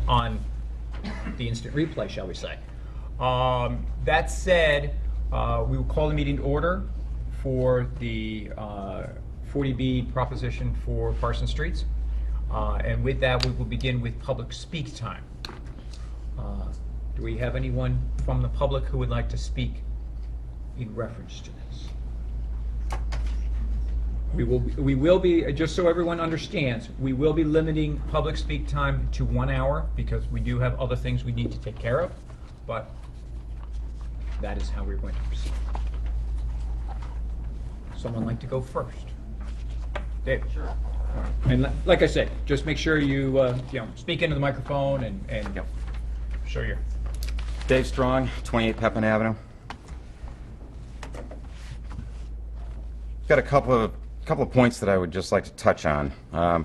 on the instant replay, shall we say. That said, we will call the meeting to order for the 40B proposition for Parsons Streets. And with that, we will begin with public speak time. Do we have anyone from the public who would like to speak in reference to this? We will be, just so everyone understands, we will be limiting public speak time to 1 hour because we do have other things we need to take care of, but that is how we're going to proceed. Someone like to go first? Dave? Sure. And like I said, just make sure you speak into the microphone and show your. Dave Strong, 28 Pepin Avenue. Got a couple of points that I would just like to touch on.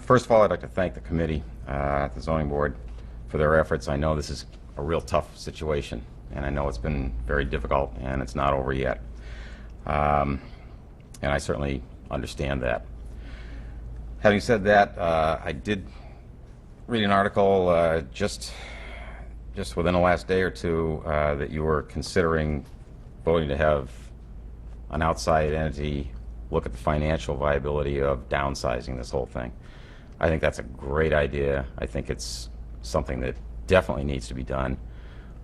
First of all, I'd like to thank the committee at the zoning board for their efforts. I know this is a real tough situation, and I know it's been very difficult, and it's not over yet. And I certainly understand that. Having said that, I did read an article just within the last day or two that you were considering voting to have an outside entity look at the financial viability of downsizing this whole thing. I think that's a great idea. I think it's something that definitely needs to be done.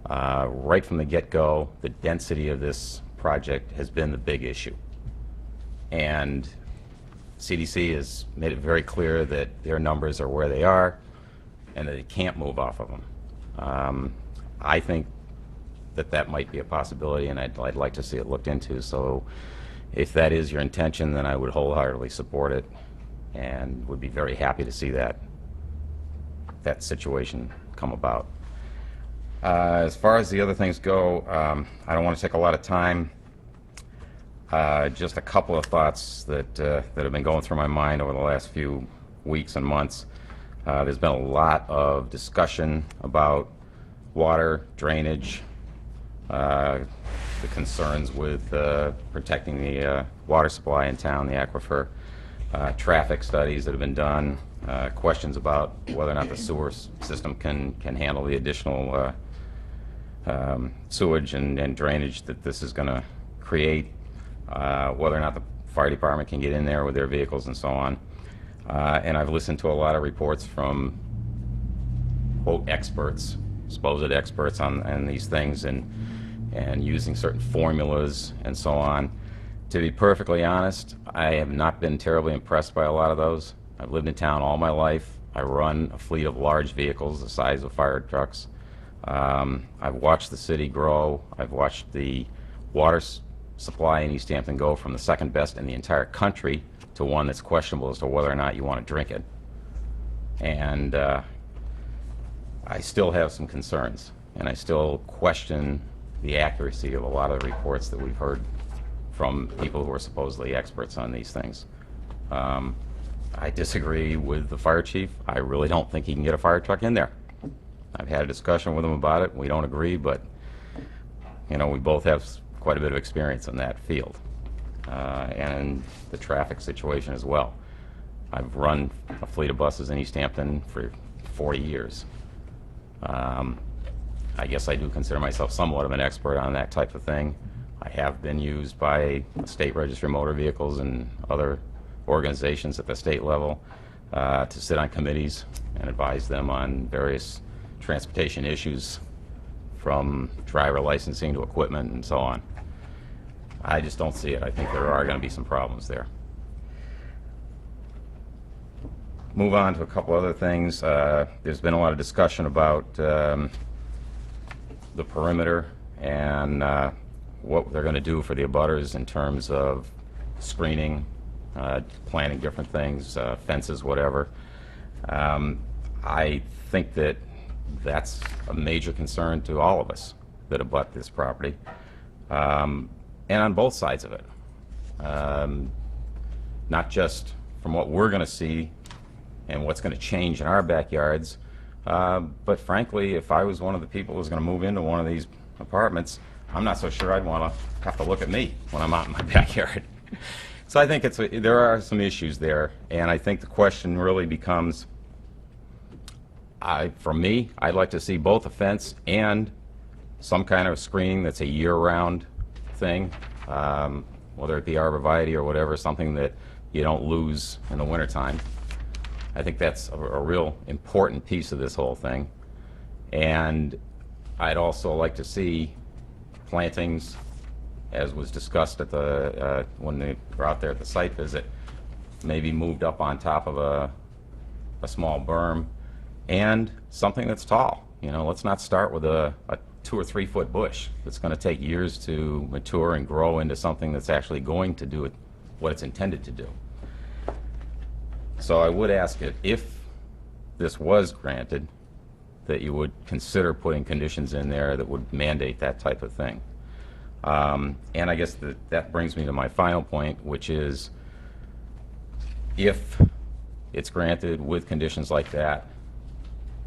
Right from the get-go, the density of this project has been the big issue. And CDC has made it very clear that their numbers are where they are and that they can't move off of them. I think that might be a possibility, and I'd like to see it looked into. So if that is your intention, then I would wholeheartedly support it and would be very happy to see that situation come about. As far as the other things go, I don't want to take a lot of time. Just a couple of thoughts that have been going through my mind over the last few weeks and months. There's been a lot of discussion about water, drainage, the concerns with protecting the water supply in town, the aquifer, traffic studies that have been done, questions about whether or not the sewer system can handle the additional sewage and drainage that this is going to create, whether or not the fire department can get in there with their vehicles and so on. And I've listened to a lot of reports from, quote, experts, supposed experts on these things and using certain formulas and so on. To be perfectly honest, I have not been terribly impressed by a lot of those. I've lived in town all my life. I run a fleet of large vehicles the size of fire trucks. I've watched the city grow. I've watched the water supply in Easthampton go from the second best in the entire country to one that's questionable as to whether or not you want to drink it. And I still have some concerns, and I still question the accuracy of a lot of the reports that we've heard from people who are supposedly experts on these things. I disagree with the fire chief. I really don't think he can get a fire truck in there. I've had a discussion with him about it. We don't agree, but we both have quite a bit of experience in that field, and the traffic situation as well. I've run a fleet of buses in Easthampton for 40 years. I guess I do consider myself somewhat of an expert on that type of thing. I have been used by the State Registry of Motor Vehicles and other organizations at the state level to sit on committees and advise them on various transportation issues, from driver licensing to equipment and so on. I just don't see it. I think there are going to be some problems there. Move on to a couple other things. There's been a lot of discussion about the perimeter and what they're going to do for the abutters in terms of screening, planting different things, fences, whatever. I think that that's a major concern to all of us that abut this property, and on both sides of it. Not just from what we're going to see and what's going to change in our backyards, but frankly, if I was one of the people who's going to move into one of these apartments, I'm not so sure I'd want to have to look at me when I'm out in my backyard. So I think there are some issues there, and I think the question really becomes, For me, I'd like to see both a fence and some kind of screening that's a year-round thing, whether it be arborvitae or whatever, something that you don't lose in the wintertime. I think that's a real important piece of this whole thing. And I'd also like to see plantings, as was discussed at the when they were out there at the site visit, maybe moved up on top of a small berm, and something that's tall. You know, let's not start with a 2 or 3 foot bush that's going to take years to mature and grow into something that's actually going to do what it's intended to do. So I would ask it, if this was granted, that you would consider putting conditions in there that would mandate that type of thing. And I guess that brings me to my final point, which is, if it's granted with conditions like that,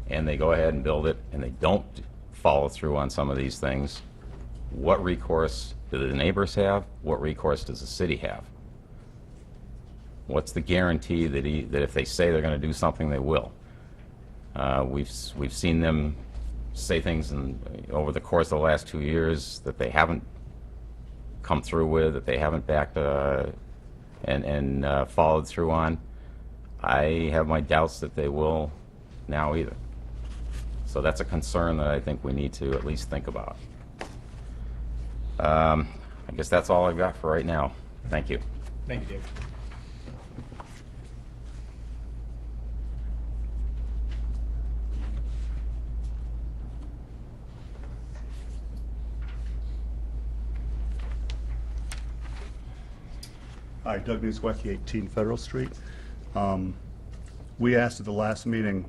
and they go ahead and build it, and they don't follow through on some of these things, what recourse do the neighbors have? What recourse does the city have? What's the guarantee that if they say they're going to do something, they will? We've seen them say things over the course of the last 2 years that they haven't come through with, that they haven't backed and followed through on. I have my doubts that they will now either. So that's a concern that I think we need to at least think about. I guess that's all I've got for right now. Thank you. Thank you, Dave. Hi, Doug Newswecki, 18 Federal Street. We asked at the last meeting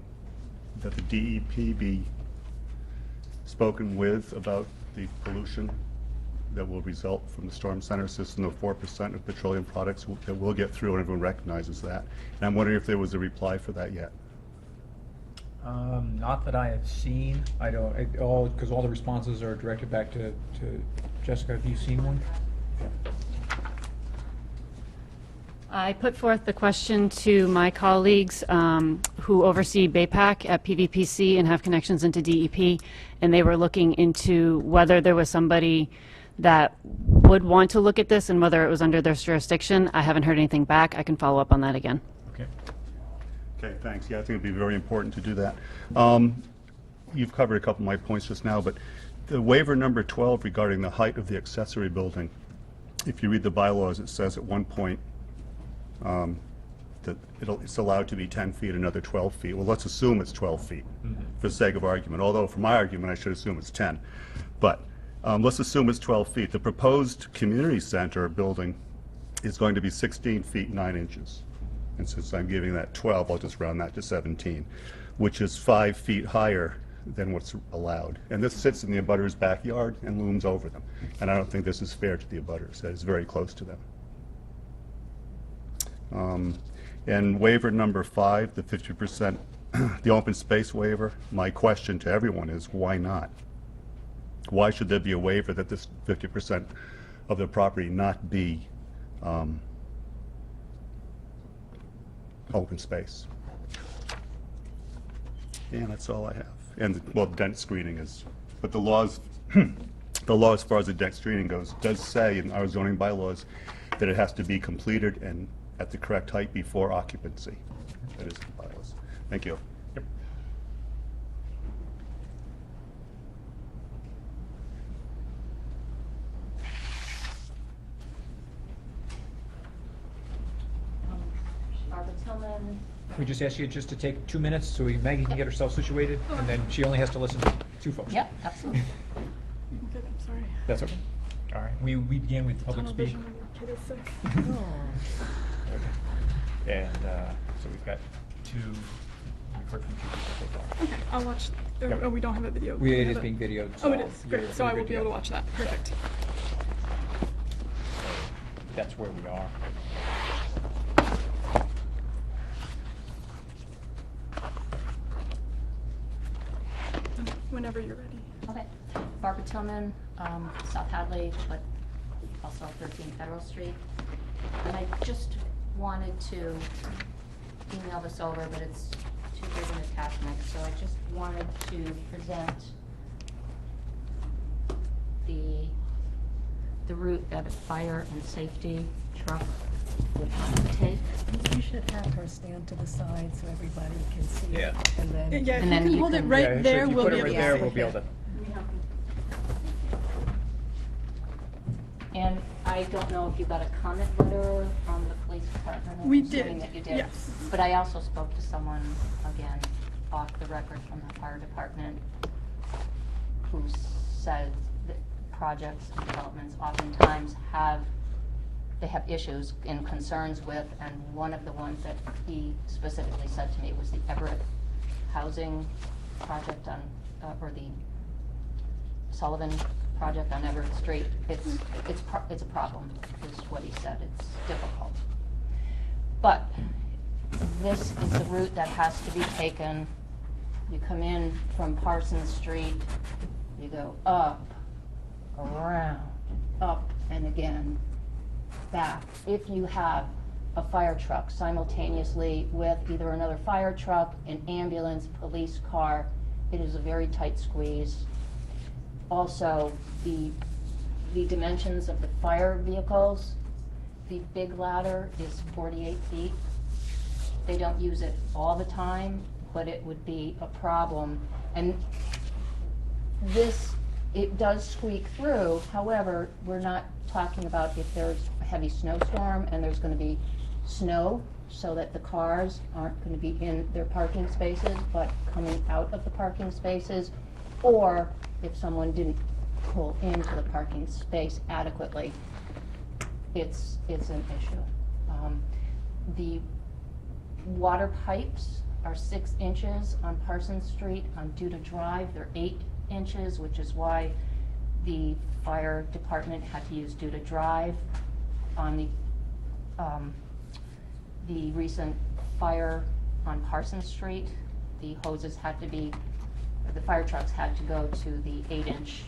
that the DEP be spoken with about the pollution that will result from the storm center system of 4% of petroleum products that will get through, and everyone recognizes that. And I'm wondering if there was a reply for that yet. Not that I have seen. I don't, because all the responses are directed back to Jessica. Have you seen one? I put forth the question to my colleagues who oversee BAPAC at PVPC and have connections into DEP, and they were looking into whether there was somebody that would want to look at this and whether it was under their jurisdiction. I haven't heard anything back. I can follow up on that again. Okay. Okay, thanks. Yeah, I think it'd be very important to do that. You've covered a couple of my points just now, but the waiver number 12 regarding the height of the accessory building, if you read the bylaws, it says at one point that it's allowed to be 10 feet, another 12 feet. Well, let's assume it's 12 feet for the sake of argument, although for my argument I should assume it's 10. But let's assume it's 12 feet. The proposed community center building is going to be 16 feet 9 inches. And since I'm giving that 12, I'll just round that to 17, which is 5 feet higher than what's allowed. And this sits in the abutters' backyard and looms over them. And I don't think this is fair to the abutters. That is very close to them. And waiver number 5, the 50%, the open space waiver, my question to everyone is, why not? Why should there be a waiver that this 50% of the property not be open space? And that's all I have. And, well, dent screening is, but the laws, the law as far as the dent screening goes does say in our zoning bylaws that it has to be completed and at the correct height before occupancy. That is the bylaws. Thank you. Yep. Barbara Tillman. We just ask you just to take 2 minutes so Maggie can get herself situated, and then she only has to listen to 2 folks. Yep, absolutely. Good, I'm sorry. That's okay. All right. We begin with public Tunnel speak. vision when your kid is sick. Okay. And so we've got we've heard from 2 people so far. Okay, I'll watch. Yep. Oh, we don't have a video. It We is have being videoed. Oh, it so is. Great. you're- So I you're will good be to able to go. watch that. Perfect. That's where we are. Whenever you're ready. Okay. Barbara Tillman, South Hadley, but also 13 Federal Street. And I just wanted to email this over, but it's too big an attachment, so I just wanted to present the route that a fire and safety truck would have to take. You should have her stand to the side so everybody can see it. Yeah. And then. Yeah, And if then you you can hold it can- Yeah, right so there, if you we'll put be it able right to there, see we'll be able it. to. And I don't know if you got a comment letter from the police department. I'm We assuming did, that you did. yes. But I also spoke to someone, again, off the record from the fire department, who said that projects and developments oftentimes they have issues and concerns with, and one of the ones that he specifically said to me was the Everett housing project on, or the Sullivan project on Everett Street. It's a problem, is what he said. It's difficult. But this is the route that has to be taken. You come in from Parsons Street, you go up, around, up, and again, back. If you have a fire truck simultaneously with either another fire truck, an ambulance, police car, it is a very tight squeeze. Also, the dimensions of the fire vehicles, the big ladder is 48 feet. They don't use it all the time, but it would be a problem. And this, it does squeak through. However, we're not talking about if there's a heavy snowstorm and there's going to be snow, so that the cars aren't going to be in their parking spaces, but coming out of the parking spaces, or if someone didn't pull into the parking space adequately, it's an issue. The water pipes are 6 inches on Parsons Street. On Duda Drive, they're 8 inches, which is why the fire department had to use Duda Drive. On the recent fire on Parsons Street, the hoses had to be, the fire trucks had to go to the 8-inch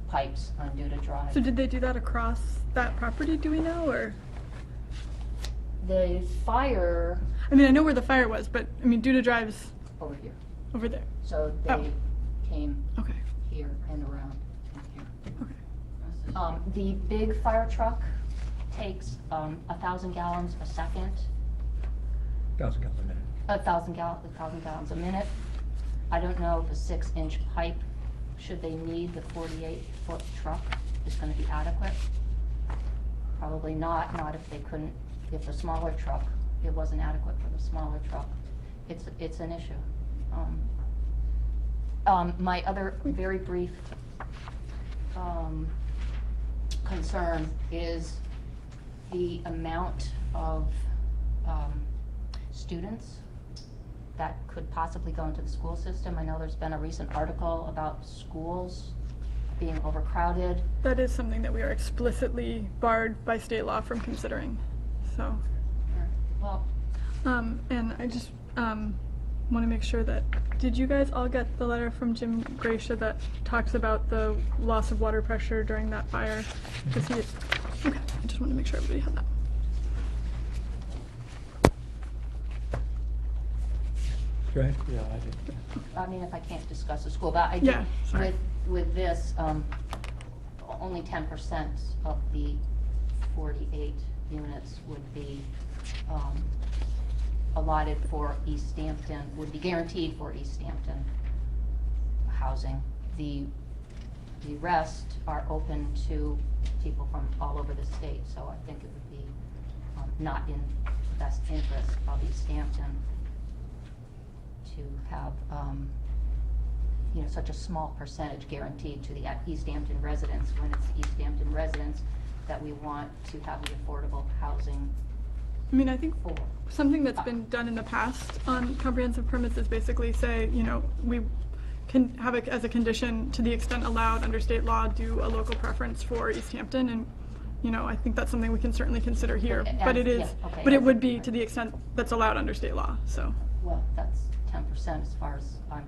pipes on Duda Drive. So did they do that across that property, do we know, or? The fire I mean, I know where the fire was, but, I mean, Duda Drive's over here, over there. so Oh. they came Okay, here and around and here. okay. The big fire truck takes 1,000 gallons a second, 1,000 gallons a minute. 1,000 gallons a minute. I don't know if a 6-inch pipe, should they need the 48-foot truck, is gonna be adequate. Probably not if they couldn't, if the smaller truck, it wasn't adequate for the smaller truck. It's an issue. My other very brief concern is the amount of students that could possibly go into the school system. I know there's been a recent article about schools being overcrowded. That is something that we are explicitly barred by state law from considering, so. Well, And I just want to make sure that, did you guys all get the letter from Jim Gracia that talks about the loss of water pressure during that fire? Does he, okay, I just want to make sure everybody had that. Go ahead. I mean, if I can't discuss the school, but I Yeah, do, sorry. with this, only 10% of the 48 units would be allotted for Easthampton, would be guaranteed for Easthampton housing. The rest are open to people from all over the state, so I think it would be not in the best interest of Easthampton to have, such a small percentage guaranteed to the Easthampton residents, when it's the Easthampton residents that we want to have the affordable housing I mean, I think for. something that's been done in the past on comprehensive permits is basically say, we can have it as a condition, to the extent allowed under state law, do a local preference for Easthampton, and, I think that's something we can certainly consider here. But it is, Yeah, okay, but it as- would be to the extent that's allowed under state law, so. Well, that's 10% as far as I'm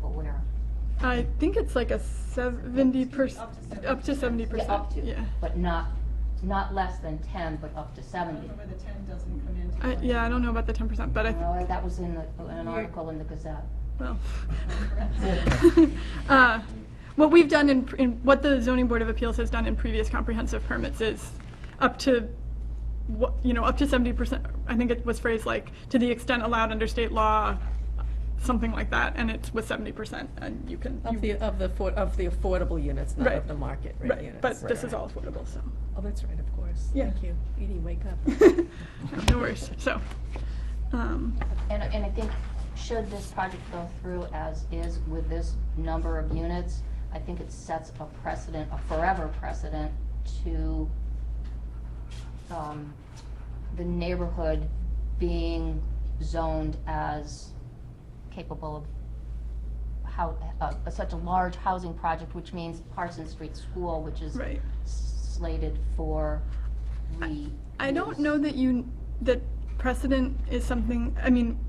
aware. I think it's like a 70%, up to 70%. Yeah, up to, Yeah. but not not less than 10, but up to 70. Where the 10 doesn't come into. Yeah, I don't know about the 10%, but I, Well, that was in an article in the Gazette. well. What we've done in what the Zoning Board of Appeals has done in previous comprehensive permits is up to, up to 70%, I think it was phrased like, to the extent allowed under state law, something like that, and it was 70%, and you can. Of the affordable units, not Right. of the market rate Right, units. but this is all affordable, so. Oh, that's right, of course. Yeah. Thank you. Edie, wake up. No worries, so. And I think, should this project go through as is with this number of units, I think it sets a precedent, a forever precedent, to the neighborhood being zoned as capable of such a large housing project, which means Parsons Street School, which is Right. slated for I don't know that precedent is something, I mean,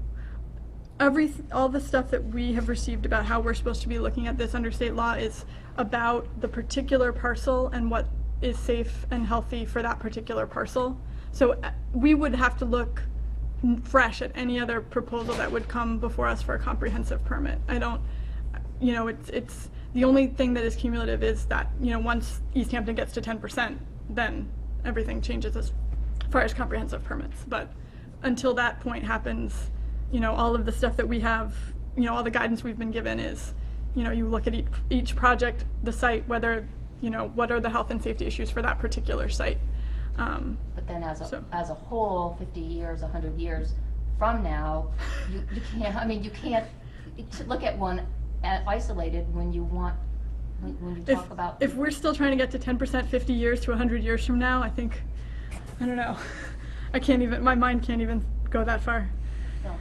all the stuff that we have received about how we're supposed to be looking at this under state law is about the particular parcel and what is safe and healthy for that particular parcel. So we would have to look fresh at any other proposal that would come before us for a comprehensive permit. I don't, it's, the only thing that is cumulative is that, once Easthampton gets to 10%, then everything changes as far as comprehensive permits. But until that point happens, all of the stuff that we have, all the guidance we've been given is, you look at each project, the site, whether, what are the health and safety issues for that particular site. But then as a whole, 50 years, 100 years from now, you can't look at one isolated when you talk about. If we're still trying to get to 10% 50 years to 100 years from now, I think, I don't know. My mind can't even go that far. No,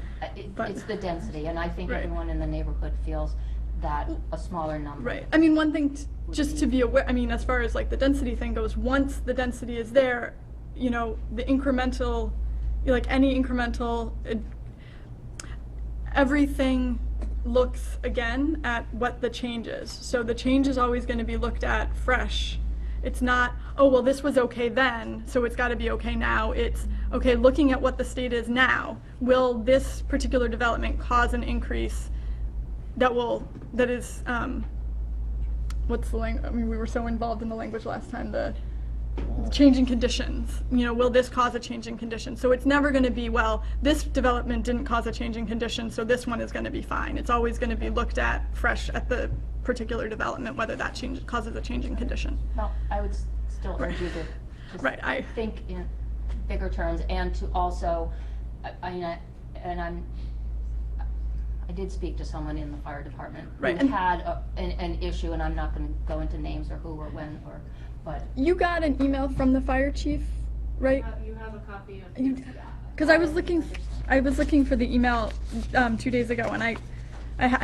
But- it's the density, and I think Right. everyone in the neighborhood feels that a smaller number. Right. I mean, one thing just to be aware, I mean, as far as like the density thing goes, once the density is there, the incremental, like any incremental, everything looks again at what the change is. So the change is always going to be looked at fresh. It's not, oh, well, this was okay then, so it's got to be okay now. It's, okay, looking at what the state is now, will this particular development cause an increase that is, what's the language? I mean, we were so involved in the language last time, the changing conditions. Will this cause a change in conditions? So it's never going to be, well, this development didn't cause a change in conditions, so this one is going to be fine. It's always going to be looked at fresh at the particular development, whether that change causes a change in condition. Well, I would still urge you to just Right, I- think in bigger terms, and to also, I did speak to someone in the fire department Right, who and- had an issue, and I'm not going to go into names or who or when but You got an email from the fire chief, right? You have a copy of Because I was looking for the email 2 days ago, and I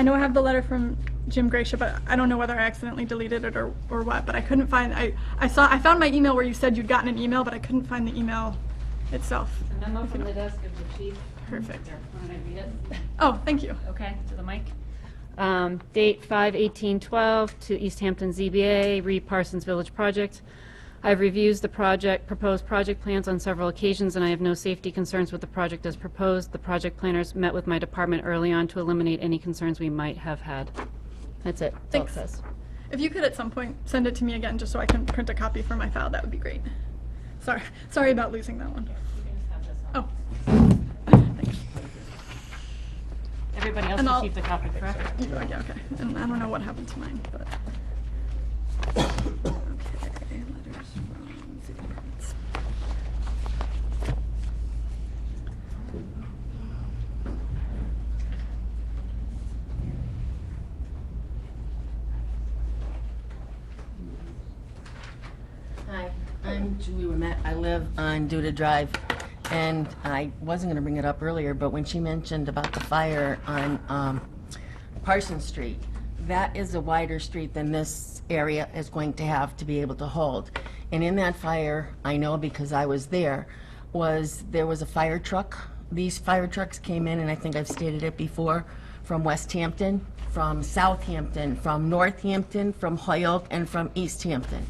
know I have the letter from Jim Gracia, but I don't know whether I accidentally deleted it or what. But I couldn't find. I found my email where you said you'd gotten an email, but I couldn't find the email itself. A memo from the desk of the chief. Perfect. Want me to read it? Oh, thank you. Okay, to the mic. Date 5/18/12 to Easthampton ZBA, Parsons Village Project. I've reviewed the proposed project plans on several occasions, and I have no safety concerns with the project as proposed. The project planners met with my department early on to eliminate any concerns we might have had. That's it. That's all it Thanks. says. If you could at some point send it to me again, just so I can print a copy for my file, that would be great. Sorry about losing that one. Oh. Thanks. Everybody else And I'll- received a copy, correct? Yeah, okay. And I don't know what happened to mine, but. Okay, letters from city departments. Hi, I'm Julie Ramette. I live on Duda Drive, and I wasn't going to bring it up earlier, but when she mentioned about the fire on Parsons Street, that is a wider street than this area is going to have to be able to hold. And in that fire, I know because I was there was a fire truck. These fire trucks came in, and I think I've stated it before, from Westhampton, from Southampton, from Northampton, from Holyoke, and from Easthampton.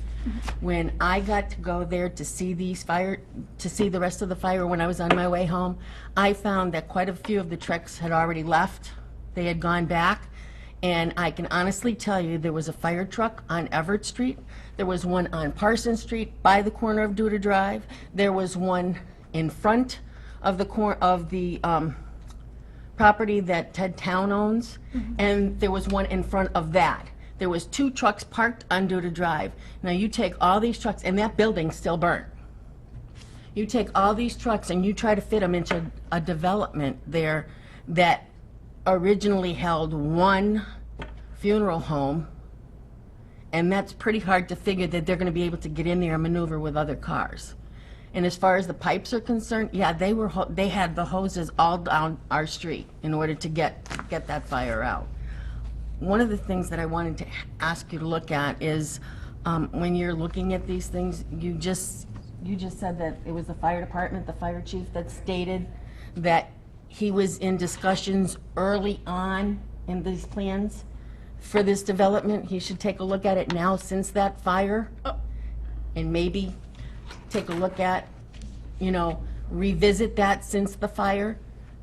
When I got to go there to see to see the rest of the fire when I was on my way home, I found that quite a few of the trucks had already left. They had gone back. And I can honestly tell you, there was a fire truck on Everett Street. There was one on Parson Street by the corner of Duda Drive. There was one in front of the property that Ted Town owns. And there was one in front of that. There was 2 trucks parked on Duda Drive. Now you take all these trucks, and that building's still burnt. You take all these trucks and you try to fit them into a development there that originally held 1 funeral home, and that's pretty hard to figure that they're going to be able to get in there and maneuver with other cars. And as far as the pipes are concerned, yeah, they had the hoses all down our street in order to get that fire out. One of the things that I wanted to ask you to look at is when you're looking at these things, you just said that it was the fire department, the fire chief, that stated that he was in discussions early on in these plans for this development. He should take a look at it now since that fire, and maybe take a look at, revisit that since the fire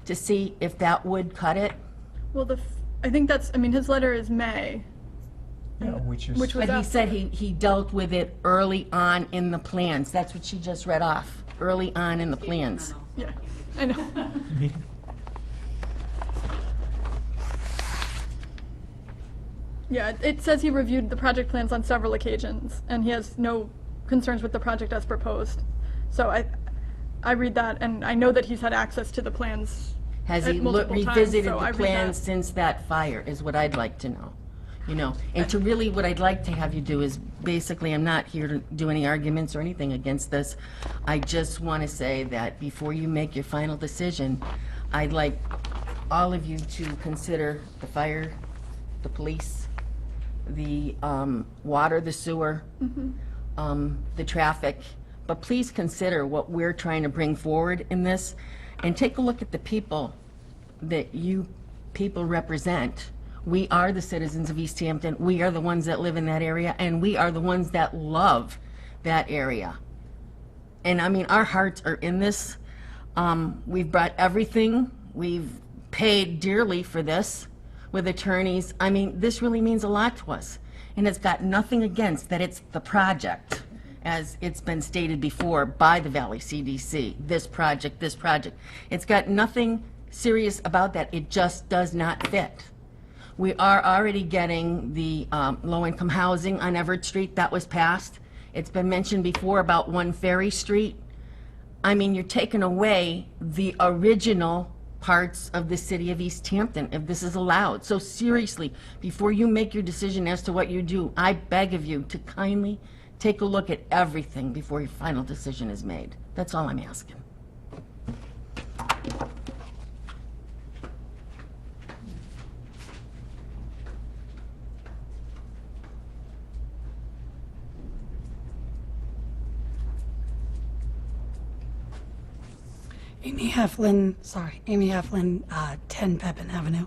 to see if that would cut it. Well, I think his letter is May. Yeah, which was But he after- said he dealt with it early on in the plans. That's what she just read off, early on in the plans. Yeah, I know. Yeah, it says he reviewed the project plans on several occasions, and he has no concerns with the project as proposed. So I read that, and I know that he's had access to the plans Has at he multiple times, revisited so I the read plans that. since that fire, is what I'd like to know. And to really, what I'd like to have you do is, basically, I'm not here to do any arguments or anything against this. I just want to say that before you make your final decision, I'd like all of you to consider the fire, the police, the water, the sewer, the traffic, but please consider what we're trying to bring forward in this, and take a look at the people that you people represent. We are the citizens of Easthampton. We are the ones that live in that area, and we are the ones that love that area. And I mean, our hearts are in this. We've brought everything. We've paid dearly for this with attorneys. I mean, this really means a lot to us. And it's got nothing against that it's the project, as it's been stated before by the Valley CDC, this project, this project. It's got nothing serious about that. It just does not fit. We are already getting the low-income housing on Everett Street. That was passed. It's been mentioned before about 1 Ferry Street. I mean, you're taking away the original parts of the city of Easthampton if this is allowed. So seriously, before you make your decision as to what you do, I beg of you to kindly take a look at everything before your final decision is made. That's all I'm asking. Amy Heflin, 10 Pepin Avenue.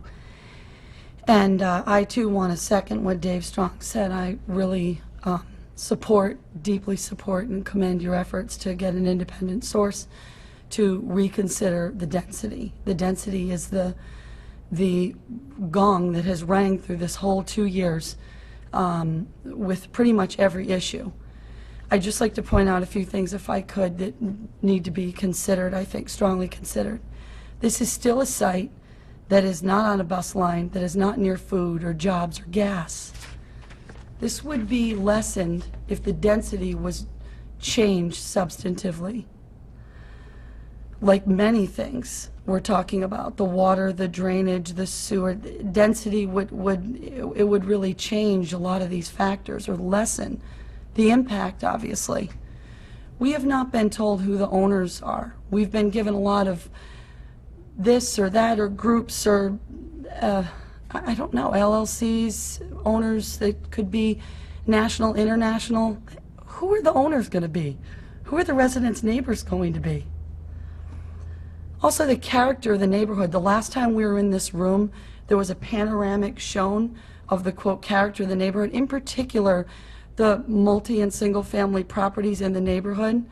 And I too want to second what Dave Strong said. I really deeply support and commend your efforts to get an independent source to reconsider the density. The density is the gong that has rang through this whole 2 years with pretty much every issue. I'd just like to point out a few things, if I could, that need to be considered, I think strongly considered. This is still a site that is not on a bus line, that is not near food or jobs or gas. This would be lessened if the density was changed substantively. Like many things we're talking about, the water, the drainage, the sewer, density would really change a lot of these factors, or lessen the impact, obviously. We have not been told who the owners are. We've been given a lot of this or that, or groups, or I don't know, LLCs, owners that could be national, international. Who are the owners going to be? Who are the residents' neighbors going to be? Also, the character of the neighborhood. The last time we were in this room, there was a panoramic shown of the, quote, character of the neighborhood. In particular, the multi and single-family properties in the neighborhood.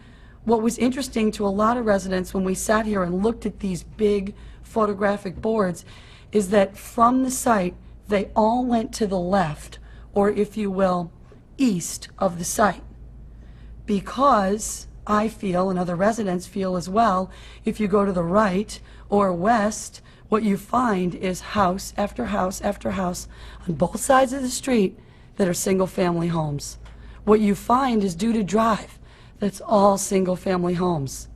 What was interesting to a lot of residents when we sat here and looked at these big photographic boards is that from the site, they all went to the left, or if you will, east of the site. Because I feel, and other residents feel as well, if you go to the right or west, what you find is house after house after house on both sides of the street that are single-family homes. What you find is Duda Drive, that's all single-family homes.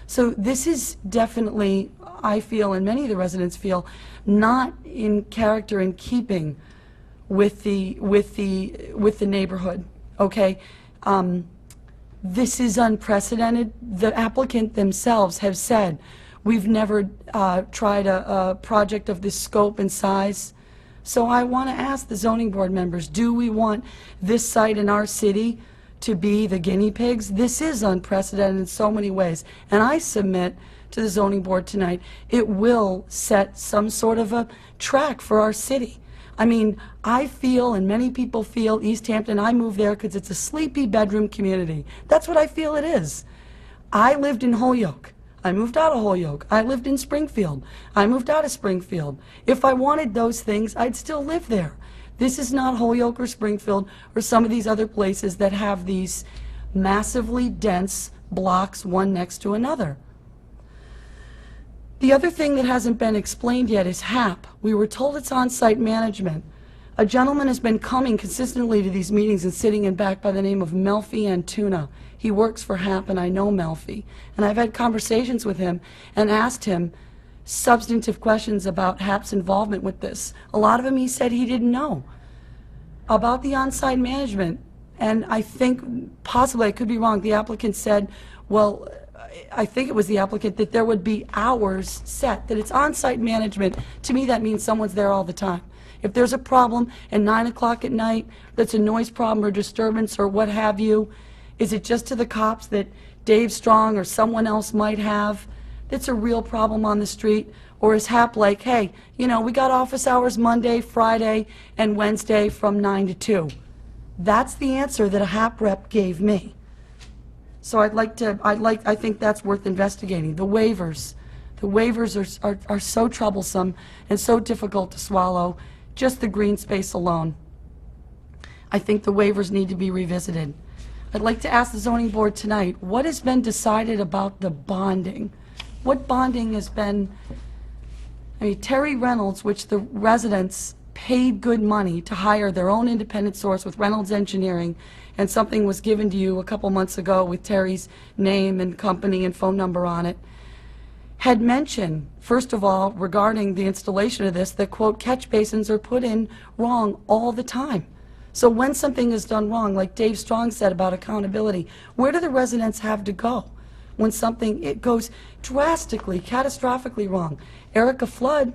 So this is definitely, I feel, and many of the residents feel, not in character and keeping with the neighborhood. Okay, this is unprecedented. The applicant themselves have said, we've never tried a project of this scope and size. So I want to ask the zoning board members, do we want this site in our city to be the guinea pigs? This is unprecedented in so many ways. And I submit to the zoning board tonight, it will set some sort of a track for our city. I mean, I feel, and many people feel, Easthampton, I moved there because it's a sleepy bedroom community. That's what I feel it is. I lived in Holyoke. I moved out of Holyoke. I lived in Springfield. I moved out of Springfield. If I wanted those things, I'd still live there. This is not Holyoke or Springfield or some of these other places that have these massively dense blocks one next to another. The other thing that hasn't been explained yet is HAP. We were told it's on-site management. A gentleman has been coming consistently to these meetings and sitting in back by the name of Melfi Antuna. He works for HAP, and I know Melfi. And I've had conversations with him and asked him substantive questions about HAP's involvement with this. A lot of them he said he didn't know about the on-site management. And I think, possibly, I could be wrong, the applicant said, well, I think it was the applicant, that there would be hours set, that it's on-site management. To me, that means someone's there all the time. If there's a problem at 9 o'clock at night that's a noise problem or disturbance or what have you, is it just to the cops that Dave Strong or someone else might have that's a real problem on the street? Or is HAP like, hey, you know, we got office hours Monday, Friday, and Wednesday from 9 to 2? That's the answer that a HAP rep gave me. So I think that's worth investigating. The waivers are so troublesome and so difficult to swallow. Just the green space alone. I think the waivers need to be revisited. I'd like to ask the zoning board tonight, what has been decided about the bonding? What bonding has been, I mean, Terry Reynolds, which the residents paid good money to hire their own independent source with Reynolds Engineering, and something was given to you a couple months ago with Terry's name and company and phone number on it, had mentioned, first of all, regarding the installation of this, that, quote, catch basins are put in wrong all the time. So when something is done wrong, like Dave Strong said about accountability, where do the residents have to go when it goes drastically, catastrophically wrong? Erica Flood,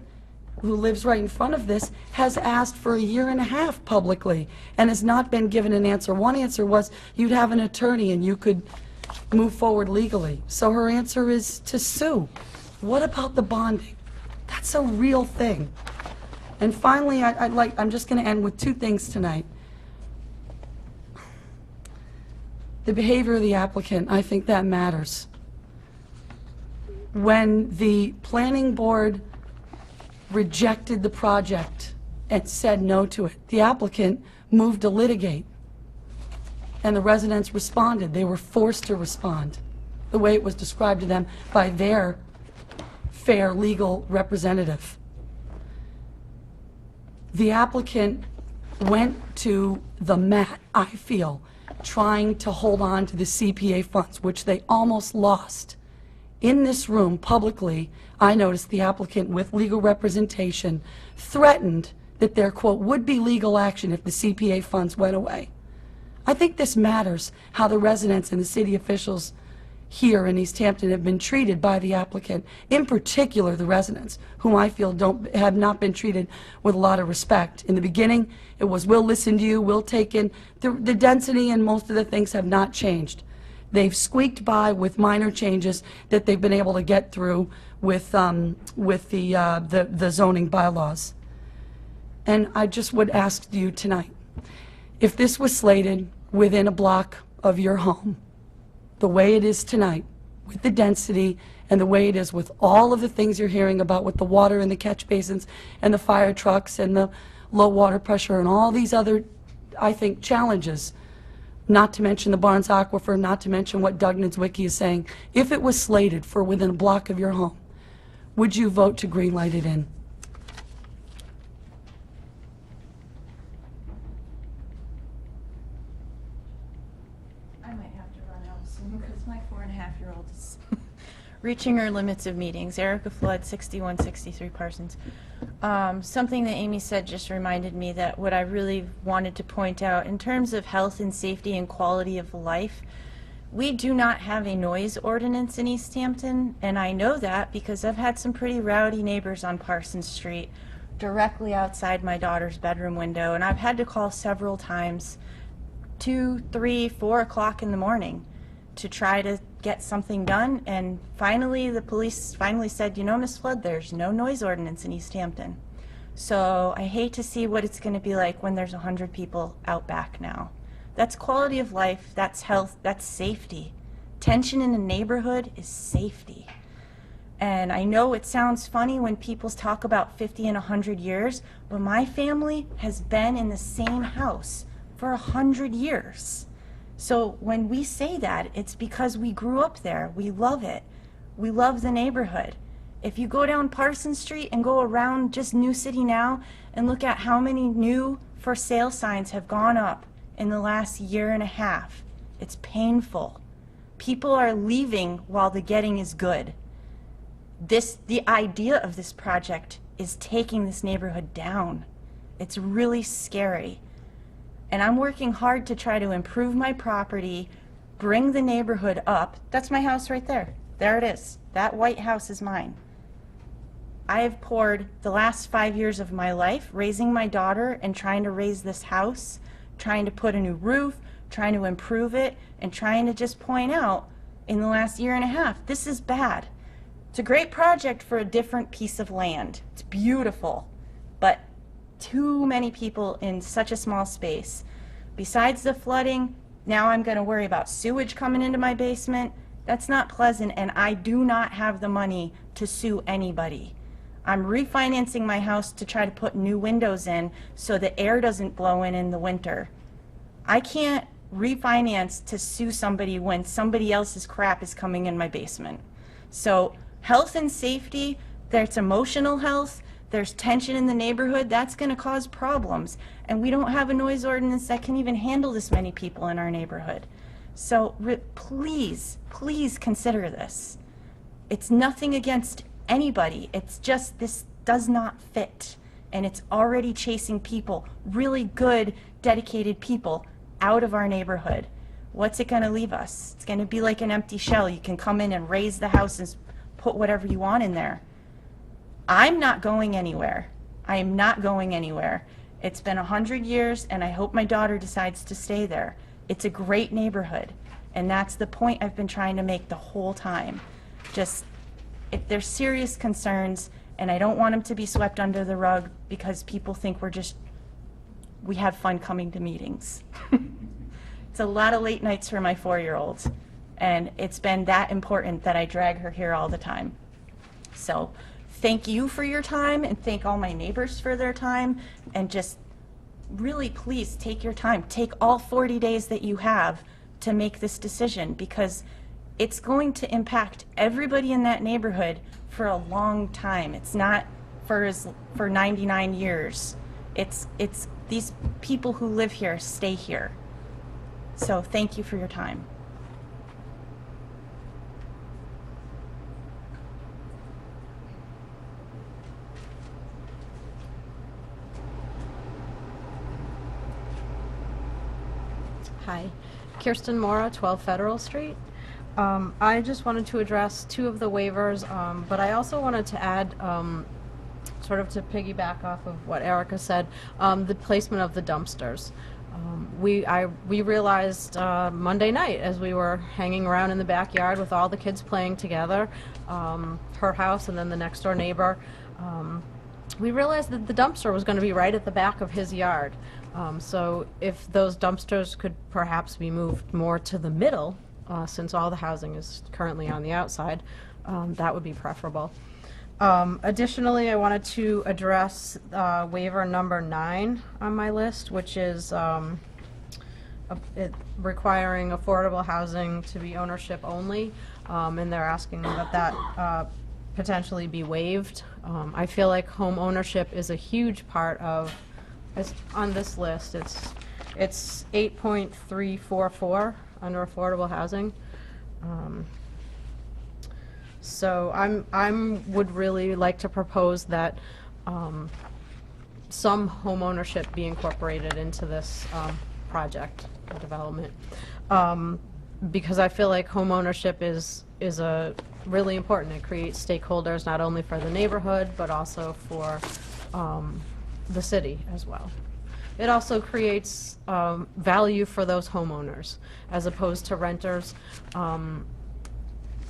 who lives right in front of this, has asked for a year and a half publicly and has not been given an answer. One answer was you'd have an attorney and you could move forward legally. So her answer is to sue. What about the bonding? That's a real thing. And finally, I'm just going to end with two things tonight. The behavior of the applicant, I think that matters. When the planning board rejected the project and said no to it, the applicant moved to litigate. And the residents responded. They were forced to respond the way it was described to them by their fair legal representative. The applicant went to the mat, I feel, trying to hold on to the CPA funds, which they almost lost. In this room, publicly, I noticed the applicant with legal representation threatened that there, quote, would be legal action if the CPA funds went away. I think this matters, how the residents and the city officials here in Easthampton have been treated by the applicant, in particular the residents, whom I feel have not been treated with a lot of respect. In the beginning, it was, we'll listen to you, we'll take in. The density and most of the things have not changed. They've squeaked by with minor changes that they've been able to get through with the zoning bylaws. And I just would ask you tonight, if this was slated within a block of your home, the way it is tonight, with the density and the way it is with all of the things you're hearing about with the water and the catch basins and the fire trucks and the low water pressure and all these other, I think, challenges, not to mention the Barnes Aquifer, not to mention what Doug Niedzwiecki is saying, if it was slated for within a block of your home, would you vote to green light it in? I might have to run out soon because my 4.5-year-old is reaching her limits of meetings. Erica Flood, 6163 Parsons. Something that Amy said just reminded me that what I really wanted to point out in terms of health and safety and quality of life, we do not have a noise ordinance in Easthampton, and I know that because I've had some pretty rowdy neighbors on Parsons Street directly outside my daughter's bedroom window, and I've had to call several times, 2, 3, 4 o'clock in the morning to try to get something done, and finally the police finally said, you know, Miss Flood, there's no noise ordinance in Easthampton. So I hate to see what it's going to be like when there's 100 people out back now. That's quality of life, that's health, that's safety. Tension in a neighborhood is safety. And I know it sounds funny when people talk about 50 and 100 years, but my family has been in the same house for 100 years. So when we say that, it's because we grew up there. We love it. We love the neighborhood. If you go down Parsons Street and go around just New City now and look at how many new for sale signs have gone up in the last year and a half, it's painful. People are leaving while the getting is good. The idea of this project is taking this neighborhood down. It's really scary. And I'm working hard to try to improve my property, bring the neighborhood up. That's my house right there. There it is. That white house is mine. I have poured the last 5 years of my life raising my daughter and trying to raise this house, trying to put a new roof, trying to improve it, and trying to just point out in the last year and a half, this is bad. It's a great project for a different piece of land. It's beautiful, but too many people in such a small space. Besides the flooding, now I'm going to worry about sewage coming into my basement. That's not pleasant, and I do not have the money to sue anybody. I'm refinancing my house to try to put new windows in so the air doesn't blow in the winter. I can't refinance to sue somebody when somebody else's crap is coming in my basement. So health and safety, there's emotional health, there's tension in the neighborhood, that's going to cause problems. And we don't have a noise ordinance that can even handle this many people in our neighborhood. So please, please consider this. It's nothing against anybody. It's just this does not fit. And it's already chasing people, really good, dedicated people, out of our neighborhood. What's it going to leave us? It's going to be like an empty shell. You can come in and raise the house and put whatever you want in there. I'm not going anywhere. I am not going anywhere. It's been 100 years, and I hope my daughter decides to stay there. It's a great neighborhood, and that's the point I've been trying to make the whole time. Just, if there's serious concerns, and I don't want them to be swept under the rug because people think we have fun coming to meetings. It's a lot of late nights for my 4-year-old, and it's been that important that I drag her here all the time. So thank you for your time, and thank all my neighbors for their time, and just really please take your time. Take all 40 days that you have to make this decision, because it's going to impact everybody in that neighborhood for a long time. It's not for 99 years. It's these people who live here stay here. So thank you for your time. Hi, Kirsten Mora, 12 Federal Street. I just wanted to address 2 of the waivers, but I also wanted to add, sort of to piggyback off of what Erica said, the placement of the dumpsters. We realized Monday night as we were hanging around in the backyard with all the kids playing together, her house and then the next door neighbor, we realized that the dumpster was going to be right at the back of his yard. So if those dumpsters could perhaps be moved more to the middle, since all the housing is currently on the outside, that would be preferable. Additionally, I wanted to address waiver number 9 on my list, which is requiring affordable housing to be ownership only, and they're asking that potentially be waived. I feel like home ownership is a huge part of, on this list, it's 8.344 under affordable housing. So would really like to propose that some home ownership be incorporated into this project or development, because I feel like home ownership is a really important. It creates stakeholders not only for the neighborhood but also for the city as well. It also creates value for those homeowners as opposed to renters.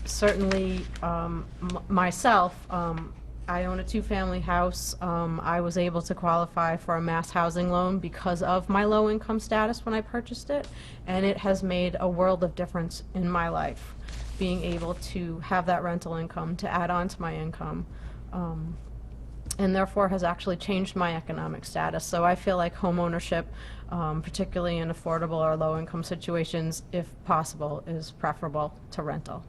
Certainly, myself, I own a 2-family house. I was able to qualify for a mass housing loan because of my low income status when I purchased it, and it has made a world of difference in my life, being able to have that rental income to add on to my income, and therefore has actually changed my economic status. So I feel like home ownership, particularly in affordable or low income situations, if possible, is preferable to rental.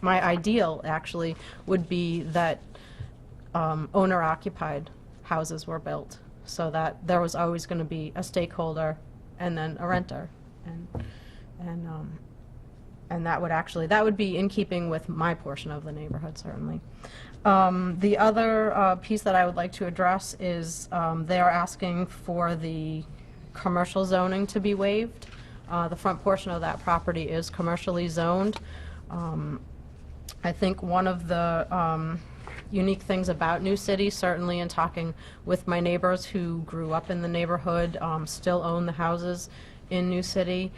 My ideal, actually, would be that owner-occupied houses were built, so that there was always going to be a stakeholder and then a renter, and that would be in keeping with my portion of the neighborhood, certainly. The other piece that I would like to address is they are asking for the commercial zoning to be waived. The front portion of that property is commercially zoned. I think one of the unique things about New City, certainly in talking with my neighbors who grew up in the neighborhood, still own the houses in New City,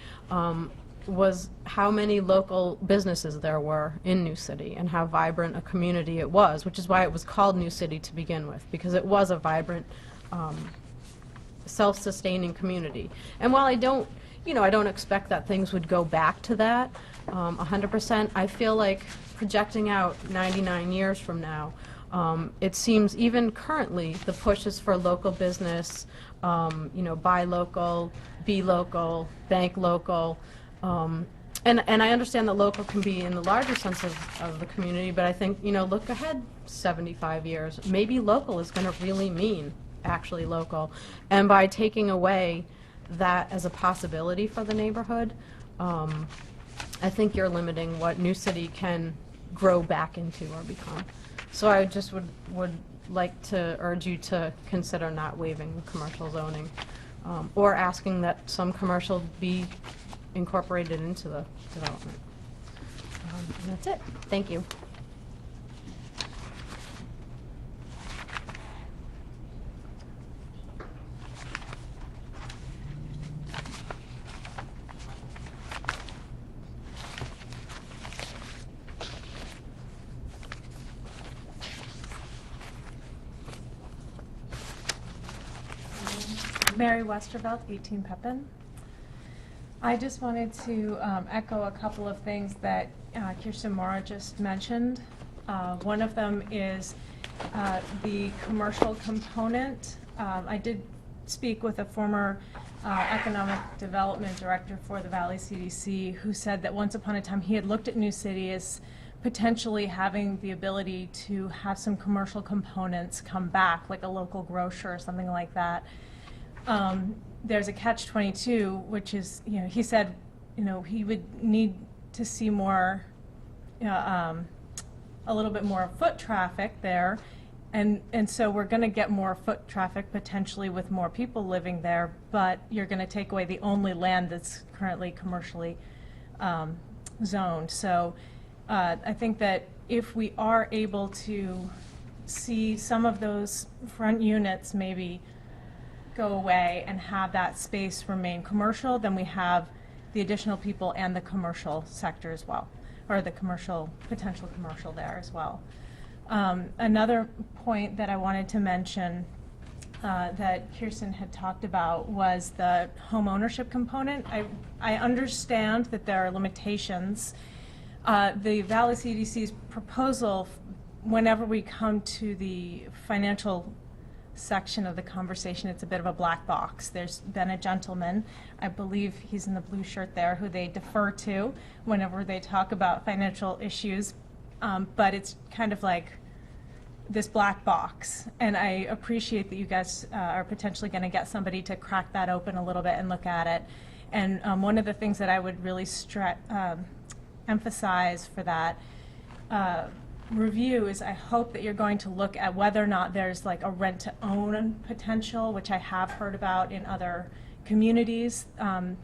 was how many local businesses there were in New City and how vibrant a community it was, which is why it was called New City to begin with, because it was a vibrant, self-sustaining community. And while I don't expect that things would go back to that 100%. I feel like projecting out 99 years from now, it seems even currently the push is for local business, buy local, be local, bank local. And I understand that local can be in the larger sense of the community, but I think, look ahead 75 years. Maybe local is going to really mean actually local. And by taking away that as a possibility for the neighborhood, I think you're limiting what New City can grow back into or become. So I just would like to urge you to consider not waiving commercial zoning, or asking that some commercial be incorporated into the development. And that's it. Thank you. Mary Westervelt, 18 Pepin. I just wanted to echo a couple of things that Kirsten Mora just mentioned. One of them is the commercial component. I did speak with a former economic development director for the Valley CDC who said that once upon a time he had looked at New City as potentially having the ability to have some commercial components come back, like a local grocer or something like that. There's a catch-22, which is, he said, he would need to see more, a little bit more foot traffic there, and so we're going to get more foot traffic potentially with more people living there, but you're going to take away the only land that's currently commercially zoned. So I think that if we are able to see some of those front units maybe go away and have that space remain commercial, then we have the additional people and the commercial sector as well, or the potential commercial there as well. Another point that I wanted to mention that Kirsten had talked about was the home ownership component. I understand that there are limitations. The Valley CDC's proposal, whenever we come to the financial section of the conversation, it's a bit of a black box. There's been a gentleman, I believe he's in the blue shirt there, who they defer to whenever they talk about financial issues, but it's kind of like this black box, and I appreciate that you guys are potentially going to get somebody to crack that open a little bit and look at it. And one of the things that I would really emphasize for that review is I hope that you're going to look at whether or not there's like a rent-to-own potential, which I have heard about in other communities,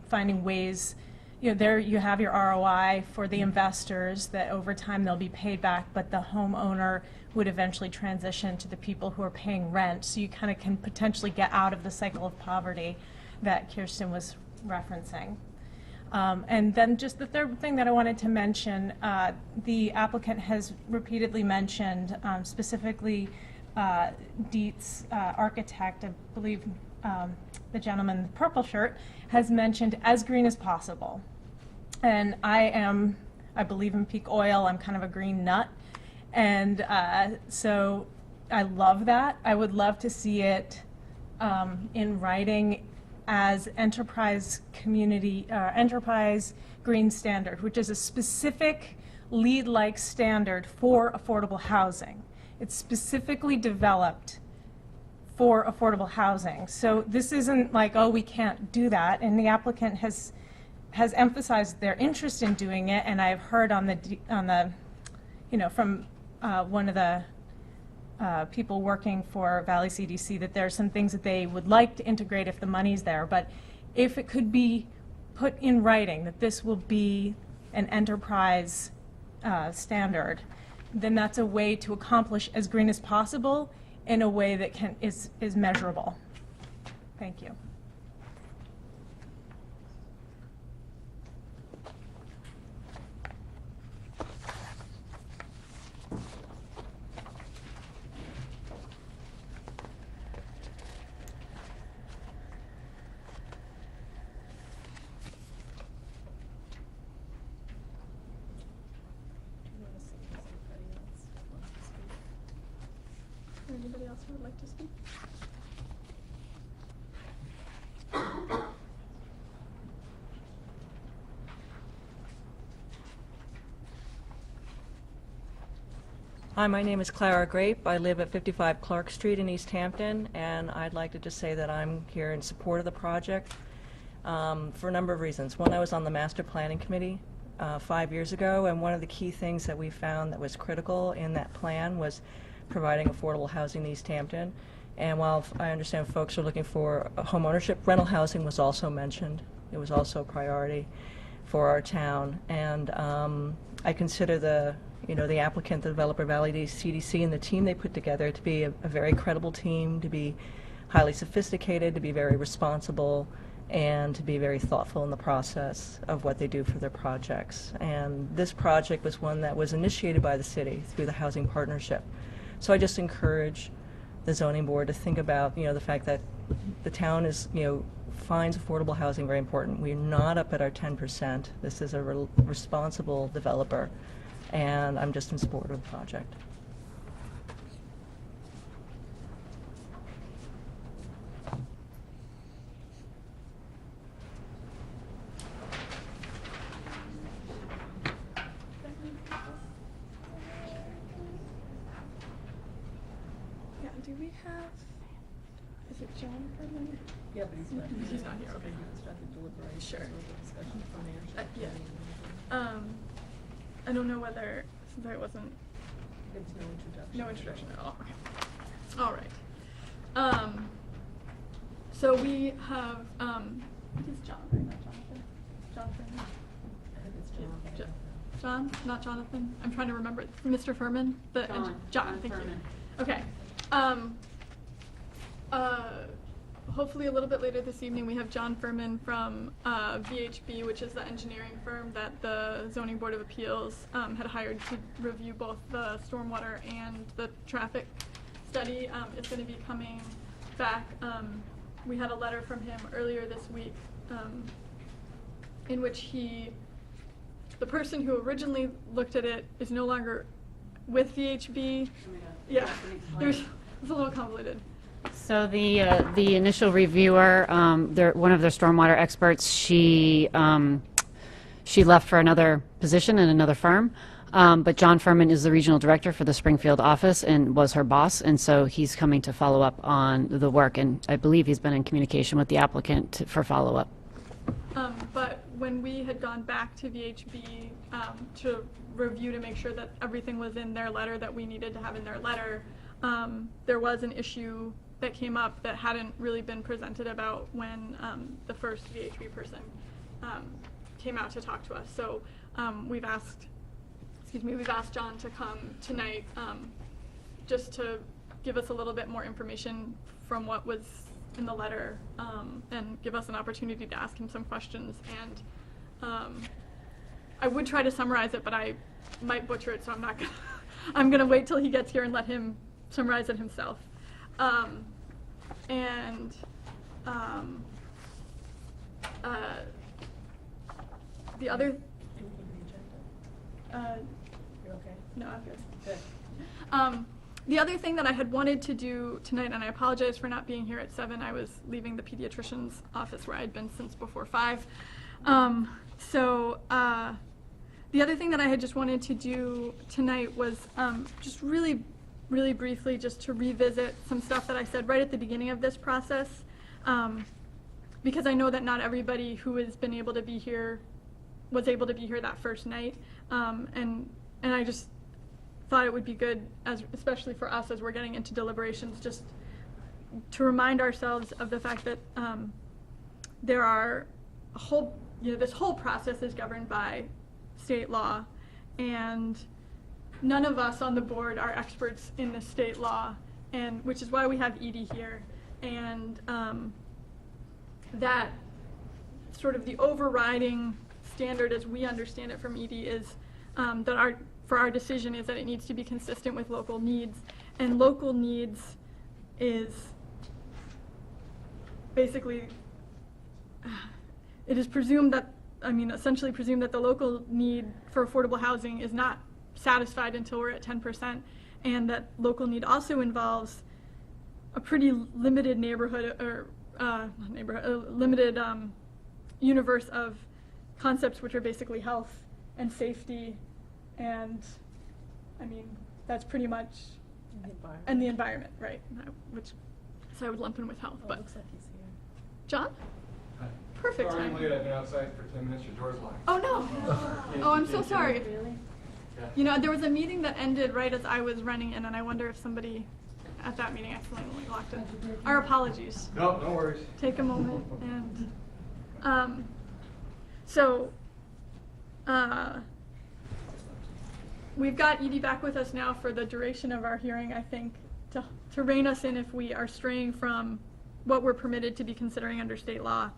finding ways, you know, there you have your ROI for the investors that over time they'll be paid back, but the homeowner would eventually transition to the people who are paying rent. So you kind of can potentially get out of the cycle of poverty that Kirsten was referencing. And then just the third thing that I wanted to mention, the applicant has repeatedly mentioned, specifically Dietz architect, I believe the gentleman in the purple shirt, has mentioned as green as possible. And I believe in peak oil, I'm kind of a green nut. And so I love that. I would love to see it in writing as enterprise green standard, which is a specific LEED-like standard for affordable housing. It's specifically developed for affordable housing. So this isn't like, oh, we can't do that. And the applicant has emphasized their interest in doing it. And I've heard on the you know, from one of the people working for Valley CDC that there are some things that they would like to integrate if the money's there. But if it could be put in writing that this will be an enterprise standard, then that's a way to accomplish as green as possible in a way that is measurable. Thank you. Anybody else who would like to speak? Hi, my name is Clara Grape. I live at 55 Clark Street in Easthampton, and I'd like to just say that I'm here in support of the project for a number of reasons. One, I was on the Master Planning Committee 5 years ago, and one of the key things that we found that was critical in that plan was providing affordable housing in Easthampton. And while I understand folks are looking for home ownership, rental housing was also mentioned. It was also a priority for our town. And I consider the applicant, the developer, Valley CDC, and the team they put together to be a very credible team, to be highly sophisticated, to be very responsible, and to be very thoughtful in the process of what they do for their projects. And this project was one that was initiated by the city through the Housing Partnership. So I just encourage the zoning board to think about, the fact that the town is, finds affordable housing very important. We're not up at our 10%. This is a responsible developer, and I'm just in support of the project. Yeah, do we have, is it John Furman? Yeah, but He's not here, okay. Sure. Yeah. I don't know whether, since I wasn't. There's no introduction. No introduction at all. Okay. All right. So we have, it's John, right? Not Jonathan. Jonathan. I think it's John. John, not Jonathan. I'm trying to remember. Mr. Furman. John. Thank you. Okay. hopefully a little bit later this evening, we have John Furman from VHB, which is the engineering firm that the Zoning Board of Appeals had hired to review both the stormwater and the traffic study. Is going to be coming back. We had a letter from him earlier this week in which the person who originally looked at it is no longer with VHB. Yeah, it's a little convoluted. So the initial reviewer, one of their stormwater experts, she left for another position in another firm. But John Furman is the regional director for the Springfield office and was her boss, and so he's coming to follow up on the work, and I believe he's been in communication with the applicant for follow-up. But when we had gone back to VHB to review to make sure that everything was in their letter that we needed to have in their letter, there was an issue that came up that hadn't really been presented about when the first VHB person came out to talk to us. So we've asked John to come tonight just to give us a little bit more information from what was in the letter and give us an opportunity to ask him some questions. And I would try to summarize it, but I might butcher it, so I'm not gonna. I'm gonna wait till he gets here and let him summarize it himself. The other. You're okay? No, I'm good. Good. The other thing that I had wanted to do tonight, and I apologize for not being here at 7, I was leaving the pediatrician's office where I'd been since before 5. The other thing that I had just wanted to do tonight was just really briefly just to revisit some stuff that I said right at the beginning of this process, because I know that not everybody who has been able to be here was able to be here that first night, and I just thought it would be good, especially for us as we're getting into deliberations, just to remind ourselves of the fact that there are this whole process is governed by state law, and none of us on the board are experts in the state law, and which is why we have Edie here, and that sort of the overriding standard as we understand it from Edie is that for our decision is that it needs to be consistent with local needs, and local needs is basically, it is presumed that, essentially presumed that the local need for affordable housing is not satisfied until we're at 10%, and that local need also involves a pretty limited neighborhood, or limited universe of concepts which are basically health and safety, and that's pretty much, and the environment, right? So I would lump in with health, but. Looks like he's here. John? Perfect Sorry time. I'm late, I've been outside for 10 minutes, your door's locked. Oh, no. Oh, I'm so sorry. Really? Yeah. There was a meeting that ended right as I was running in, and I wonder if somebody at that meeting accidentally locked it. Our apologies. No, no worries. Take a moment and, we've got Edie back with us now for the duration of our hearing, I think, to rein us in if we are straying from what we're permitted to be considering under state law.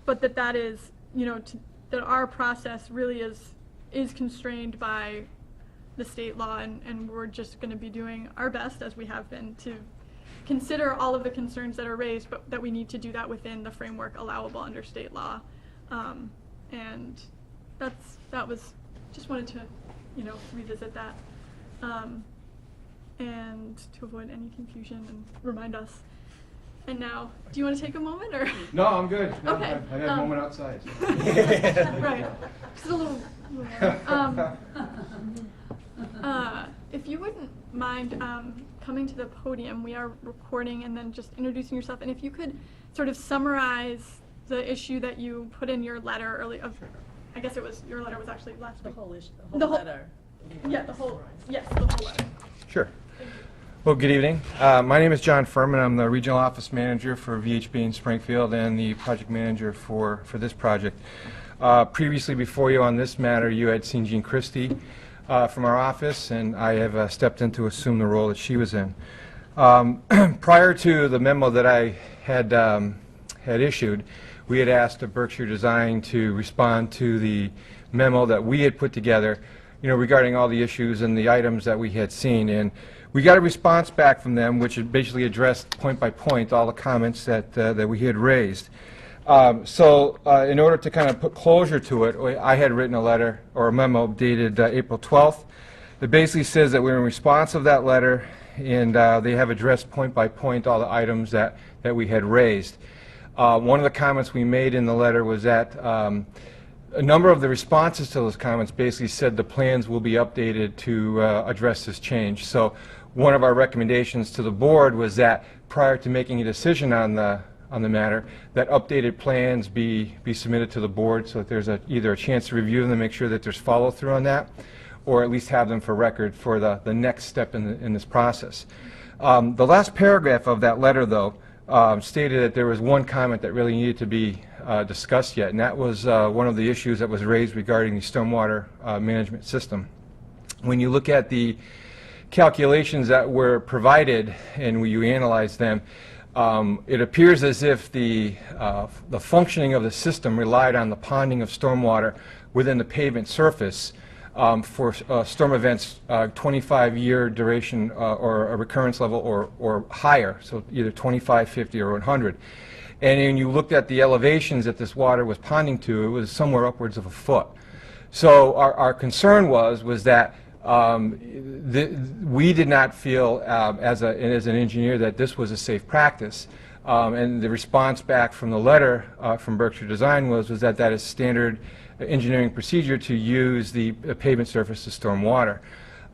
But that is, that our process really is constrained by the state law, and we're just going to be doing our best, as we have been, to consider all of the concerns that are raised, but that we need to do that within the framework allowable under state law. And that was, just wanted to, revisit that. And to avoid any confusion and remind us. And now, do you want to take a moment, or? No, I'm good. No, Okay. I had a moment outside. Right. Just a little if you wouldn't mind coming to the podium, we are recording, and then just introducing yourself. And if you could sort of summarize the issue that you put in your letter early. I guess your letter was actually last The week. whole issue, The the whole- whole letter. Yeah, the whole letter. Sure. Well, good evening. My name is John Furman. I'm the regional office manager for VHB in Springfield and the project manager for this project. Previously, before you on this matter, you had seen Jean Christie from our office, and I have stepped in to assume the role that she was in. Prior to the memo that I had issued, we had asked Berkshire Design to respond to the memo that we had put together, regarding all the issues and the items that we had seen. And we got a response back from them, which had basically addressed point by point all the comments that we had raised. So in order to kind of put closure to it, I had written a letter or a memo dated April 12th that basically says that we're in response of that letter, and they have addressed point by point all the items that we had raised. One of the comments we made in the letter was that a number of the responses to those comments basically said the plans will be updated to address this change. So one of our recommendations to the board was that prior to making a decision on the matter, that updated plans be submitted to the board so that there's either a chance to review them and make sure that there's follow-through on that, or at least have them for record for the next step in this process. The last paragraph of that letter, though, stated that there was one comment that really needed to be discussed yet, and that was one of the issues that was raised regarding the stormwater management system. When you look at the calculations that were provided and when you analyze them, it appears as if the functioning of the system relied on the ponding of stormwater within the pavement surface for storm events 25-year duration or a recurrence level or higher, so either 25, 50, or 100. And when you looked at the elevations that this water was ponding to, it was somewhere upwards of a foot. So our concern was that we did not feel, as an engineer, that this was a safe practice. And the response back from the letter from Berkshire Design was that is standard engineering procedure to use the pavement surface to storm water.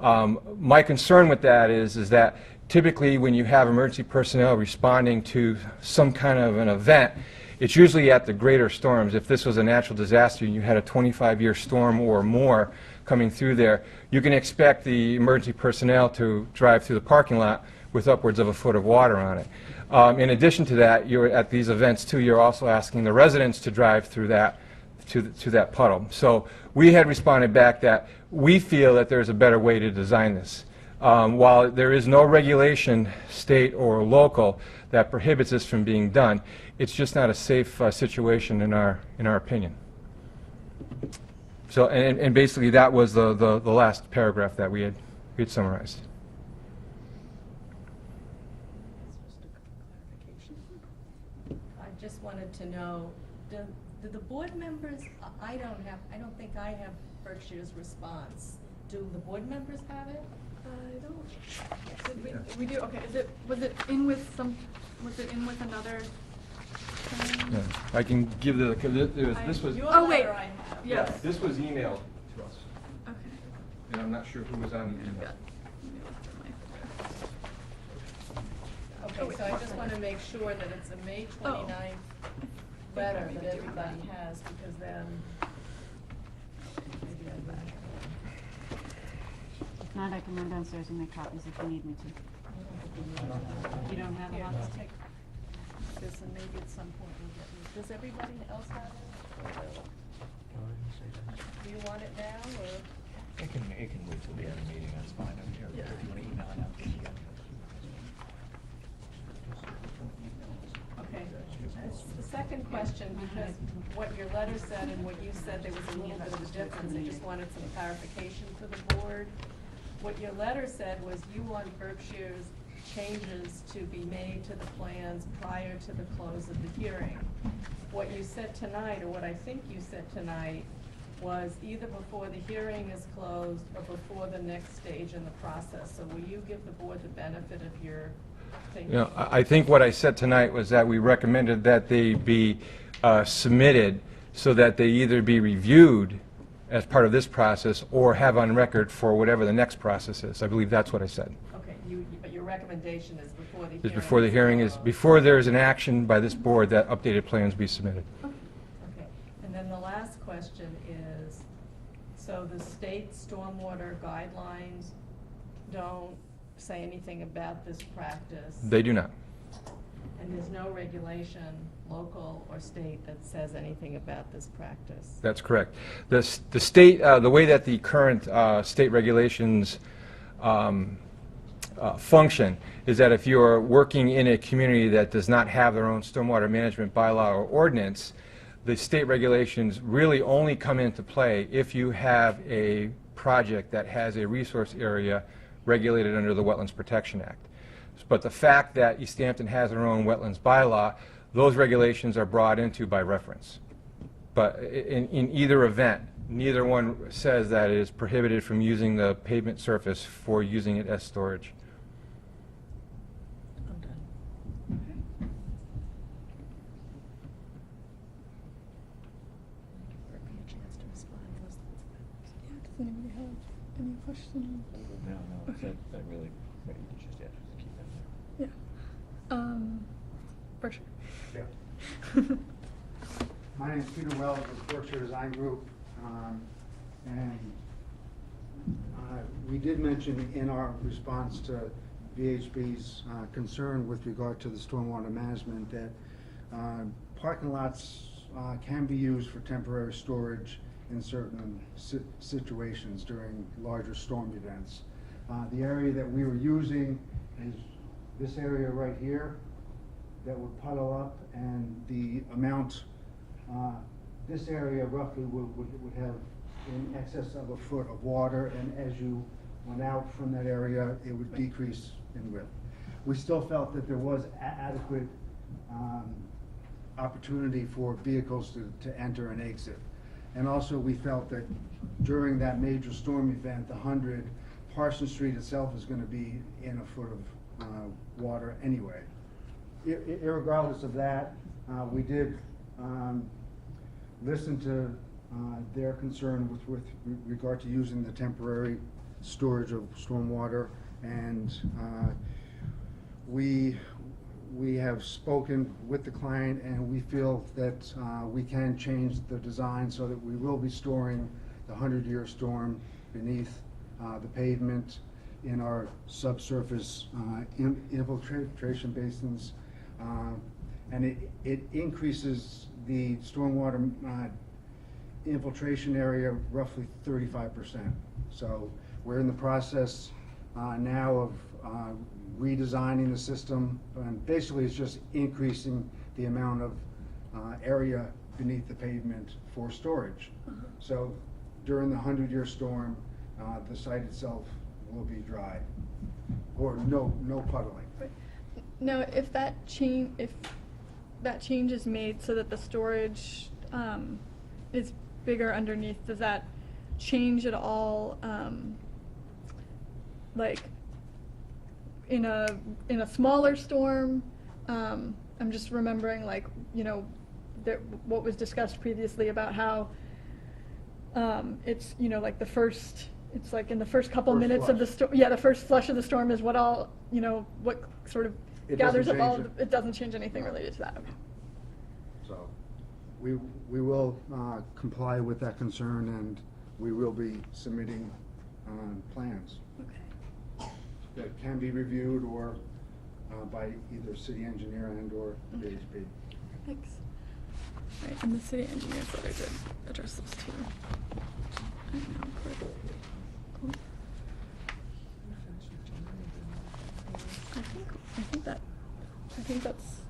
My concern with that is that typically when you have emergency personnel responding to some kind of an event, it's usually at the greater storms. If this was a natural disaster and you had a 25-year storm or more coming through there, you can expect the emergency personnel to drive through the parking lot with upwards of a foot of water on it. In addition to that, you're at these events too, you're also asking the residents to drive through that to that puddle. So we had responded back that we feel that there's a better way to design this. While there is no regulation, state or local, that prohibits this from being done, it's just not a safe situation in our opinion. So, and basically that was the last paragraph that we had summarized. I just wanted to know, do the board members, I don't think I have Berkshire's response. Do the board members have it? I don't. Did we do? Okay. Was it in with another? Yeah. I can give this was. Oh wait. Yeah, this was emailed to us. Okay. And I'm not sure who was on the email. Okay, so I just want to make sure that it's a May 29th letter that everybody has, because then maybe I wouldn't. If not, I can run downstairs and make copies if you need me to. You don't have Here, one? let's take this, and maybe at some point we'll get it. Does everybody else have it? Do you want it now, or? It can wait till the end of the meeting, that's fine. I'm here. Yeah. If you want to email it out, you can. Okay. The second question, because what your letter said and what you said, there was a little bit of a difference. I just wanted some clarification for the board. What your letter said was you want Berkshire's changes to be made to the plans prior to the close of the hearing. What you said tonight, or what I think you said tonight, was either before the hearing is closed or before the next stage in the process. So will you give the board the benefit of your thinking? I think what I said tonight was that we recommended that they be submitted so that they either be reviewed as part of this process or have on record for whatever the next process is. I believe that's what I said. Okay, but your recommendation is before the hearing? Is before the hearing is, before there is an action by this board that updated plans be submitted. Okay, and then the last question is, so the state stormwater guidelines don't say anything about this practice? They do not. And there's no regulation, local or state, that says anything about this practice? That's correct. The state, the way that the current state regulations function is that if you're working in a community that does not have their own stormwater management bylaw or ordinance, the state regulations really only come into play if you have a project that has a resource area regulated under the Wetlands Protection Act. But the fact that Easthampton has their own wetlands bylaw, those regulations are brought into by reference. But in either event, neither one says that it is prohibited from using the pavement surface for using it as storage. Does anybody have any questions? No, that really, what you just asked was to keep that there. Yeah. Berkshire. Yeah. My name is Peter Wells with Berkshire Design Group, and we did mention in our response to VHB's concern with regard to the stormwater management that parking lots can be used for temporary storage in certain situations during larger storm events. The area that we were using is this area right here that would puddle up, and the amount, this area roughly would have in excess of a foot of water, and as you went out from that area, it would decrease in width. We still felt that there was adequate opportunity for vehicles to enter and exit. And also we felt that during that major storm event, the 100, Parsons Street itself is going to be in a foot of water anyway. Irregardless of that, we did listen to their concern with regard to using the temporary storage of stormwater, and we have spoken with the client, and we feel that we can change the design so that we will be storing the 100-year storm beneath the pavement in our subsurface infiltration basins, and it increases the stormwater infiltration area roughly 35%. So we're in the process now of redesigning the system, and basically it's just increasing the amount of area beneath the pavement for storage. So during the 100-year storm, the site itself will be dry, or no puddling. Now, if that change is made so that the storage is bigger underneath, does that change at all? Like in a smaller storm, I'm just remembering, like, you know, what was discussed previously about how it's, you know, like it's like in the first couple minutes of the storm. Yeah, the first flush of the storm is what all, you know, what sort of gathers up all. It doesn't change anything related to that. Okay. So we will comply with that concern, and we will be submitting plans. Okay. That can be reviewed or by either city engineer and or VHB. Thanks. Right, and the city engineer's letter did address this too. Cool. I think that's.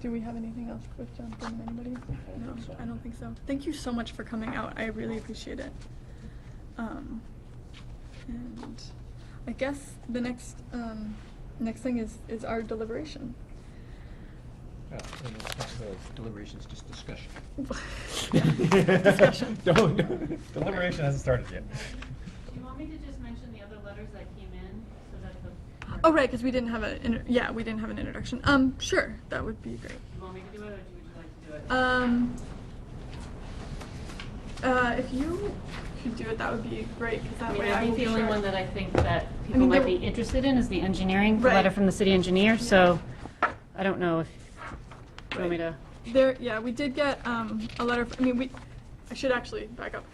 Do we have anything else with John from anybody? No, I don't think so. Thank you so much for coming out. I really appreciate it. And I guess the next thing is our deliberation. Oh, and it's not deliberations, just discussion. Discussion. Deliberation hasn't started yet. Do you want me to just mention the other letters that came in so that the... Oh, right, because we didn't have we didn't have an introduction. Sure, that would be great. Do you want me to do it, or would you like to do it? If you could do it, that would be great, because that way I think the only one that I think that people mean, might be interested in is the engineering, the Right. letter from the city engineer, so I don't know if you want me to... We did get a letter. I should actually back up.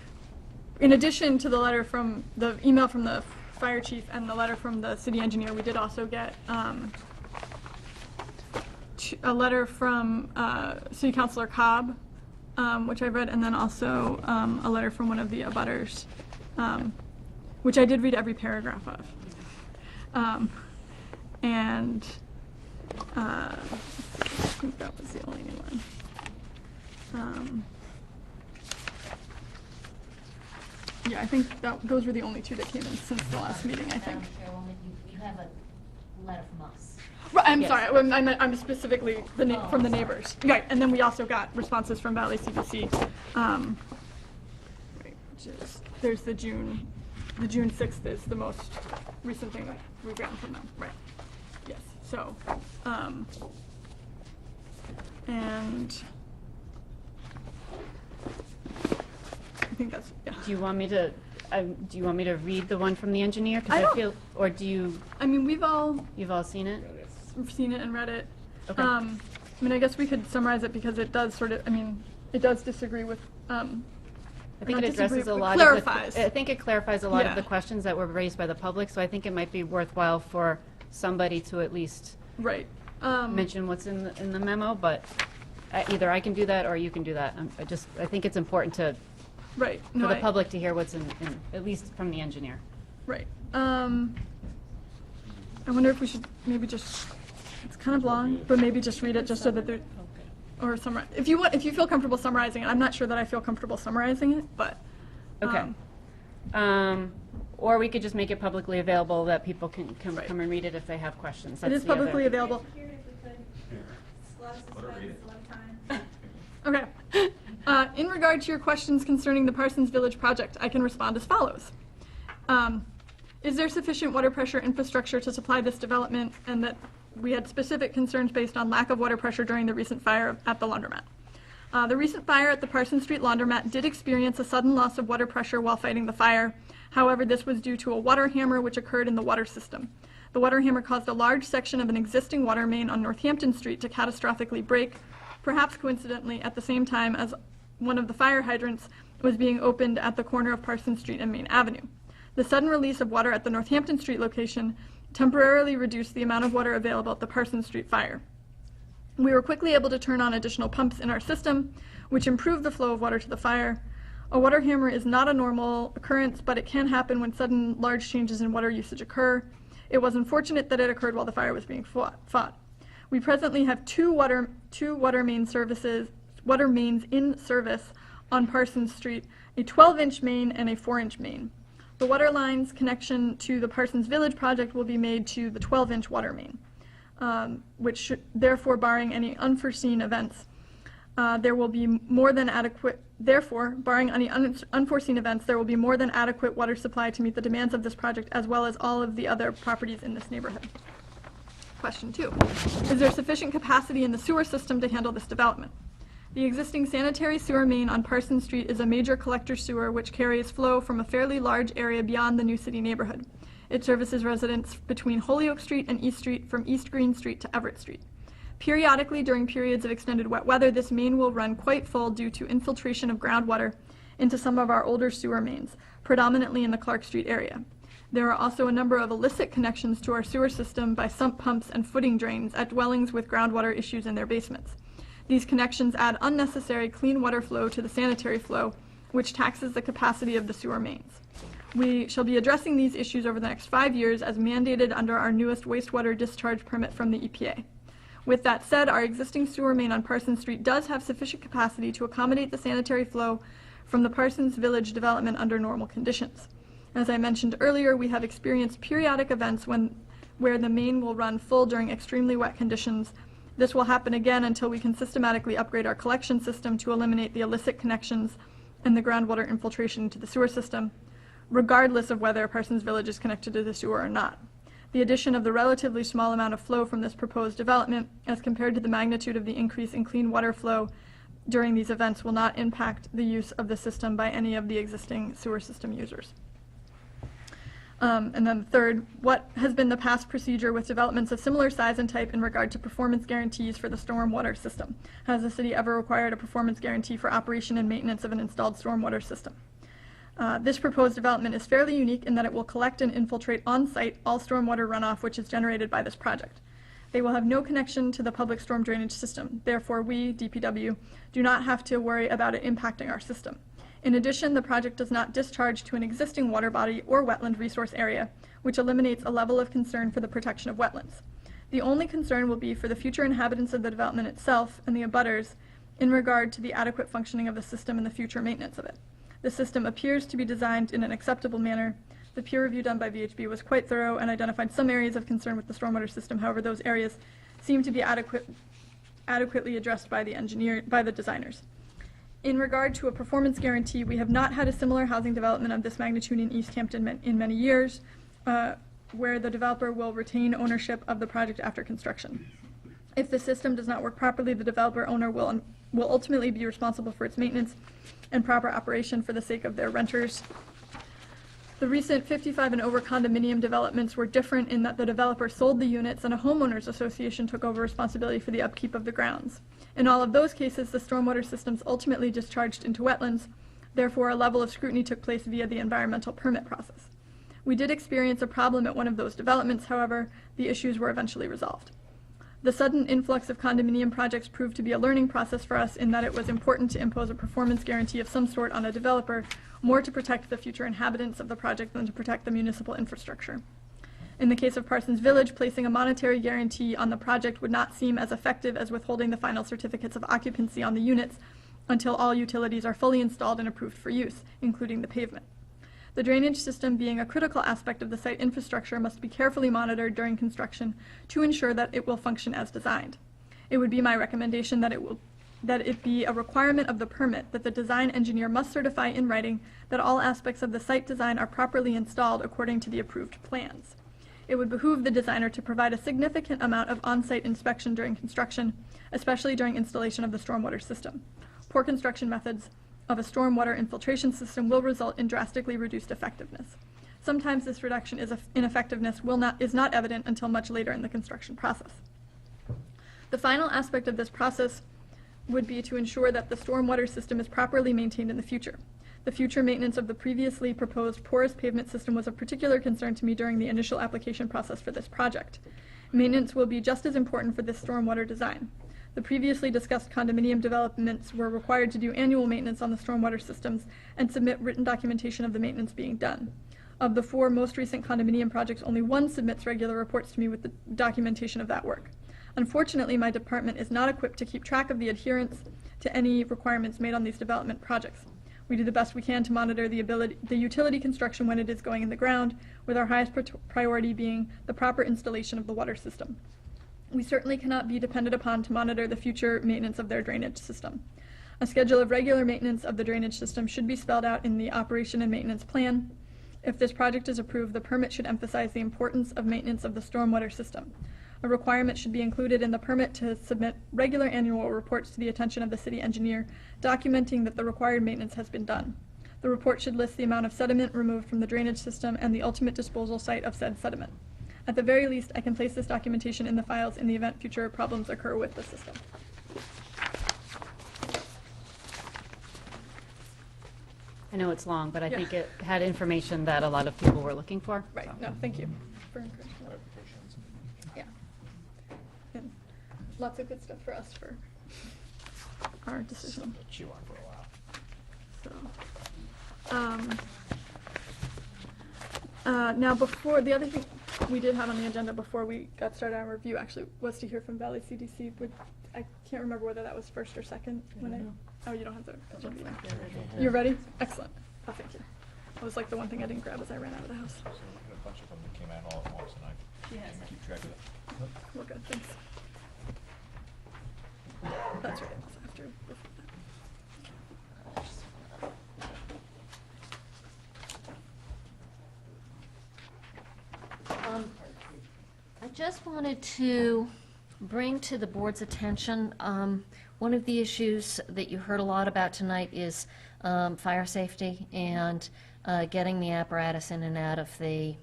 In addition to the letter from the email from the fire chief and the letter from the city engineer, we did also get a letter from City Councilor Cobb, which I read, and then also a letter from one of the abutters, which I did read every paragraph of. And I think that was the only new one. Yeah, I think those were the only two that came in since the last meeting, I think. Madam Chairwoman, you have a letter from us. Right, I'm Yes. sorry, I'm specifically from the neighbors. Right, and then we also got responses from Valley CBC. There's the June 6th is the most recent thing that we've gotten from them, right? Yes, so, and I think that's, yeah. Do you want me to read the one from the engineer? 'Cause I don't- feel, or do you? I mean, You've all seen it? seen it and read it. Okay. I mean, I guess we could summarize it because it does sort of, I mean, it does disagree with, I think not it addresses disagree, a but lot clarifies. I think it clarifies a lot of Yeah. the questions that were raised by the public, so I think it might be worthwhile for somebody to at least Right. mention what's in the memo, but either I can do that or you can do that. I think it's important Right. for No, the public to hear what's in, at least from the engineer. Right. I wonder if we should maybe just, it's kind of long, but maybe just read it just so that there, or summarize. If you feel comfortable summarizing it, I'm not sure that I feel comfortable summarizing it, but. Okay. Or we could just make it publicly available that people can come and read it if they have questions. It is publicly available. Okay. In regard to your questions concerning the Parsons Village project, I can respond as follows. Is there sufficient water pressure infrastructure to supply this development, and that we had specific concerns based on lack of water pressure during the recent fire at the laundromat? The recent fire at the Parsons Street laundromat did experience a sudden loss of water pressure while fighting the fire. However, this was due to a water hammer which occurred in the water system. The water hammer caused a large section of an existing water main on Northampton Street to catastrophically break, perhaps coincidentally at the same time as one of the fire hydrants was being opened at the corner of Parsons Street and Main Avenue. The sudden release of water at the Northampton Street location temporarily reduced the amount of water available at the Parsons Street fire. We were quickly able to turn on additional pumps in our system, which improved the flow of water to the fire. A water hammer is not a normal occurrence, but it can happen when sudden large changes in water usage occur. It was unfortunate that it occurred while the fire was being fought. We presently have two water mains in service on Parsons Street, a 12-inch main and a 4-inch main. The water line's connection to the Parsons Village project will be made to the 12-inch water main, which should, therefore, barring any unforeseen events, there will be more than adequate. Therefore, barring any unforeseen events, there will be more than adequate water supply to meet the demands of this project, as well as all of the other properties in this neighborhood. Question 2: is there sufficient capacity in the sewer system to handle this development? The existing sanitary sewer main on Parsons Street is a major collector sewer which carries flow from a fairly large area beyond the New City neighborhood. It services residents between Holyoke Street and East Street from East Green Street to Everett Street. Periodically, during periods of extended wet weather, this main will run quite full due to infiltration of groundwater into some of our older sewer mains, predominantly in the Clark Street area. There are also a number of illicit connections to our sewer system by sump pumps and footing drains at dwellings with groundwater issues in their basements. These connections add unnecessary clean water flow to the sanitary flow, which taxes the capacity of the sewer mains. We shall be addressing these issues over the next 5 years as mandated under our newest wastewater discharge permit from the EPA. With that said, our existing sewer main on Parsons Street does have sufficient capacity to accommodate the sanitary flow from the Parsons Village development under normal conditions. As I mentioned earlier, we have experienced periodic events where the main will run full during extremely wet conditions. This will happen again until we can systematically upgrade our collection system to eliminate the illicit connections and the groundwater infiltration into the sewer system, regardless of whether Parsons Village is connected to the sewer or not. The addition of the relatively small amount of flow from this proposed development, as compared to the magnitude of the increase in clean water flow during these events, will not impact the use of the system by any of the existing sewer system users. And then third, what has been the past procedure with developments of similar size and type in regard to performance guarantees for the stormwater system? Has the city ever required a performance guarantee for operation and maintenance of an installed stormwater system? This proposed development is fairly unique in that it will collect and infiltrate on-site all stormwater runoff which is generated by this project. They will have no connection to the public storm drainage system. Therefore, we, DPW, do not have to worry about it impacting our system. In addition, the project does not discharge to an existing water body or wetland resource area, which eliminates a level of concern for the protection of wetlands. The only concern will be for the future inhabitants of the development itself and the abutters in regard to the adequate functioning of the system and the future maintenance of it. The system appears to be designed in an acceptable manner. The peer review done by VHB was quite thorough and identified some areas of concern with the stormwater system. However, those areas seem to be adequately addressed by the designers. In regard to a performance guarantee, we have not had a similar housing development of this magnitude in Easthampton in many years, where the developer will retain ownership of the project after construction. If the system does not work properly, the developer owner will ultimately be responsible for its maintenance and proper operation for the sake of their renters. The recent 55 and over condominium developments were different in that the developer sold the units and a homeowners association took over responsibility for the upkeep of the grounds. In all of those cases, the stormwater systems ultimately discharged into wetlands. Therefore, a level of scrutiny took place via the environmental permit process. We did experience a problem at one of those developments. However, the issues were eventually resolved. The sudden influx of condominium projects proved to be a learning process for us in that it was important to impose a performance guarantee of some sort on a developer, more to protect the future inhabitants of the project than to protect the municipal infrastructure. In the case of Parsons Village, placing a monetary guarantee on the project would not seem as effective as withholding the final certificates of occupancy on the units until all utilities are fully installed and approved for use, including the pavement. The drainage system, being a critical aspect of the site infrastructure, must be carefully monitored during construction to ensure that it will function as designed. It would be my recommendation that it be a requirement of the permit that the design engineer must certify in writing that all aspects of the site design are properly installed according to the approved plans. It would behoove the designer to provide a significant amount of on-site inspection during construction, especially during installation of the stormwater system. Poor construction methods of a stormwater infiltration system will result in drastically reduced effectiveness. Sometimes this reduction in effectiveness is not evident until much later in the construction process. The final aspect of this process would be to ensure that the stormwater system is properly maintained in the future. The future maintenance of the previously proposed porous pavement system was of particular concern to me during the initial application process for this project. Maintenance will be just as important for this stormwater design. The previously discussed condominium developments were required to do annual maintenance on the stormwater systems and submit written documentation of the maintenance being done. Of the 4 most recent condominium projects, only 1 submits regular reports to me with the documentation of that work. Unfortunately, my department is not equipped to keep track of the adherence to any requirements made on these development projects. We do the best we can to monitor the utility construction when it is going in the ground, with our highest priority being the proper installation of the water system. We certainly cannot be depended upon to monitor the future maintenance of their drainage system. A schedule of regular maintenance of the drainage system should be spelled out in the operation and maintenance plan. If this project is approved, the permit should emphasize the importance of maintenance of the stormwater system. A requirement should be included in the permit to submit regular annual reports to the attention of the city engineer, documenting that the required maintenance has been done. The report should list the amount of sediment removed from the drainage system and the ultimate disposal site of said sediment. At the very least, I can place this documentation in the files in the event future problems occur with the system. I know it's long, but I think it had information that a lot of people were looking for. Right, so. no, thank you for encouraging that. Yeah. And lots of good stuff for us for our decision. Chew on for a while. Now, before, the other thing we did have on the agenda before we got started on review actually was to hear from Valley CDC. I can't remember whether that was first or second. Oh, you don't have the agenda yet. You're ready? Excellent. Oh, thank you. That was like the one thing I didn't grab as I ran out of the house. So we had a bunch of them that came out all at once, and I didn't keep track of it. We're good, thanks. That's right, it was after. Before that. I just wanted to bring to the board's attention, one of the issues that you heard a lot about tonight is fire safety and getting the apparatus in and out of the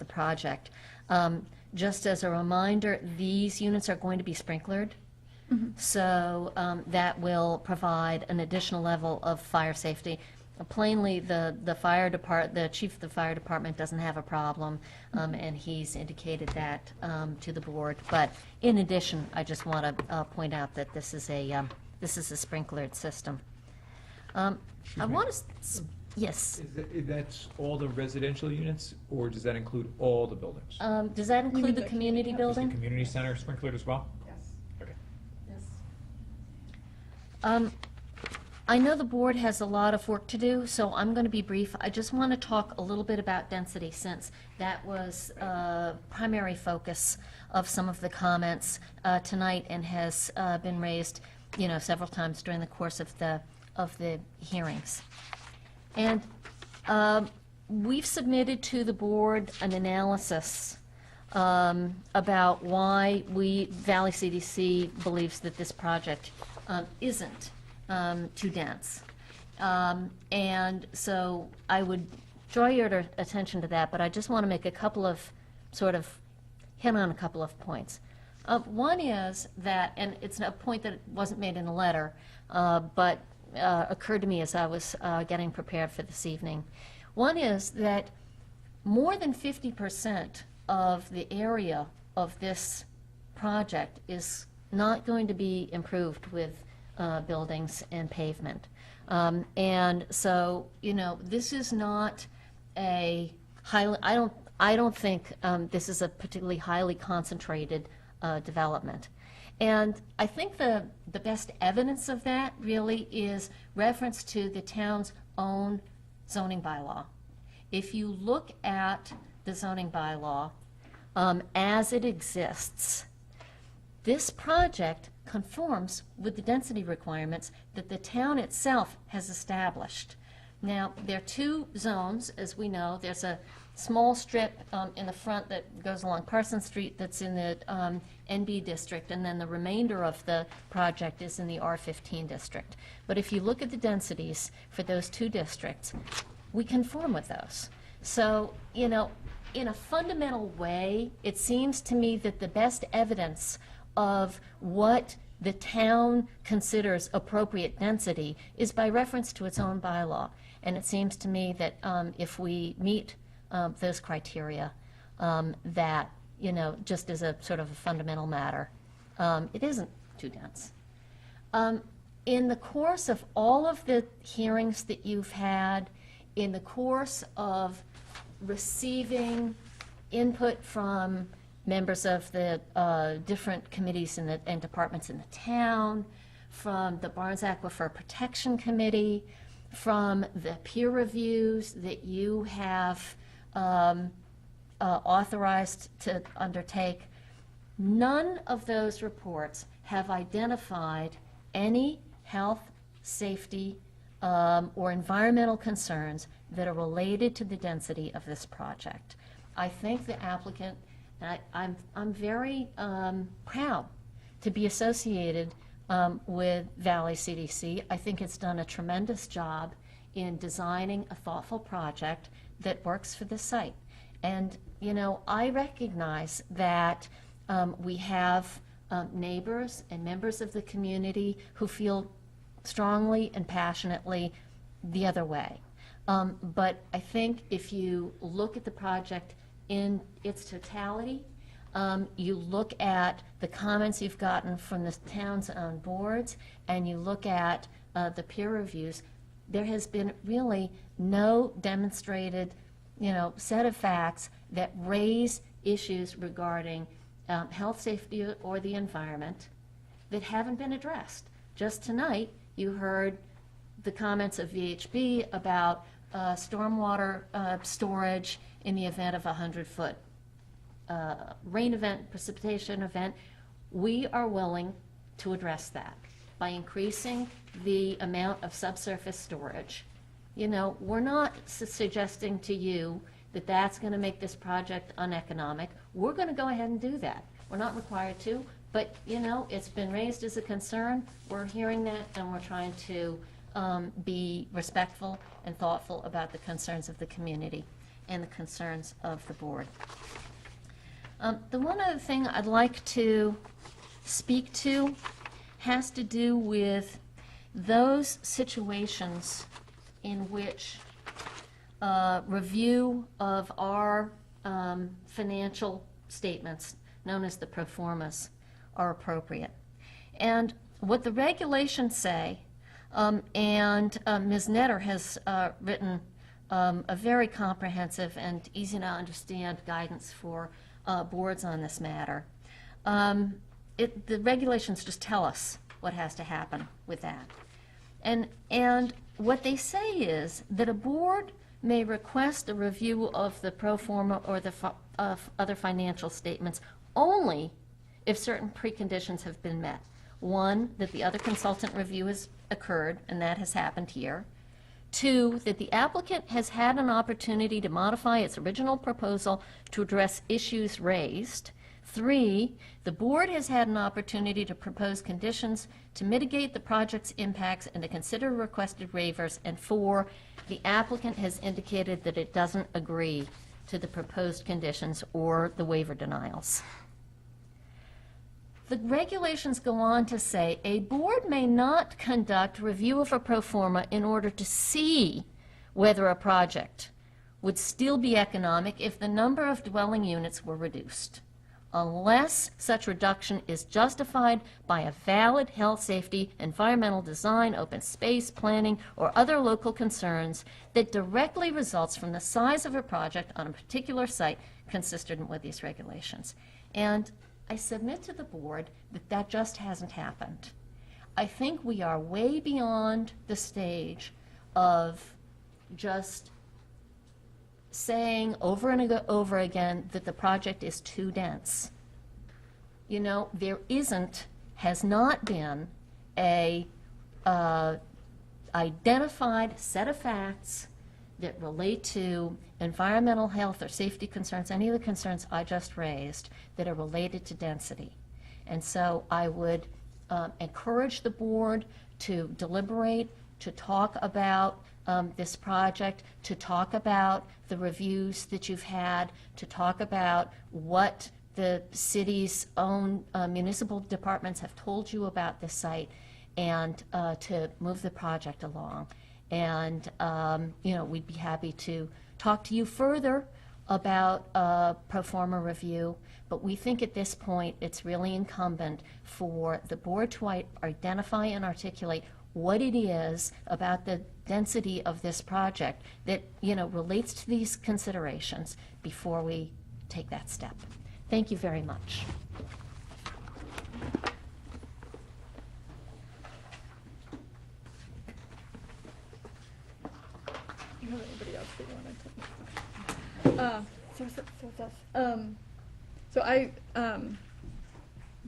project. Just as a reminder, these units are going to be sprinklered. So that will provide an additional level of fire safety. Plainly, the chief of the fire department doesn't have a problem, and he's indicated that to the board. But in addition, I just want to point out that this is a sprinklered system. I want to Yes. That's all the residential units, or does that include all the buildings? Does that include the community Is the building? community center sprinklered as well? Yes. Okay. I know the board has a lot of work to do, so I'm going to be brief. I just want to talk a little bit about density, since that was a primary focus of some of the comments tonight and has been raised, several times during the course of the hearings. And we've submitted to the board an analysis about why Valley CDC believes that this project isn't too dense. And so I would draw your attention to that, but I just want to make a couple of hit on a couple of points. One is that, and it's a point that wasn't made in the letter, but occurred to me as I was getting prepared for this evening. One is that more than 50% of the area of this project is not going to be improved with buildings and pavement. And so, this is not a highly, I don't think this is a particularly highly concentrated development. And I think the best evidence of that really is reference to the town's own zoning bylaw. If you look at the zoning bylaw as it exists, this project conforms with the density requirements that the town itself has established. Now, there are two zones, as we know. There's a small strip in the front that goes along Parsons Street that's in the NB district, and then the remainder of the project is in the R15 district. But if you look at the densities for those two districts, we conform with those. So, in a fundamental way, it seems to me that the best evidence of what the town considers appropriate density is by reference to its own bylaw. And it seems to me that if we meet those criteria, that, just as a sort of a fundamental matter, it isn't too dense. In the course of all of the hearings that you've had, in the course of receiving input from members of the different committees and departments in the town, from the Barnes Aquifer Protection Committee, from the peer reviews that you have authorized to undertake, none of those reports have identified any health, safety, or environmental concerns that are related to the density of this project. I think the applicant, I'm very proud to be associated with Valley CDC. I think it's done a tremendous job in designing a thoughtful project that works for the site. And, I recognize that we have neighbors and members of the community who feel strongly and passionately the other way. But I think if you look at the project in its totality, you look at the comments you've gotten from the town's own boards, and you look at the peer reviews, there has been really no demonstrated, set of facts that raise issues regarding health, safety, or the environment that haven't been addressed. Just tonight, you heard the comments of VHB about stormwater storage in the event of a 100-foot rain event, precipitation event. We are willing to address that by increasing the amount of subsurface storage. We're not suggesting to you that that's going to make this project uneconomic. We're going to go ahead and do that. We're not required to, but it's been raised as a concern. We're hearing that, and we're trying to be respectful and thoughtful about the concerns of the community and the concerns of the board. The one other thing I'd like to speak to has to do with those situations in which review of our financial statements, known as the pro formas, are appropriate. And what the regulations say And Ms. Netter has written a very comprehensive and easy to understand guidance for boards on this matter. The regulations just tell us what has to happen with that. And what they say is that a board may request a review of the pro forma or the other financial statements only if certain preconditions have been met. One, that the other consultant review has occurred, and that has happened here. Two, that the applicant has had an opportunity to modify its original proposal to address issues raised. Three, the board has had an opportunity to propose conditions to mitigate the project's impacts and to consider requested waivers. And four, the applicant has indicated that it doesn't agree to the proposed conditions or the waiver denials. The regulations go on to say a board may not conduct review of a pro forma in order to see whether a project would still be economic if the number of dwelling units were reduced, unless such reduction is justified by a valid health, safety, environmental design, open space planning, or other local concerns that directly results from the size of a project on a particular site consistent with these regulations. And I submit to the board that that just hasn't happened. I think we are way beyond the stage of just saying over and over again that the project is too dense. You know, there has not been a identified set of facts that relate to environmental, health, or safety concerns, any of the concerns I just raised, that are related to density. And so I would encourage the board to deliberate, to talk about this project, to talk about the reviews that you've had, to talk about what the city's own municipal departments have told you about this site, and to move the project along. And, you know, we'd be happy to talk to you further about pro forma review, but we think at this point it's really incumbent for the board to identify and articulate what it is about the density of this project that, you know, relates to these considerations before we take that step. Thank you very much. Do you have anybody else that you wanted to? So I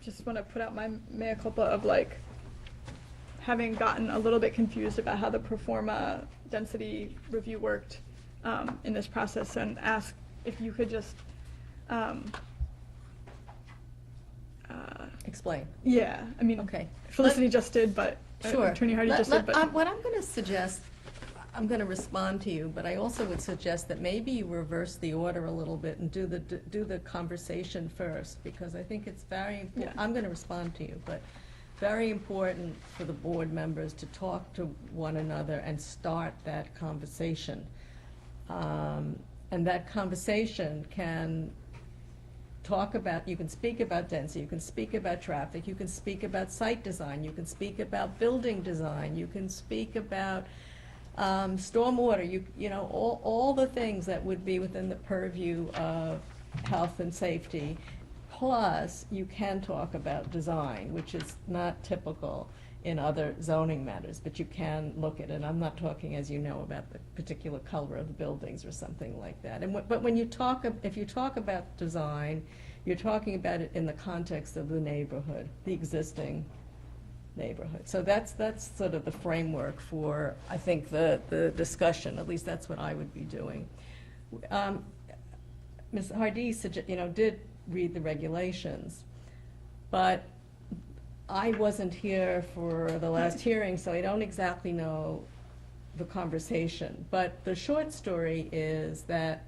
just want to put out my mea culpa of like having gotten a little bit confused about how the pro forma density review worked in this process, and ask if you could just explain. Yeah, I mean, okay. Felicity just did, but Sure. Attorney Hardy just did. But what I'm going to suggest, I'm going to respond to you, but I also would suggest that maybe you reverse the order a little bit and do the conversation first, because I think it's very important. Yeah. I'm going to respond to you, but very important for the board members to talk to one another and start that conversation. And that conversation can talk about, you can speak about density, you can speak about traffic, you can speak about site design, you can speak about building design, you can speak about stormwater, you know, all the things that would be within the purview of health and safety. Plus, you can talk about design, which is not typical in other zoning matters, but you can look at it. I'm not talking, as you know, about the particular color of the buildings or something like that. And but when you talk, if you talk about design, you're talking about it in the context of the neighborhood, the existing neighborhood. So that's sort of the framework for, I think, the discussion. At least that's what I would be doing. Ms. Hardy, you know, did read the regulations, but I wasn't here for the last hearing, so I don't exactly know the conversation. But the short story is that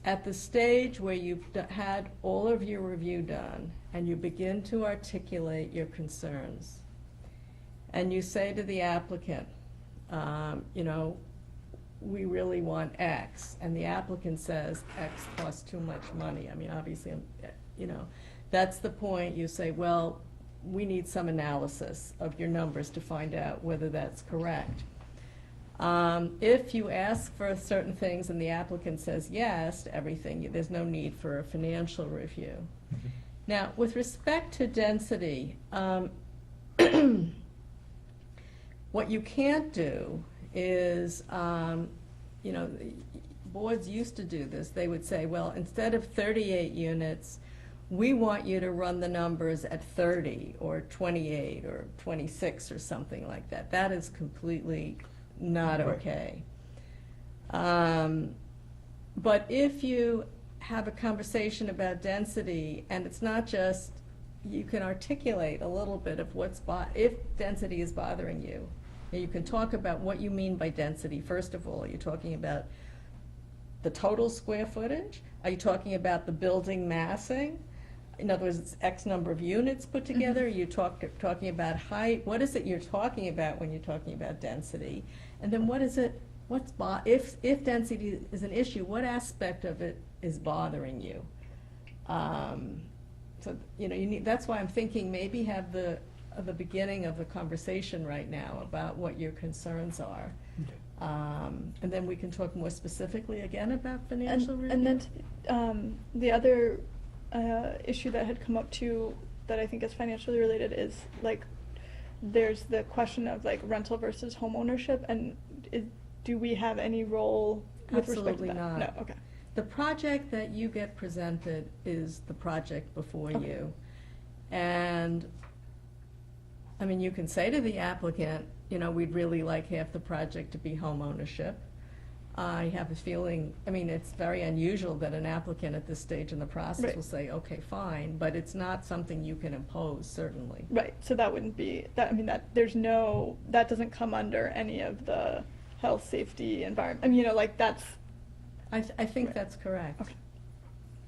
at the stage where you've had all of your review done and you begin to articulate your concerns, and you say to the applicant, you know, we really want X, and the applicant says X costs too much money. I mean, obviously, you know, that's the point. You say, well, we need some analysis of your numbers to find out whether that's correct. If you ask for certain things and the applicant says yes to everything, there's no need for a financial review. Now, with respect to density, what you can't do is, you know, boards used to do this. They would say, well, instead of 38 units, we want you to run the numbers at 30 or 28 or 26 or something like that. That is completely not okay. But if you have a conversation about density, and it's not just, you can articulate a little bit of if density is bothering you, and you can talk about what you mean by density. First of all, are you talking about the total square footage? Are you talking about the building massing? In other words, it's X number of units put together. Are you talking about height? What is it you're talking about when you're talking about density? And then what is it, if density is an issue, what aspect of it is bothering you? So, you know, that's why I'm thinking maybe have the beginning of the conversation right now about what your concerns are. And then we can talk more specifically again about financial review. And then the other issue that had come up too that I think is financially related is like there's the question of like rental versus home ownership, and do we have any role with respect to that? Absolutely not. No, okay. The project that you get presented is the project before you. And, I mean, you can say to the applicant, you know, we'd really like half the project to be home ownership. I have a feeling, I mean, it's very unusual that an applicant at this stage in the process will say, okay, fine, but it's not something you can impose, certainly. Right, so that wouldn't be, that, I mean, that, there's no, that doesn't come under any of the health, safety, environment, I mean, you know, like, that's. I think that's correct. Okay.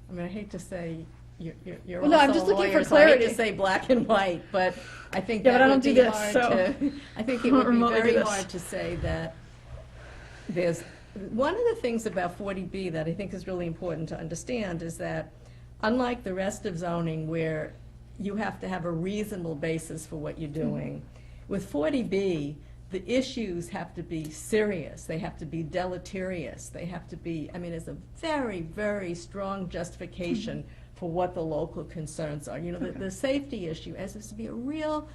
I mean, I hate to say, you're Well, no, also I'm just a looking for lawyer, so I hate clarity. to say black and white, but I think Yeah, but that I don't would do be this, hard so to, I think it I would don't be remotely do very this. hard to say that there's, one of the things about 40B that I think is really important to understand is that unlike the rest of zoning where you have to have a reasonable basis for what you're doing, with 40B, the issues have to be serious, they have to be deleterious, they have to be, I mean, there's a very, very strong justification for what the local concerns are. You know, the safety issue has to be a real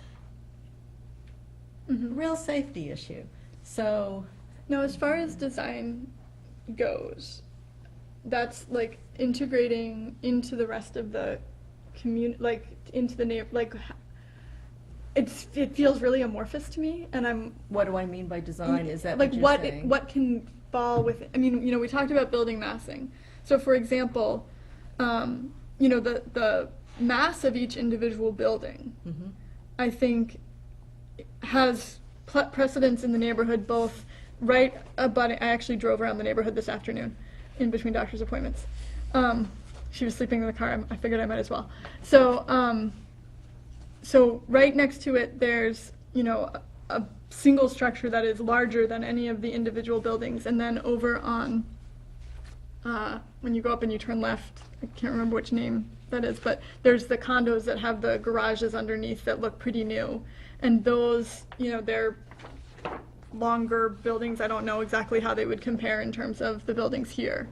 safety issue. So. No, as far as design goes, that's like integrating into the rest of the community, like into the neighbor, like it feels really amorphous to me, and I'm. What do I mean by design? Is that like what you're saying? what can fall with? I mean, you know, we talked about building massing. So, for example, you know, the mass of each individual building, I think, has precedence in the neighborhood, both right abutting. I actually drove around the neighborhood this afternoon, in between doctor's appointments. She was sleeping in the car. I figured I might as well. So. So right next to it, there's, you know, a single structure that is larger than any of the individual buildings. And then over on, when you go up and you turn left, I can't remember which name that is, but there's the condos that have the garages underneath that look pretty new. And those, you know, they're longer buildings. I don't know exactly how they would compare in terms of the buildings here.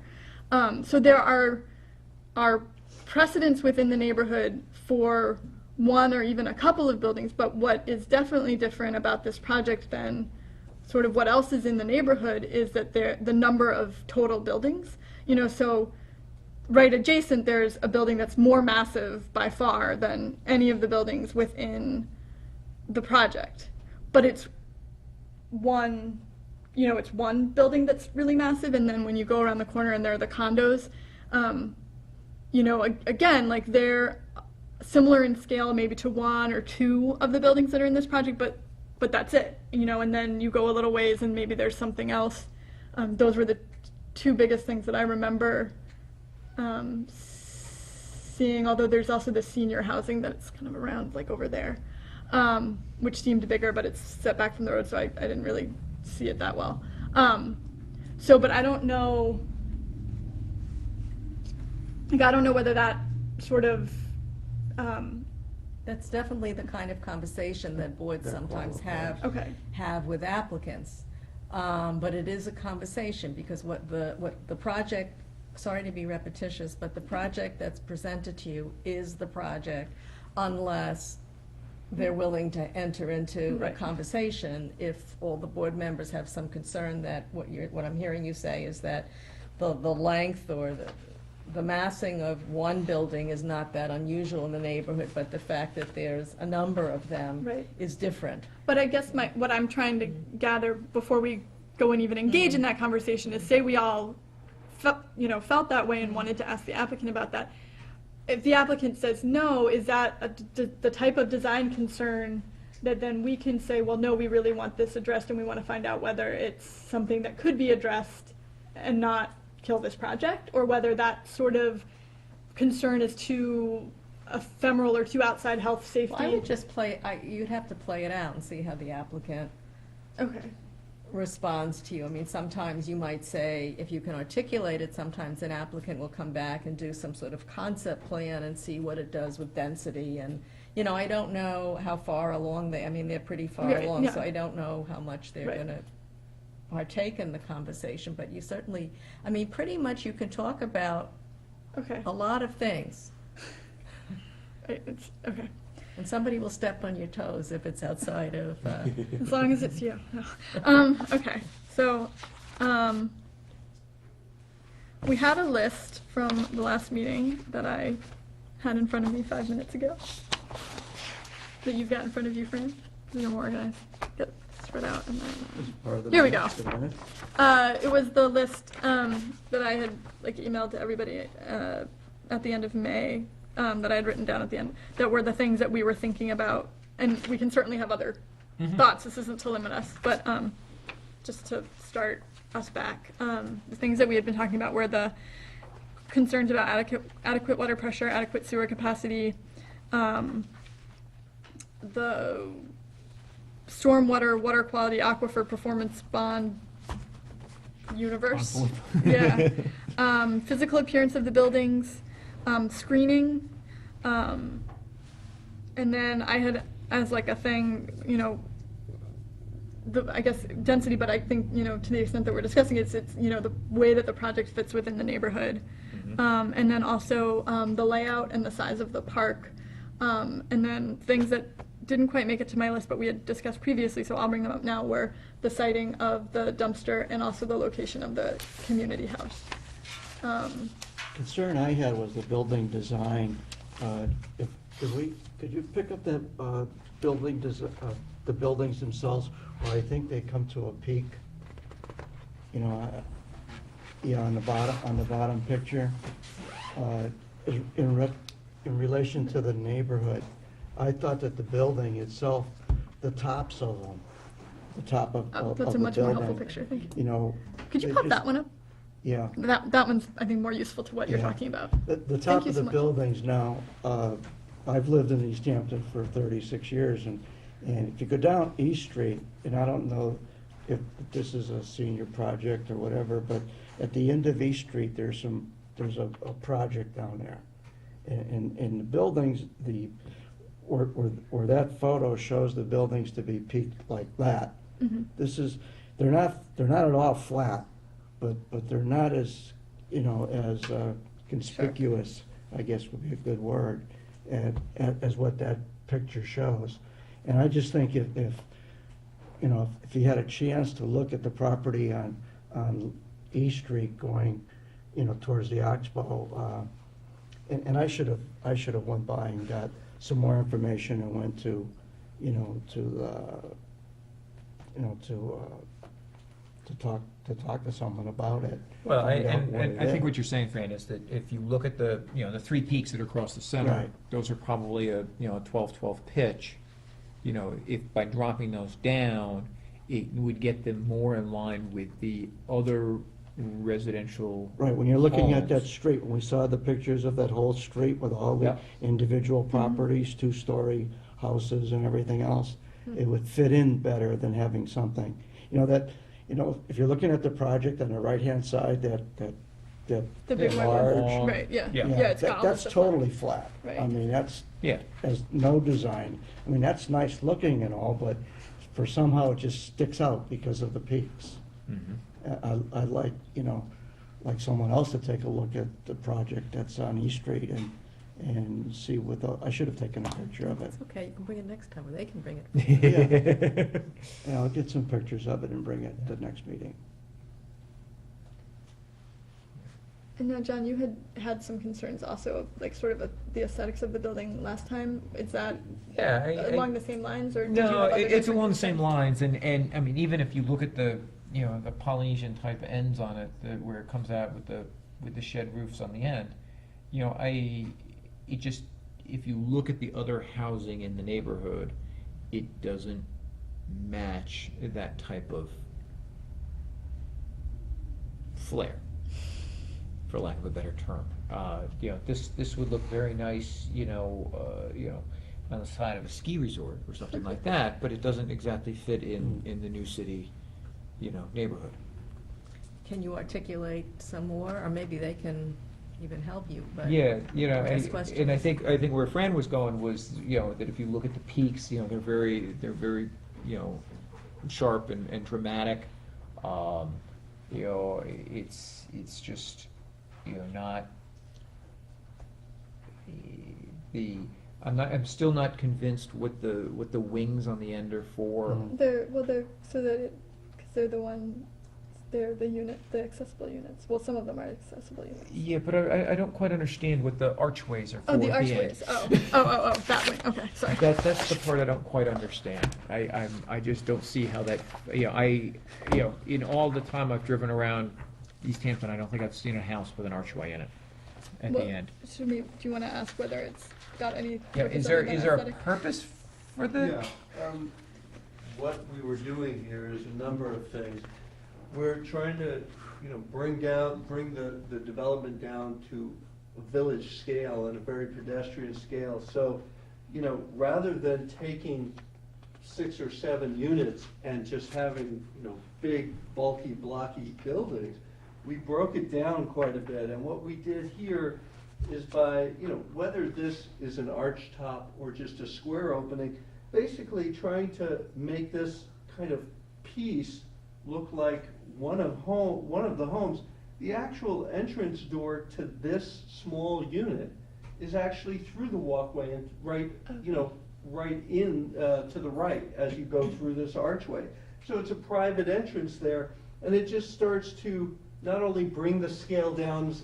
So there are precedents within the neighborhood for one or even a couple of buildings, but what is definitely different about this project than sort of what else is in the neighborhood is that the number of total buildings. You know, so right adjacent there's a building that's more massive by far than any of the buildings within the project. But it's one, you know, it's one building that's really massive, and then when you go around the corner and there are the condos, you know, again, like they're similar in scale maybe to one or two of the buildings that are in this project, but that's it, you know, and then you go a little ways and maybe there's something else. Those were the two biggest things that I remember seeing, although there's also the senior housing that's kind of around like over there, which seemed bigger, but it's set back from the road, so I didn't really see it that well. So, but I don't know, like I don't know whether that sort of That's definitely the kind of conversation that boards sometimes have with applicants. But it is a conversation, because what the project, sorry to be repetitious, but the project that's presented to you is the project, unless they're willing to enter into a conversation. If all the board members have some concern that what I'm hearing you say is that the length or the massing of one building is not that unusual in the neighborhood, but the fact that there's a number of them is different. But I guess what I'm trying to gather before we go and even engage in that conversation is, say we all felt that way and wanted to ask the applicant about that. If the applicant says no, is that the type of design concern that then we can say, well, no, we really want this addressed and we want to find out whether it's something that could be addressed and not kill this project, or whether that sort of concern is too ephemeral or too outside health safety? Well, I would just you'd have to play it out and see how the applicant responds to you. I mean, sometimes you might say, if you can articulate it, sometimes an applicant will come back and do some sort of concept plan and see what it does with density. And, I don't know how far along they're pretty far along, so I don't know how much they're going to partake in the conversation. But you certainly, pretty much you can talk about a lot of things. And somebody will step on your toes if it's outside of... As long as it's you. No. Okay, so we had a list from the last meeting that I had in front of me 5 minutes ago. That you've got in front of you, Fran? You're more organized. Get spread out. And then, here we go. It was the list that I had emailed to everybody at the end of May. That I had written down at the end, that were the things that we were thinking about. And we can certainly have other thoughts. This isn't to limit us, but just to start us back. The things that we had been talking about were the concerns about adequate water pressure, adequate sewer capacity, the stormwater, water quality, aquifer performance bond universe. Physical appearance of the buildings, screening, and then I had as a thing, I guess density, but I think, to the extent that we're discussing it's the way that the project fits within the neighborhood. And then also the layout and the size of the park, and then things that didn't quite make it to my list, but we had discussed previously, so I'll bring them up now, were the siting of the dumpster and also the location of the community house. Concern I had was the building design. Could you pick up that the buildings themselves, where I think they come to a peak? On the bottom picture, in relation to the neighborhood, I thought that the building itself, the tops of them, the top of the building. That's a much more helpful picture, thank you. Could you pop that one up? Yeah. That one's, I think, more useful to what you're talking about. The top of the buildings now, I've lived in Easthampton for 36 years, and if you go down East Street, and I don't know if this is a senior project or whatever, but at the end of East Street, there's a project down there. And the buildings, where that photo shows the buildings to be peaked like that, they're not at all flat, but they're not as as conspicuous, I guess would be a good word, as what that picture shows. And I just think if you had a chance to look at the property on East Street going towards the Oxbow, and I should have went by and got some more information and went to talk to someone about it. Well, and I think what you're saying, Fran, is that if you look at the the three peaks that are across the center, those are probably a 12-12 pitch. If by dropping those down, it would get them more in line with the other residential. Right, when you're looking at homes. that street, when we saw the pictures of that whole street with all the individual properties, two-story houses and everything else, it would fit in better than having something, if you're looking at the project on the right-hand side, that The big one, large. right, yeah, Yeah. yeah, it's got That's almost a totally flat. Right. I mean, that's, Yeah. has no design. I mean, that's nice looking and all, but for somehow it just sticks out because of the peaks. I'd like, like someone else to take a look at the project that's on East Street and see what I should have taken a picture of it. It's okay, you can bring it next time, or they can bring it. Yeah, I'll get some pictures of it and bring it to the next meeting. And now, John, you had some concerns also of like sort of the aesthetics of the building last time. Is that along the same lines, or did you No, have other it's different along the same concerns? lines, and I mean, even if you look at the, the Polynesian type ends on it, where it comes out with the shed roofs on the end, if you look at the other housing in the neighborhood, it doesn't match that type of flair, for lack of a better term. This would look very nice, on the side of a ski resort or something like that, but it doesn't exactly fit in the New City, neighborhood. Can you articulate some more, or maybe they can even help you, but. Yeah, ask and questions. I think where Fran was going was, that if you look at the peaks, they're very, sharp and dramatic. It's just, not I'm still not convinced what the wings on the end are for. They're so that because they're the accessible units. Well, some of them are accessible units. Yeah, but I don't quite understand what the archways are for. Oh, the at end. archways. Oh, that way. Okay, sorry. That's the part I don't quite understand. I just don't see how that, in all the time I've driven around Easthampton, I don't think I've seen a house with an archway in it at the end. Do you want to ask whether it's got any? Yeah, purpose is other there than a aesthetic? purpose for the? Yeah, what we were doing here is a number of things. We're trying to, bring the development down to a village scale and a very pedestrian scale. So, rather than taking 6 or 7 units and just having, big, bulky, blocky buildings, we broke it down quite a bit. And what we did here is by, whether this is an arch top or just a square opening, basically trying to make this kind of piece look like one of the homes. The actual entrance door to this small unit is actually through the walkway and right in to the right as you go through this archway. So it's a private entrance there, and it just starts to not only bring the scale down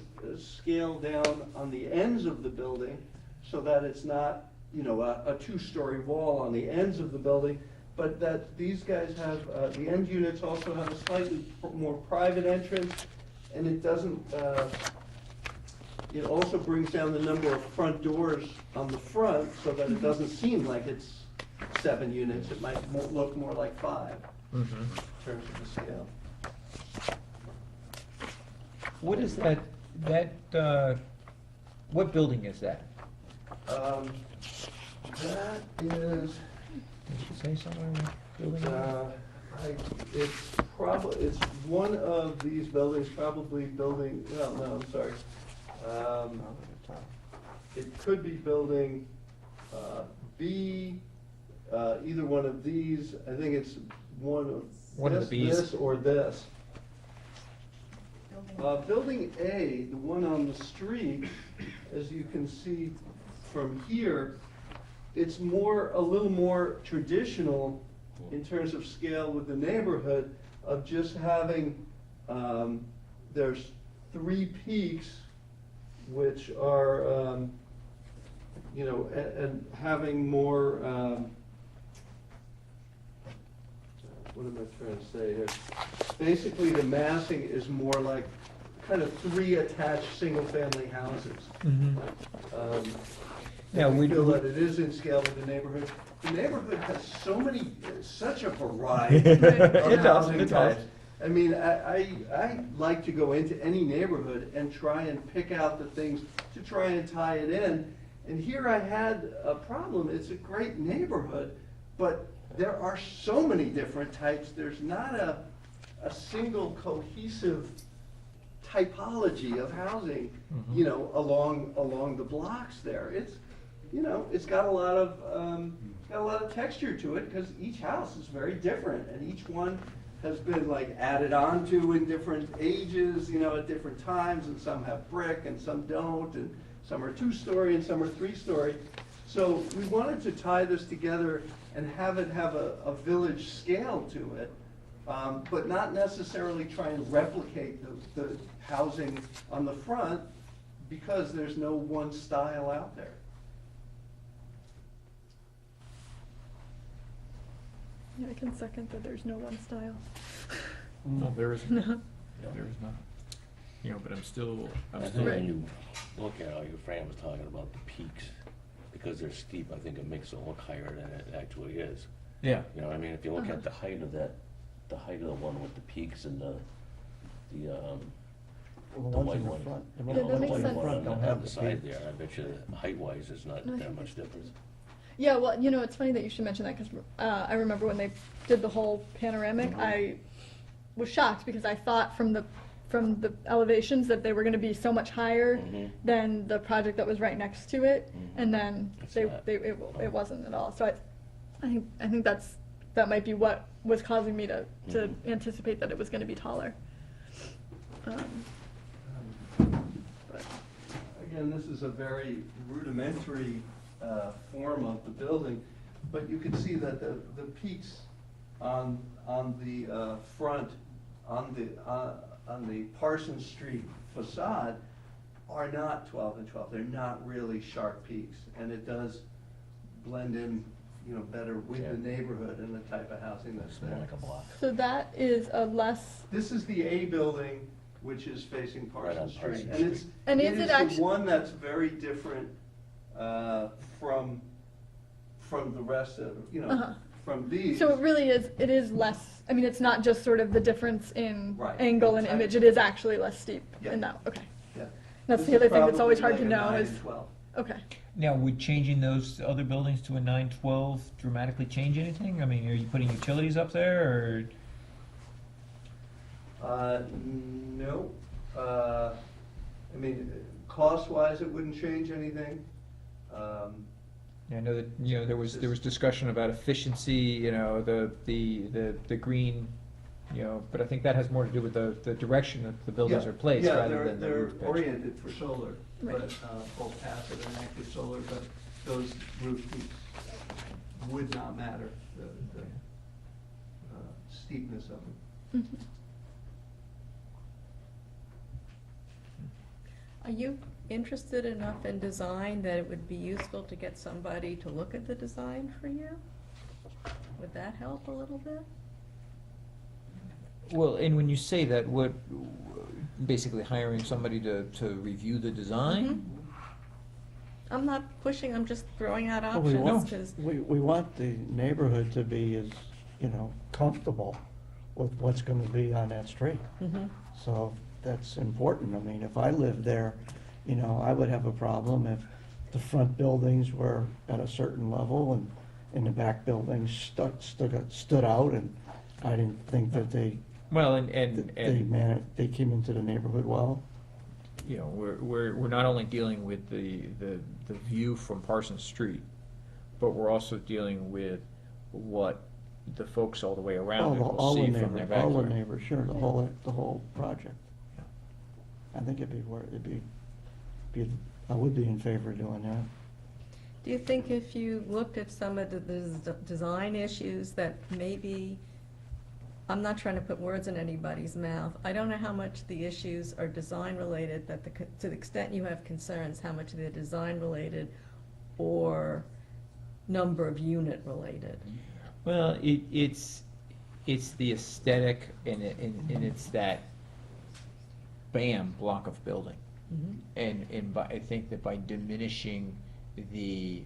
on the ends of the building, so that it's not a 2-story wall on the ends of the building, but that these guys have, the end units also have a slightly more private entrance, and it doesn't, it also brings down the number of front doors on the front so that it doesn't seem like it's 7 units. It might look more like 5 in terms of the scale. What is that, what building is that? That is, Did you say somewhere in the building? it's one of these buildings, probably building, no, I'm sorry. It could be building B, either one of these. I think it's one of the Bs. this or this. Building A, the one on the street, as you can see from here, it's a little more traditional in terms of scale with the neighborhood of just having, there's 3 peaks, which are, and having more, what am I trying to say here? Basically, the massing is more like kind of 3 attached single-family houses. Yeah, we feel that it is in scale with the neighborhood. The neighborhood has such a variety of housing types. I mean, I like to go into any neighborhood and try and pick out the things to try and tie it in. And here I had a problem. It's a great neighborhood, but there are so many different types. There's not a single cohesive typology of housing, you know, along the blocks there. It's, you know, it's got a lot of texture to it because each house is very different, and each one has been like added onto in different ages, you know, at different times, and some have brick and some don't, and some are 2-story and some are 3-story. So we wanted to tie this together and have it have a village scale to it, but not necessarily try and replicate the housing on the front because there's no one style out there. Yeah, I can second that there's no one style. No, there isn't. No. There is not. You know, but I'm still. I think when you look at how your Fran was talking about the peaks, because they're steep, I think it makes it look higher than it actually is. Yeah. You know what I mean? If you look at the height of that, the height of the one with the peaks and the ones white in the one. front- the You ones know, in the the white front one don't on have the the side peaks. there, I bet you height-wise, there's not No, I that think much difference. Yeah, well, you know, it's funny that you should mention that because I remember when they did the whole panoramic, I was shocked because I thought from the elevations that they were going to be so much higher than the project that was right next to it, and then it wasn't at all. So I think that might be what was causing me to anticipate that it was going to be taller. But again, this is a very rudimentary form of the building, but you can see that the peaks on the front, on the Parsons Street facade are not 12 and 12. They're not really sharp peaks, and it does blend in, you know, better with the neighborhood and the type of housing that's there. Like a block. So that is a less. This is the A building, which is facing Parsons Street, Parsons and it's Street. And is it it is actu- the one that's very different from the rest of, you know, from these. So it is less, I mean, it's not just sort of the difference in Right. angle and image, it is actually less steep Yeah. in that, okay. Yeah. That's This the is other thing that's always probably hard to like a know 9 is, and 12. okay. Now, would changing those other buildings to a 912 dramatically change anything? I mean, are you putting utilities up there, or? No. I mean, cost-wise, it wouldn't change anything. I know that, you know, there was discussion about efficiency, you know, the green, you know, but I think that has more to do with the direction that the buildings are placed rather than the roof pitch. They're oriented for solar, Right. but both passive and active solar, but those roof peaks would not matter, the steepness of them. Mhm. Are you interested enough in design that it would be useful to get somebody to look at the design for you? Would that help a little bit? Well, and when you say that, what, basically hiring somebody to review the design? I'm not pushing, I'm just throwing out Well, we want, options, 'cause we want the neighborhood to be as, you know, comfortable with what's gonna be on that street. So that's important. I mean, if I lived there, you know, I would have a problem if the front buildings were at a certain level and the back buildings stood out, and I didn't think that they Well, they came into the neighborhood well. You know, we're not only dealing with the view from Parsons Street, but we're also dealing with what the folks all the way around it will see from their backyard. All the neighbors, sure, the whole project. I think it'd be, I would be in favor of doing that. do you think if you looked at some of the design issues that maybe, I'm not trying to put words in anybody's mouth, I don't know how much the issues are design-related, that to the extent you have concerns, how much they're design-related or number of unit-related? Well, it's the aesthetic and it's that bam block of building. And I think that by diminishing the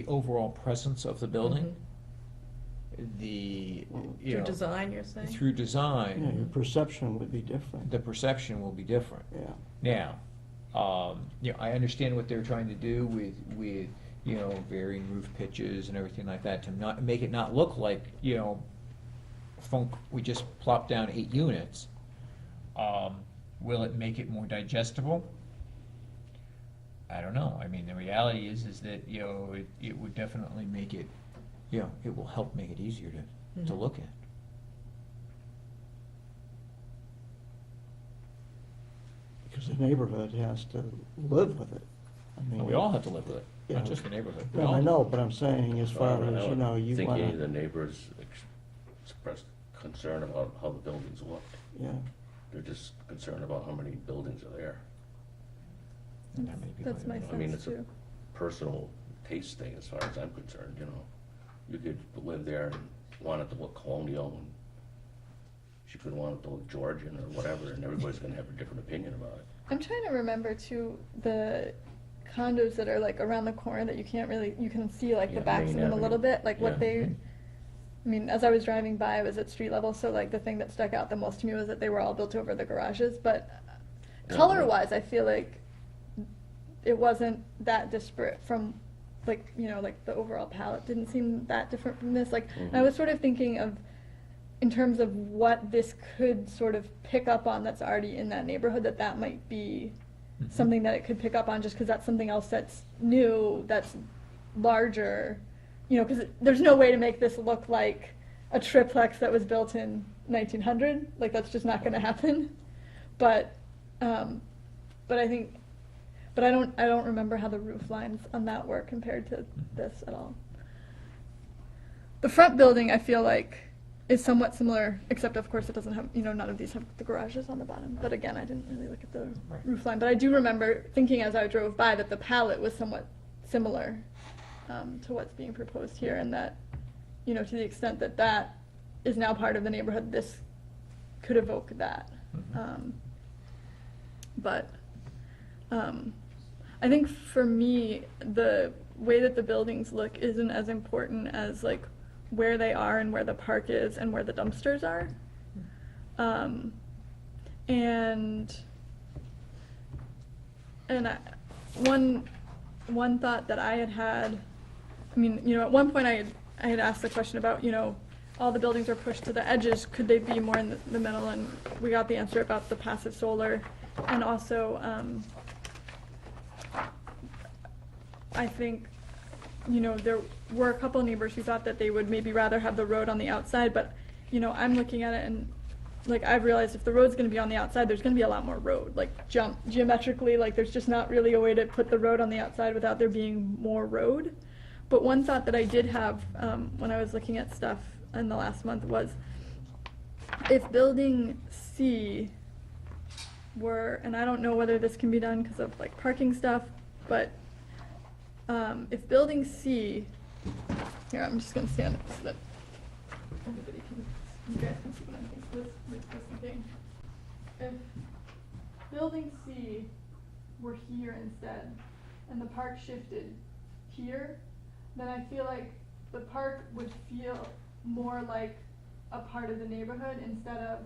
overall presence of the building, Through design, you're saying? through design, Yeah, your perception would be different. the perception will be different. Yeah. Now, you know, I understand what they're trying to do with you know, varying roof pitches and everything like that to not make it not look like, you know, we just plopped down 8 units. Will it make it more digestible? I don't know. I mean, the reality is that, you know, it would definitely make it, you know, it will help make it easier to look at. Because the neighborhood has to live with it. I mean, We all have to live with it, Yeah. not just the neighborhood. We No, all I do. know, but I'm saying as far as, you know, you think any of the wanna, neighbors expressed concern about how the buildings look. yeah. They're just concerned about how many buildings are there. And how many people That's are my there. I mean, sense it's a too. personal taste thing as far as I'm concerned, you know. You could live there and want it to look colonial, and she could want it to look Georgian or whatever, and everybody's gonna have a different opinion about it. I'm trying to remember too the condos that are like around the corner that you can't really, you can see like Yeah, the backs of Main them a little Avenue. bit, like what Yeah. they, I mean, as I was driving by, I was at street level, so like the thing that stuck out the most to me was that they were all built over the garages, but Yeah. color-wise, I feel like it wasn't that disparate from, like, you know, like the overall palette didn't seem that different from this, like, and I was sort of thinking of, in terms of what this could sort of pick up on that's already in that neighborhood, that might be something that it could pick up on, just because that's something else that's new, that's larger, you know, because there's no way to make this look like a triplex that was built in 1900, like, that's just not going to happen, but I think, but I don't remember how the roof lines on that work compared to this at all. The front building, I feel like, is somewhat similar, except of course it doesn't have, you know, none of these have the garages on the bottom. But again, I didn't really look at the roof line. But I do remember thinking as I drove by that the palette was somewhat similar to what's being proposed here, and that, you know, to the extent that that is now part of the neighborhood, this could evoke that. But I think for me, the way that the buildings look isn't as important as like where they are and where the park is and where the dumpsters are. One thought that I had, I mean, you know, at one point I had asked the question about, you know, all the buildings are pushed to the edges, could they be more in the middle? And we got the answer about the passive solar, and also I think, you know, there were a couple of neighbors who thought that they would maybe rather have the road on the outside, but, you know, I'm looking at it and, like, I've realized if the road's gonna be on the outside, there's gonna be a lot more road, like, geometrically, like, there's just not really a way to put the road on the outside without there being more road. But one thought that I did have when I was looking at stuff in the last month was, if building C were, and I don't know whether this can be done because of, like, parking stuff, but if building C, here, I'm just gonna stand so that everybody can, you guys can see what I'm thinking. If building C were here instead, and the park shifted here, then I feel like the park would feel more like a part of the neighborhood instead of,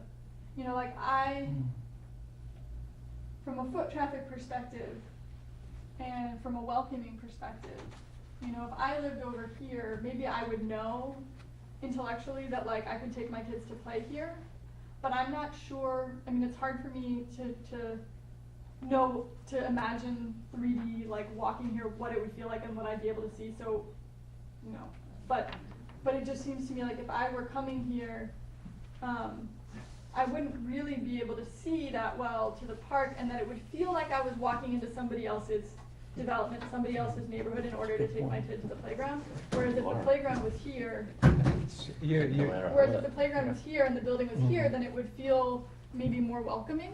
you know, like from a foot traffic perspective, and from a welcoming perspective, you know, if I lived over here, maybe I would know intellectually that, like, I could take my kids to play here, but I'm not sure, I mean, it's hard for me to know, to imagine 3D, like, walking here, what it would feel like and what I'd be able to see, so, you know, but it just seems to me like if I were coming here, I wouldn't really be able to see that well to the park, and that it would feel like I was walking into somebody else's development, somebody else's neighborhood in order to take my kid to the playground. Whereas if the playground was here, whereas if the playground was here and the building was here, then it would feel maybe more welcoming.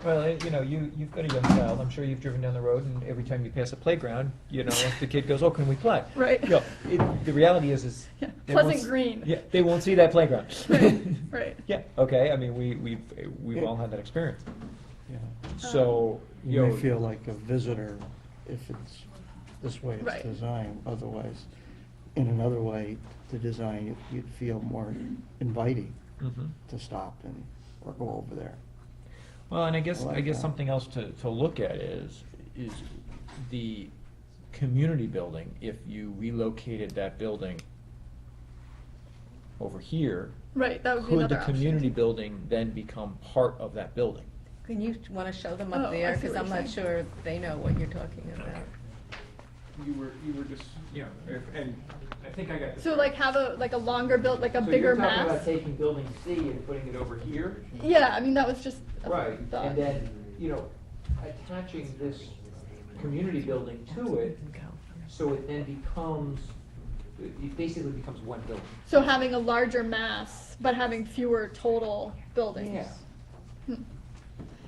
Well, you know, you've got a young child. I'm sure you've driven down the road, and every time you pass a playground, you know, the kid goes, "Oh, can we play?" Right. You know, the reality is Yeah. they Pleasant won't green. Yeah, they won't see that playground. Right. Yeah. Okay. I mean, we've all had that experience. Yeah. So You you may know, feel like a visitor if it's this way it's Right. designed, otherwise, in another way to design it, you'd feel more inviting Mhm. to stop and, or go over there. Well, and I guess I like that. something else to look at is the community building. If you relocated that building over here, Right, that would be could another the option. community building then become part of that building? Can you want to show them Oh, up there? I see Because what I'm you're not saying. sure they know what you're talking about. You were just, and I think I got this. So like have a longer build, like a So bigger you're talking mass? about taking building C and putting it over here? Yeah, I mean, that was just a Right, thought. and then, attaching this community building to it, so it then becomes, it basically becomes one building. So having a larger mass, but having fewer total buildings. Yeah.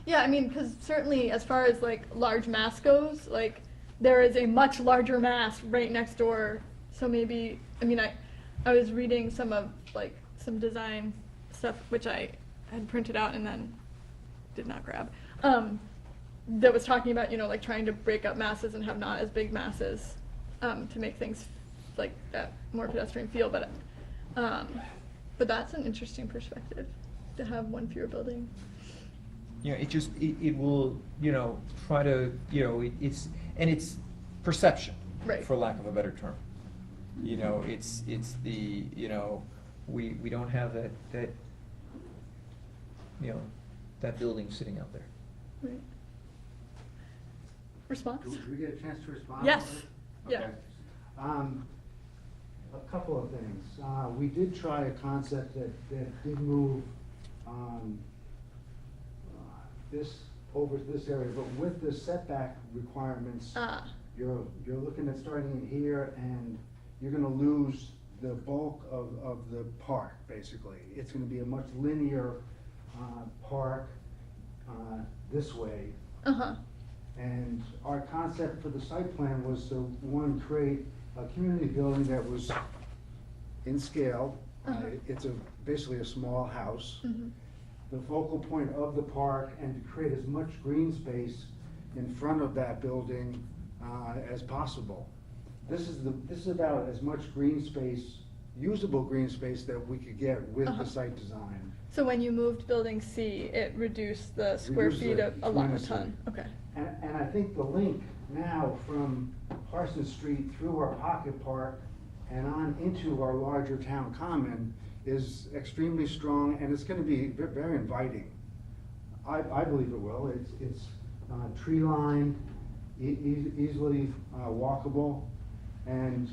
Yeah, I mean, because certainly as far as like large mass goes, like there is a much larger mass right next door. So maybe, I mean, I was reading some of like some design stuff, which I had printed out and then did not grab. That was talking about, like trying to break up masses and have not as big masses to make things like that more pedestrian feel. But that's an interesting perspective to have one fewer building. It will, try to, it's perception, Right. for lack of a better term. It's the, we don't have that, that building sitting out there. Right. Response? Do we get a chance to respond? Yes. Okay. Yeah. A couple of things. We did try a concept that did move this over to this area, but with the setback requirements, you're looking at starting in here, and you're gonna lose the bulk of the park, basically. It's gonna be a much linear park this way. Uh-huh. And our concept for the site plan was to, one, create a community building that was in scale. It's basically a small house. Mm-hmm. The focal point of the park, and to create as much green space in front of that building as possible. This is about as much green space, usable green space, that we could get with the site design. So when you moved building C, it reduced the square Reduced feet it a lot, a tremendously. ton. Okay. And I think the link now from Parsons Street through our pocket park and on into our larger town common is extremely strong, and it's gonna be very inviting. I believe it will. It's tree lined, easily walkable. And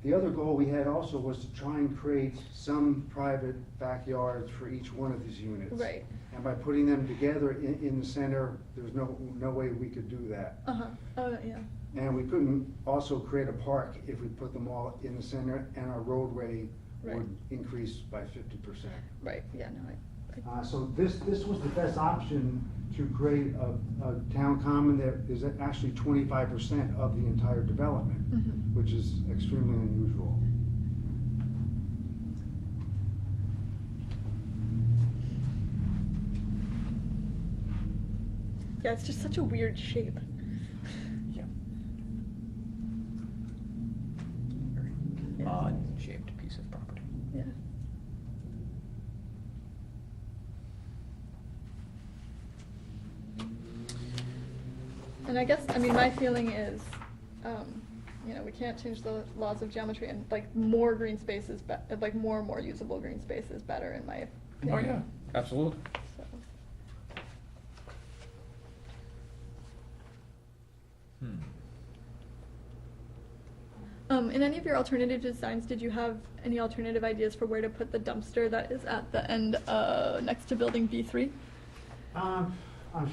the other goal we had also was to try and create some private backyards for each one of these units. Right. And by putting them together in the center, there's no way we could do that. Uh-huh. Oh, yeah. And we couldn't also create a park if we put them all in the center, and our roadway would increase by 50%. Right, yeah, no, So this was the best option to create a town common that is actually 25% of the entire development, which is extremely unusual. Yeah, it's just such a weird shape. Yeah. Very odd-shaped piece of property. Yeah. And I guess, I mean, my feeling is, we can't change the laws of geometry, and like more green space is like more and more usable green space is better in my opinion. Oh, yeah, absolutely. So. In any of your alternative designs, did you have any alternative ideas for where to put the dumpster that is at the end next to building B3? I'm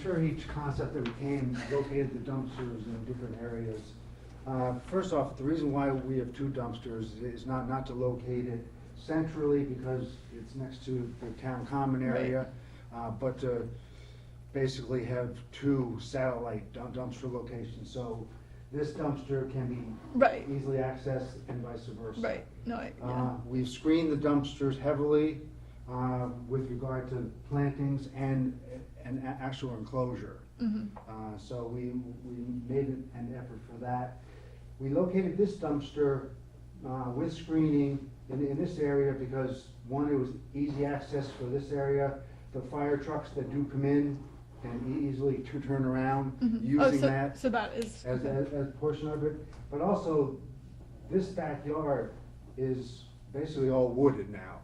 sure each concept that we came located the dumpsters in different areas. First off, the reason why we have two dumpsters is not to locate it centrally because it's next to the town common area, but to basically have two satellite dumpster locations. So this dumpster can be easily accessed and vice versa. Right. No, We've screened the dumpsters heavily with regard to plantings and an actual enclosure. So we made an effort for that. We located this dumpster with screening in this area because, one, it was easy access for this area. The fire trucks that do come in can easily turn around using that so that is as a portion of it. But also, this backyard is basically all wooded now.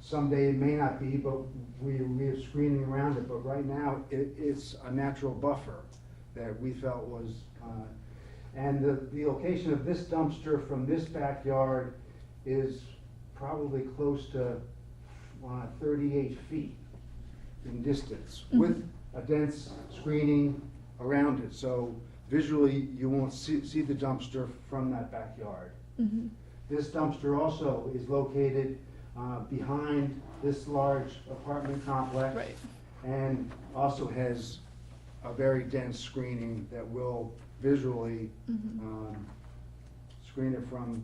Someday it may not be, but we are screening around it, but right now, it's a natural buffer that we felt was, and the location of this dumpster from this backyard is probably close to 38 feet in distance, with a dense screening around it, so visually, you won't see the dumpster from that backyard. This dumpster also is located behind this large apartment complex. Right. And also has a very dense screening that will visually screen it from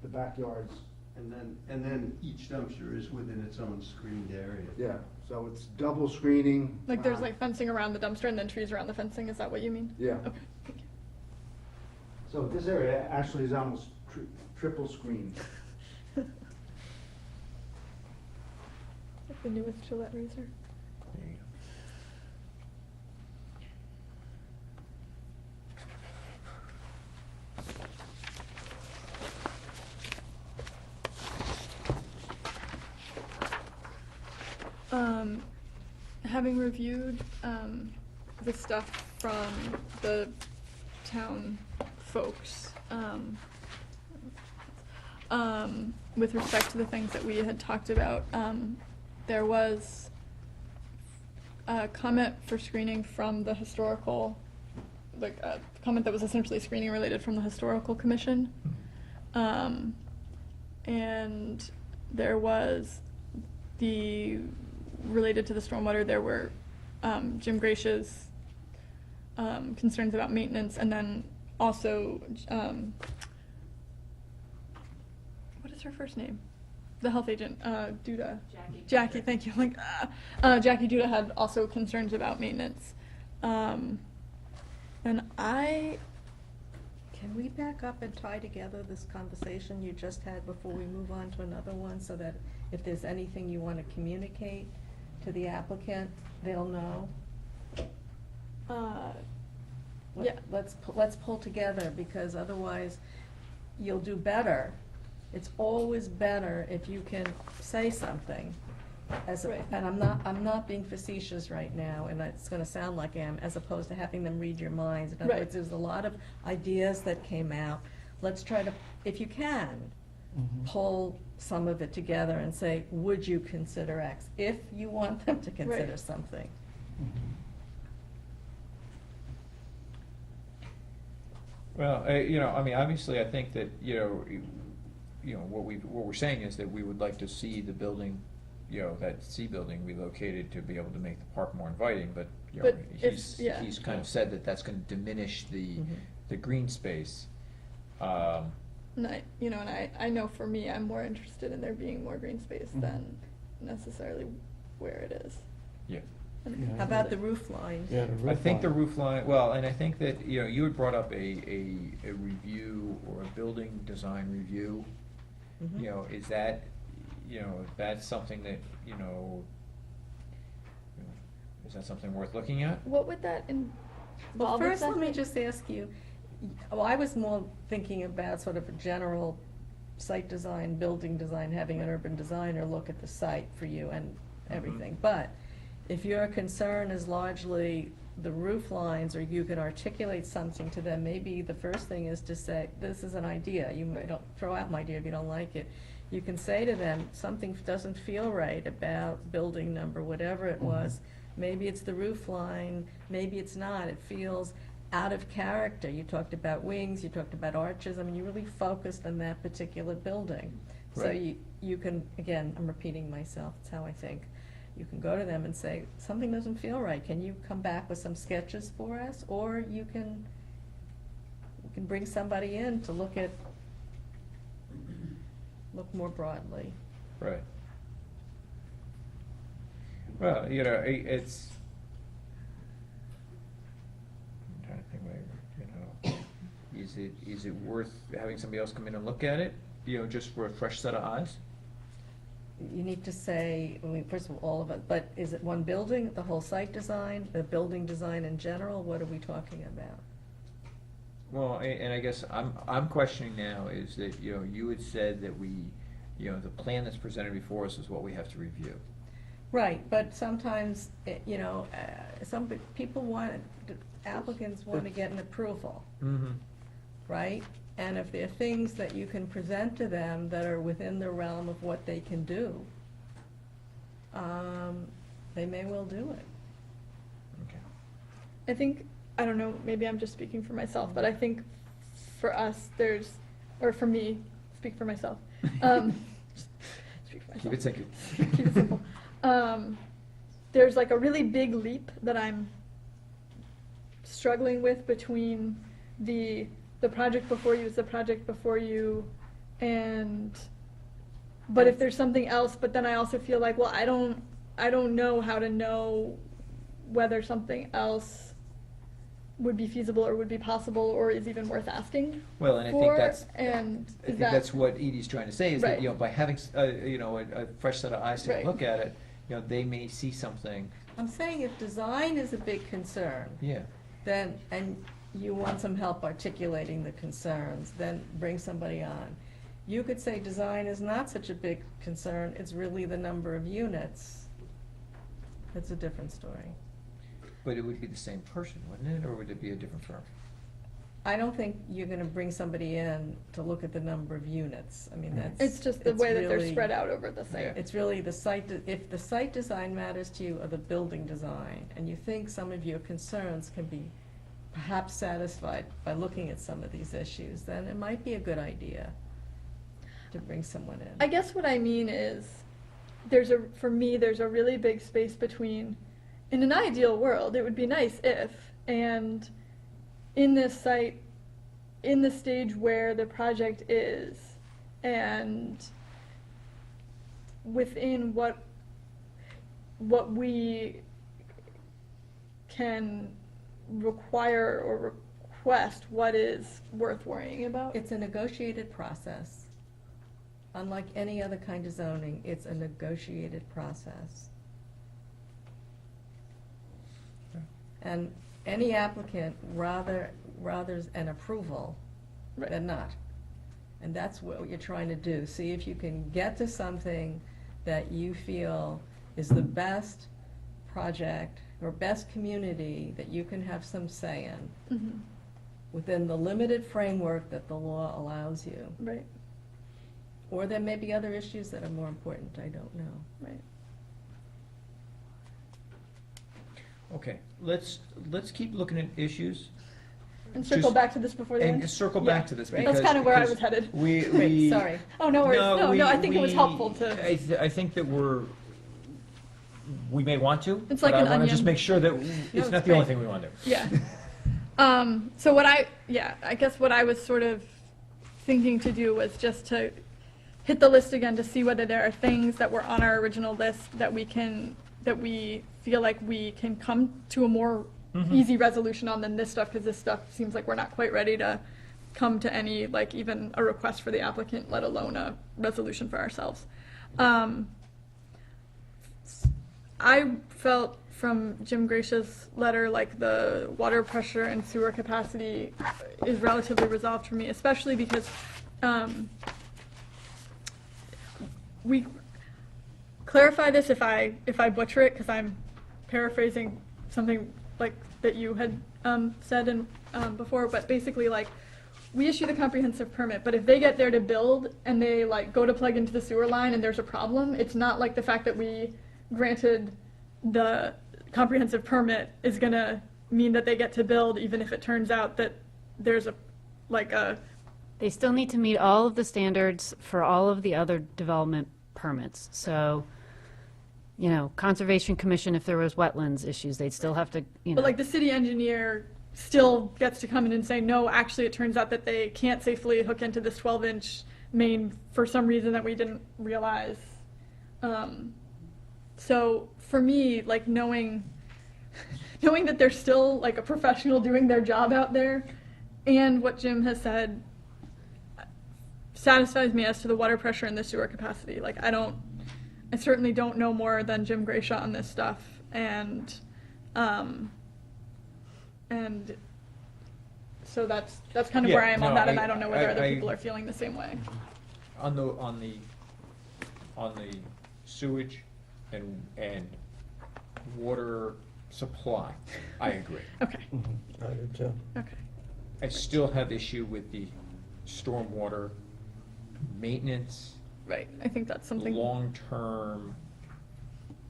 the backyards. And then each dumpster is within its own screened area. Yeah, so it's double screening. Like there's like fencing around the dumpster and then trees around the fencing, is that what you mean? Yeah. Okay, thank you. So this area actually is almost triple screened. Like the newest Gillette razor. Having reviewed the stuff from the town folks, with respect to the things that we had talked about, there was a comment for screening from the historical, like a comment that was essentially screening related from the historical commission. And there was related to the stormwater, there were Jim Gracia's concerns about maintenance, and then also, what is her first name? The health agent, Duda. Jackie, thank you. Like, Jackie Duda had also concerns about maintenance. And Can we back up and tie together this conversation you just had before we move on to another one, so that if there's anything you want to communicate to the applicant, they'll know? Yeah. Let's pull together, because otherwise you'll do better. It's always better if you can say something. And I'm not being facetious right now, and it's gonna sound like I am, as opposed to having them read your minds. In other words, there's a lot of ideas that came out. Let's try to, if you can, pull some of it together and say, would you consider X, if you want them to consider something. Well, I mean, obviously, I think that, what we're saying is that we would like to see the building, that C building relocated to be able to make the park more inviting, but, he's kind of said that that's gonna diminish the green space. And I know for me, I'm more interested in there being more green space than necessarily where it is. Yeah. How about the roof lines? Yeah, the roof I think the line. roof line, well, and I think that, you had brought up a review or a building design review. Is that, that's something that, is that something worth looking at? What would that Well, involve first, let me exactly? just ask you, I was more thinking about sort of a general site design, building design, having an urban designer look at the site for you and everything. But if your concern is largely the roof lines, or you could articulate something to them, maybe the first thing is to say, this is an idea. You don't throw out my idea if you don't like it. You can say to them, something doesn't feel right about building number, whatever it was. Maybe it's the roof line, maybe it's not. It feels out of character. You talked about wings, you talked about arches. I mean, you really focused on that particular building. So you can, again, I'm repeating myself, it's how I think. You can go to them and say, something doesn't feel right. Can you come back with some sketches for us? Or you can bring somebody in to look more broadly. Right. Well, it's, I'm trying to think, is it worth having somebody else come in and look at it, just for a fresh set of eyes? You need to say, I mean, first of all of it, but is it one building, the whole site design, the building design in general? What are we talking about? Well, and I guess I'm questioning now is that, you had said that we, the plan that's presented before us is what we have to review. Right, but sometimes, some people applicants want to get an approval, right? And if there are things that you can present to them that are within the realm of what they can do, they may well do it. I think, I don't know, maybe I'm just speaking for myself, but I think for us, or for me, speak for myself. Speak for myself. Keep it simple. Keep it simple. There's like a really big leap that I'm struggling with between the project before you is the project before you, but if there's something else, but then I also feel like, well, I don't know how to know whether something else would be feasible or would be possible or is even worth asking. Well, and I think that's what Edie's trying to say is Right. that by having a fresh set of eyes to Right. look at it, they may see something. I'm saying if design is a big concern, Yeah. then, and you want some help articulating the concerns, then bring somebody on. You could say design is not such a big concern, it's really the number of units. That's a different story. But it would be the same person, wouldn't it, or would it be a different firm? I don't think you're gonna bring somebody in to look at the number of units. I mean, that's. It's just the way that they're really- spread out over the site. It's really the site, if the site design matters to you or the building design, and you think some of your concerns can be perhaps satisfied by looking at some of these issues, then it might be a good idea to bring someone in. I guess what I mean is, for me, there's a really big space between, in an ideal world, it would be nice if, and in this site, in the stage where the project is, and within what we can require or request, what is worth worrying about? It's a negotiated process. Unlike any other kind of zoning, it's a negotiated process. And any applicant rather an approval than not. And that's what you're trying to do. See if you can get to something that you feel is the best project or best community that you can have some say in within the limited framework that the law allows you. Right. Or there may be other issues that are more important, I don't know. Right. Okay, let's keep looking at issues. And circle Just- back to this before the end? And circle Yeah. back to this. That's kind of where I was because headed. We. Sorry. Oh, no worries. No, I think it was helpful to. I think that we may want to. It's like but an I want to just onion. make sure that it's it's not the only great. thing we want to do. Yeah. So I guess what I was sort of thinking to do was just to hit the list again to see whether there are things that were on our original list that we feel like we can come to a more easy resolution on than this stuff, because this stuff seems like we're not quite ready to come to any, like, even a request for the applicant, let alone a resolution for ourselves. I felt from Jim Gracia's letter like the water pressure and sewer capacity is relatively resolved for me, especially because we clarify this if I butcher it, because I'm paraphrasing something like that you had said before, but basically, like, we issue the comprehensive permit, but if they get there to build and they, like, go to plug into the sewer line and there's a problem, it's not like the fact that we granted the comprehensive permit is gonna mean that they get to build, even if it turns out that there's They still need to meet all of the standards for all of the other development permits. So, Conservation Commission, if there was wetlands issues, they'd still have to, But like the city engineer still gets to come in and say, no, actually it turns out that they can't safely hook into this 12-inch main for some reason that we didn't realize. So for me, like, knowing that there's still like a professional doing their job out there, and what Jim has said satisfies me as to the water pressure and the sewer capacity. Like, I certainly don't know more than Jim Gracia on this stuff, and so that's kind of where I am on that, and I don't know whether other people are feeling the same way. On the on the sewage and water supply, I agree. Okay. I do too. Okay. I still have issue with the stormwater maintenance, Right. I think that's something. long-term,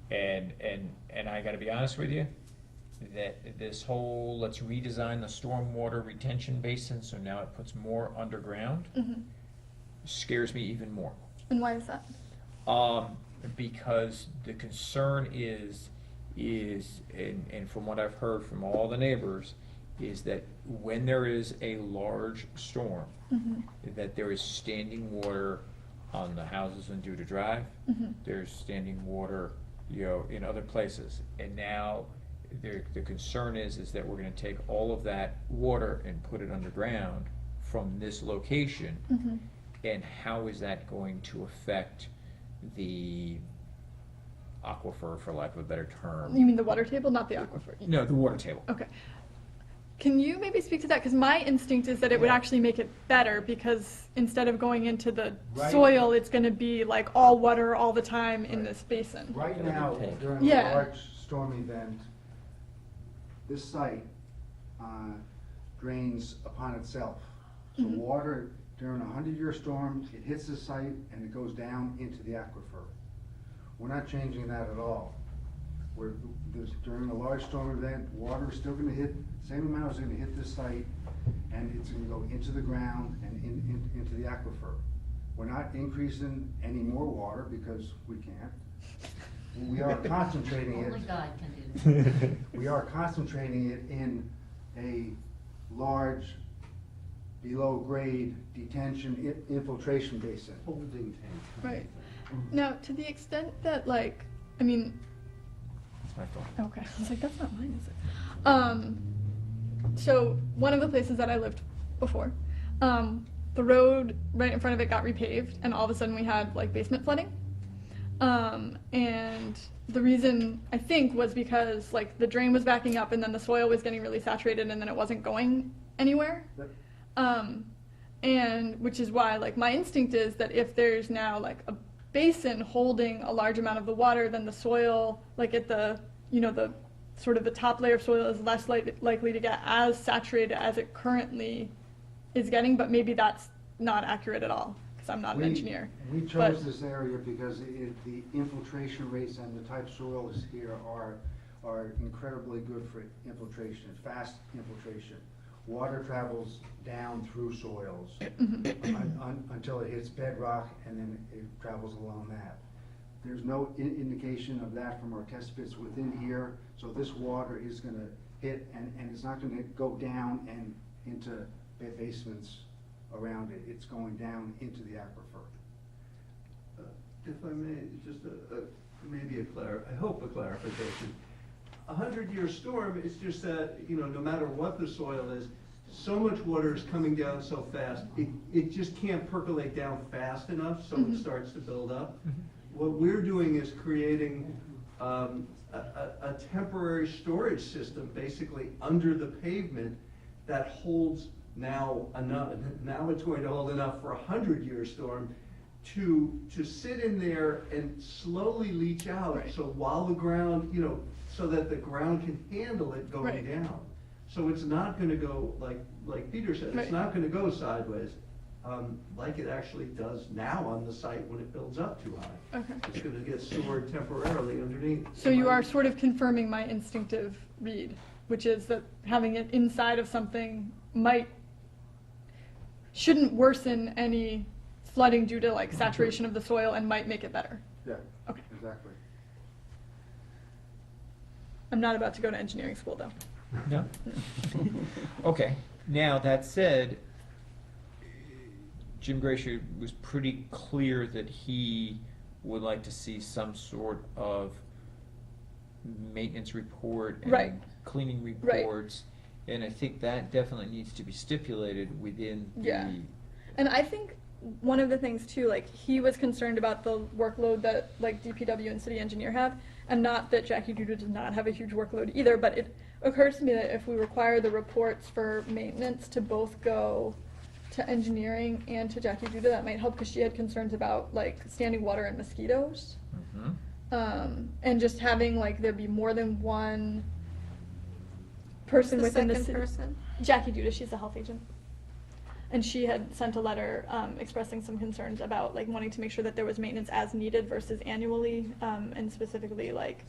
and I gotta be honest with you, that this whole, let's redesign the stormwater retention basin, so now it puts more underground, Mhm. scares me even more. And why is that? Because the concern is, and from what I've heard from all the neighbors, is that when there is a large storm, Mhm. that there is standing water on the houses on Duda Drive. Mhm. There's standing water, in other places. And now, the concern is that we're gonna take all of that water and put it underground from this location. Mhm. And how is that going to affect the aquifer, for lack of a better term? You mean the water table, not the aquifer? No, the water table. Okay. Can you maybe speak to that? Because my instinct is that it would actually make it better, because instead of going into the Right. soil, it's going to be like all water all the time in this basin. Right now, during Yeah. a large storm event, this site drains upon itself. So Mhm. water during a 100-year storm, it hits the site and it goes down into the aquifer. We're not changing that at all. During a large storm event, water is still gonna hit, same amount is gonna hit this site, and it's gonna go into the ground and into the aquifer. We're not increasing any more water because we can't. We are concentrating it. Only God can do that. We are concentrating it in a large, below-grade detention infiltration basin. Holding tank. Right. Now, to the extent that, like, I mean, That's my thought. okay, I was like, that's not mine, is it? So, one of the places that I lived before, the road right in front of it got repaved, and all of a sudden we had, like, basement flooding. And the reason, I think, was because, like, the drain was backing up, and then the soil was getting really saturated, and then it wasn't going anywhere. And which is why, like, my instinct is that if there's now, like, a basin holding a large amount of the water, then the soil, like, at the, the sort of the top layer of soil is less likely to get as saturated as it currently is getting, but maybe that's not accurate at all, because I'm not an engineer. We But- chose this area because the infiltration rates and the type soils here are incredibly good for infiltration, fast infiltration. Water travels down through soils until it hits bedrock, and then it travels along that. There's no indication of that from our test pits within here, so this water is gonna hit, and it's not gonna go down and into basements around it. It's going down into the aquifer. If I may, just maybe I hope a clarification. A 100-year storm, it's just that, no matter what the soil is, so much water is coming down so fast, it just can't percolate down fast enough, so it starts to build up. What we're doing is creating a temporary storage system, basically under the pavement, that holds now it's going to hold enough for a 100-year storm to sit in there and slowly leach out. Right. So while the ground, so that the ground can handle it going Right. down. So it's not gonna go, like Peter said, Right. it's not gonna go sideways, like it actually does now on the site when it builds up too high. Okay. It's gonna get stored temporarily underneath. So you are sort of confirming my instinctive read, which is that having it inside of something shouldn't worsen any flooding due to, like, saturation of the soil, and might make it better. Yeah, Okay. exactly. I'm not about to go to engineering school, though. No? Okay, now, that said, Jim Gracia was pretty clear that he would like to see some sort of maintenance report Right. and cleaning Right. reports, and I think that definitely needs to be stipulated within the. Yeah. And I think one of the things too, like, he was concerned about the workload that, like, DPW and city engineer have, and not that Jackie Duda does not have a huge workload either, but it occurs to me that if we require the reports for maintenance to both go to engineering and to Jackie Duda, that might help, because she had concerns about like standing water and mosquitoes. And just having like there be more than one person Who's the within the second city. person? Jackie Duda, she's the health agent. And she had sent a letter expressing some concerns about like wanting to make sure that there was maintenance as needed versus annually, and specifically like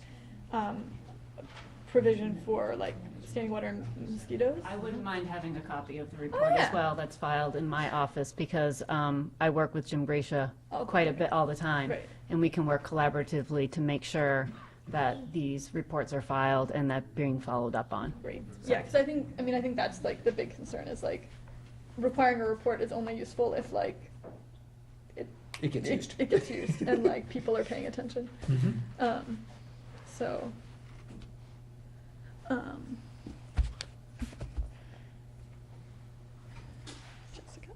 provision for like standing water and mosquitoes. I wouldn't mind having a copy of the report yeah. as well that's filed in my office, because I work with Jim Gracia quite a bit all the time. Right. And we can work collaboratively to make sure that these reports are filed and that being followed up on. Great. Yeah, because I think that's like the big concern is like requiring a report is only useful if like It gets used. It gets used and like people are paying attention. So. Jessica.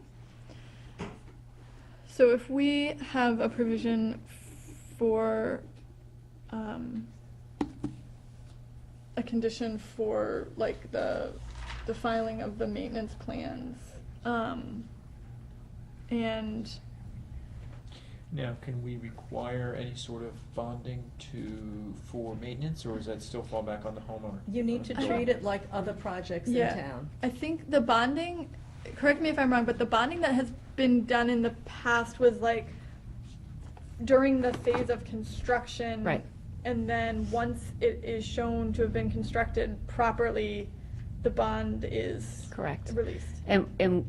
So if we have a provision for a condition for like the filing of the maintenance plans, and Now, can we require any sort of bonding for maintenance, or does that still fall back on the homeowner? You need to treat it like other projects in town. I think the bonding, correct me if I'm wrong, but the bonding that has been done in the past was like during the phase of construction. Right. And then once it is shown to have been constructed properly, the bond is Correct. released. And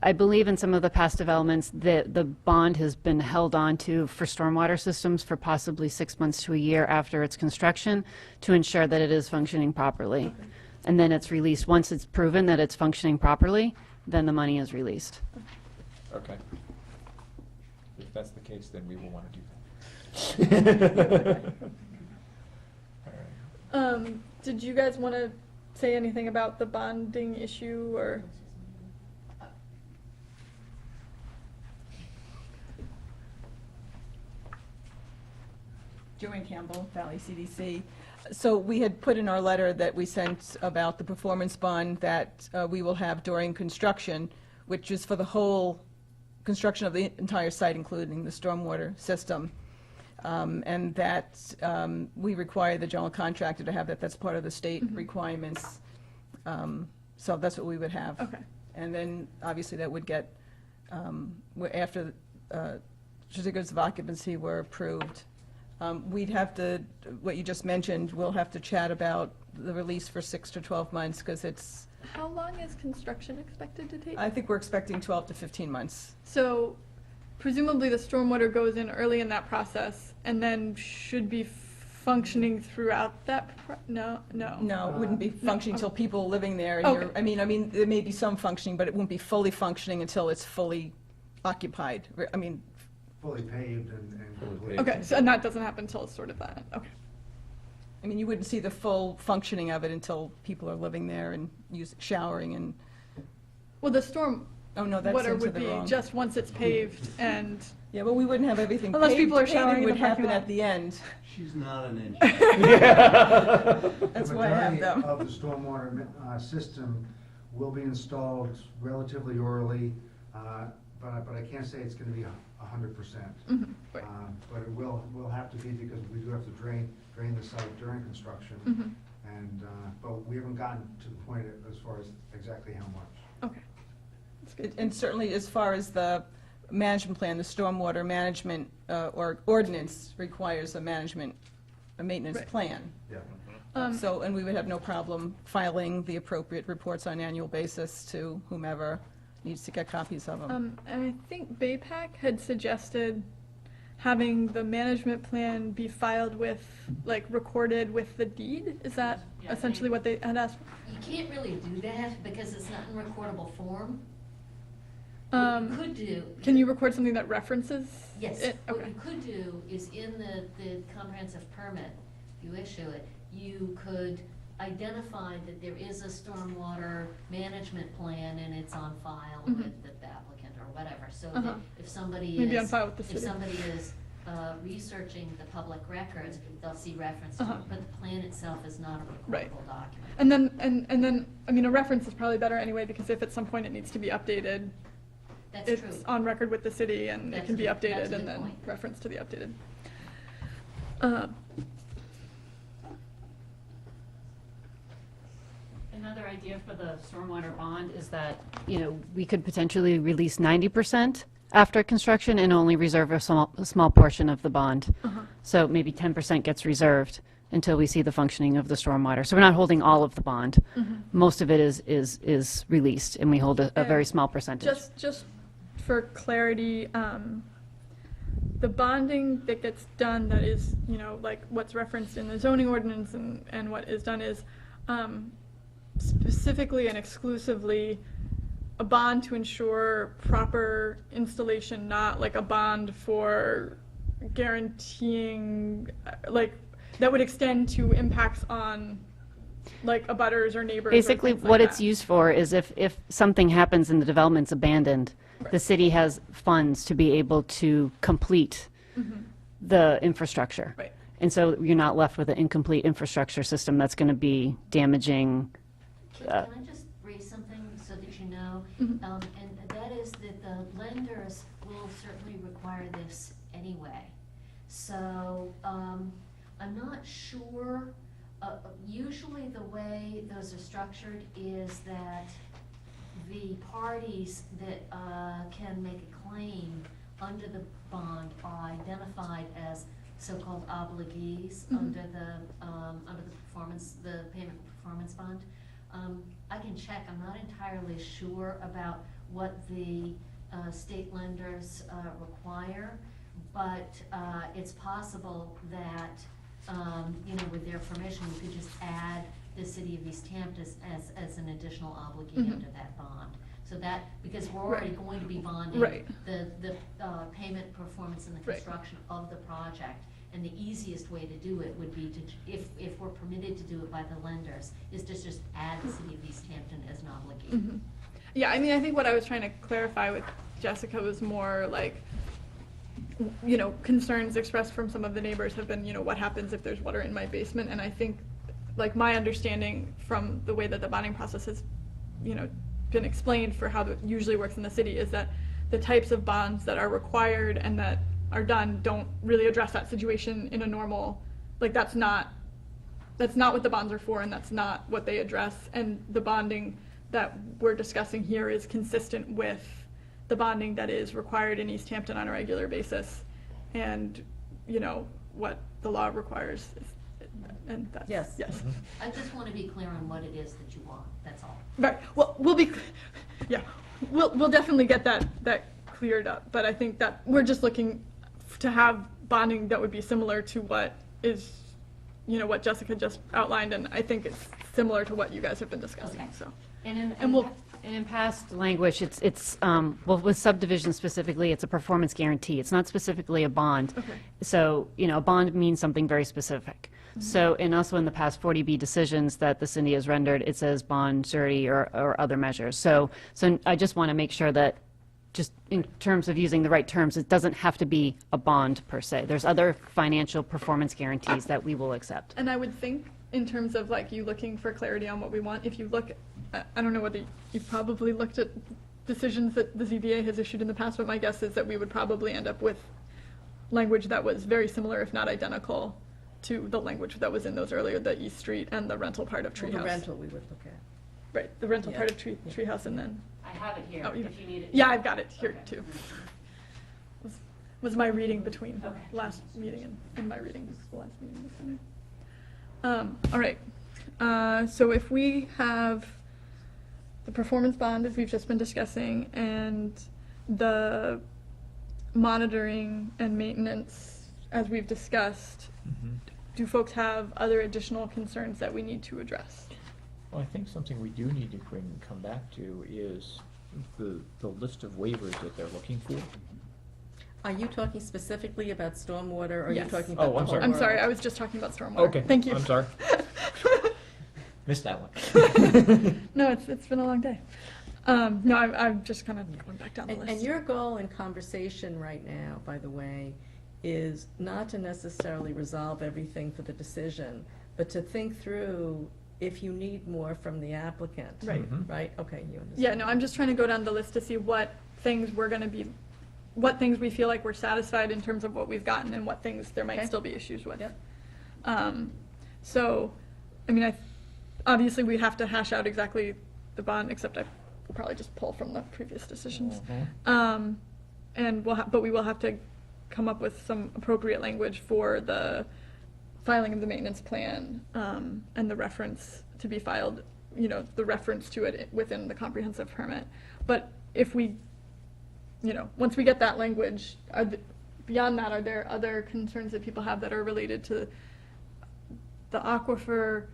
I believe in some of the past developments that the bond has been held on to for stormwater systems for possibly 6 months to a year after its construction to ensure that it is functioning properly. Okay. And then it's released. Once it's proven that it's functioning properly, then the money is released. Okay. If that's the case, then we will want to do that. All right. Did you guys want to say anything about the bonding issue or? Joanne Campbell, Valley CDC. So we had put in our letter that we sent about the performance bond that we will have during construction, which is for the whole construction of the entire site, including the stormwater system. And that we require the general contractor to have that. That's part of the state requirements. So that's what we would have. Okay. And then, obviously, that would get, after certificates of occupancy were approved, we'd have to, what you just mentioned, we'll have to chat about the release for 6 to 12 months, because it's, How long is construction expected to take? I think we're expecting 12 to 15 months. So presumably the stormwater goes in early in that process and then should be functioning throughout that, no? No, it wouldn't be functioning until people living there. And Okay. I mean, there may be some functioning, but it won't be fully functioning until it's fully occupied. I mean, Fully paved and complete. Okay, so, and that doesn't happen until sort of that, okay. I mean, you wouldn't see the full functioning of it until people are living there and showering and. Well, the storm Oh, no, that's water into would the be wrong. just once it's paved and. Yeah, but we wouldn't have everything Unless paved. people are Paving showering in would the parking happen lot. at the end. She's not an engineer. That's The why I have majority them. of the stormwater system will be installed relatively early, but I can't say it's gonna be 100%. Right. But it will have to be, because we do have to drain the site during construction. And, but we haven't gotten to the point as far as exactly how much. Okay. That's good. And certainly, as far as the management plan, the stormwater management or ordinance requires a maintenance Right. plan. Yeah. So, and we would have no problem filing the appropriate reports on an annual basis to whomever needs to get copies of them. And I think BayPAC had suggested having the management plan be filed with, like, recorded with the deed? Is that essentially what they had asked for? You can't really do that because it's not in recordable form. What you could do. Can you record something that references Yes, it? what Okay. you could do is in the comprehensive permit, if you issue it, you could identify that there is a stormwater management plan and it's on file with the applicant or whatever, so that if somebody is. Maybe on file with the If city. somebody is researching the public records, they'll see reference to it, but the plan itself is not a Right. recordable document. And then, I mean, a reference is probably better anyway, because if at some point it needs to be updated, That's it's true. on record with the city, and it That's can be a good- that's updated, a and good then point. reference to the updated. Another idea for the stormwater bond is that, you know, we could potentially release 90% after construction and only reserve a small portion of the bond. So maybe 10% gets reserved until we see the functioning of the stormwater. So we're not holding all of the bond. Most of it is released, and we hold a very small percentage. Just for clarity, the bonding that gets done, that is, you know, like what's referenced in the zoning ordinance and what is done is specifically and exclusively a bond to ensure proper installation, not like a bond for guaranteeing, like, that would extend to impacts on, like, abutters or neighbors. Basically, or things like what that. it's used for is if something happens and the development's abandoned, the city has funds to be able to complete the infrastructure. Right. And so you're not left with an incomplete infrastructure system that's going to be damaging. Can I just raise something so that you know? And that is that the lenders will certainly require this anyway. So I'm not sure. Usually the way those are structured is that the parties that can make a claim under the bond are identified as so-called obligees under the payment performance bond. I can check. I'm not entirely sure about what the state lenders require, but it's possible that you know, with their permission, we could just add the city of Easthampton as an additional obligee under that bond. So that, because we're already going to be bonding the payment performance and the construction of the project. And the easiest way to do it would be to, if we're permitted to do it by the lenders, is to just add the city of Easthampton as an obligee. Yeah, I mean, I think what I was trying to clarify with Jessica was more like, you know, concerns expressed from some of the neighbors have been, you know, what happens if there's water in my basement? And I think, like, my understanding from the way that the bonding process has, you know, been explained for how it usually works in the city is that the types of bonds that are required and that are done don't really address that situation in a normal, like, that's not what the bonds are for, and that's not what they address. And the bonding that we're discussing here is consistent with the bonding that is required in Easthampton on a regular basis, and, you know, what the law requires is, and that's, yes. I just want to be clear on what it is that you want, that's all. Right, well, we'll definitely get that cleared up, but I think that we're just looking to have bonding that would be similar to what is, you know, what Jessica just outlined, and I think it's similar to what you guys have been discussing, so. And in past language, it's well, with subdivision specifically, it's a performance guarantee. It's not specifically a bond. Okay. So, you know, a bond means something very specific. So, and also in the past 40B decisions that the city has rendered, it says bond, surety, or other measures. So I just want to make sure that, just in terms of using the right terms, it doesn't have to be a bond per se. There's other financial performance guarantees that we will accept. And I would think, in terms of, like, you looking for clarity on what we want, if you look, I don't know whether you've probably looked at decisions that the ZBA has issued in the past, but my guess is that we would probably end up with language that was very similar, if not identical, to the language that was in those earlier, the East Street and the rental part of Treehouse. The rental we would look at. Right, the rental part of Treehouse, and then. I have it here, Oh, if you need it. Yeah, I've got it here, too. Was my reading between last meeting and my reading was the last meeting this time. All right, so if we have the performance bond, as we've just been discussing, and the monitoring and maintenance, as we've discussed, do folks have other additional concerns that we need to address? Well, I think something we do need to come back to is the list of waivers that they're looking for. Are you talking specifically about stormwater, or are you Yes. talking about the whole world? I'm sorry, I was just talking about stormwater. Okay. Thank you. I'm sorry. Missed that one. No, it's been a long day. No, I'm just kind of going back down the list. And your goal in conversation right now, by the way, is not to necessarily resolve everything for the decision, but to think through if you need more from the applicant. Right. Right? Okay, you understand. Yeah, no, I'm just trying to go down the list to see what things we're gonna be, what things we feel like we're satisfied in terms of what we've gotten and what things there might Okay. still be issues with. Yep. So, I mean, obviously we have to hash out exactly the bond, except I will probably just pull from the previous decisions. And but we will have to come up with some appropriate language for the filing of the maintenance plan, and the reference to be filed, you know, the reference to it within the comprehensive permit. But if we, you know, once we get that language, beyond that, are there other concerns that people have that are related to the aquifer,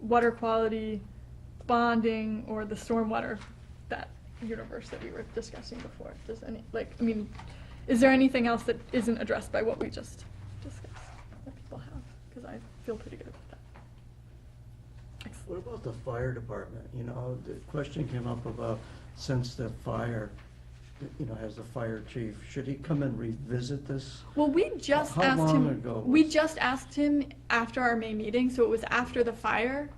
water quality, bonding, or the stormwater, that universe that we were discussing before? Does any, like, I mean, is there anything else that isn't addressed by what we just discussed that people have? Because I feel pretty good about that. What about the fire department? You know, the question came up about, since the fire, you know, has the fire chief, should he come and revisit this? Well, we just How asked long him. ago We was- just asked him after our May meeting, so it was after the fire.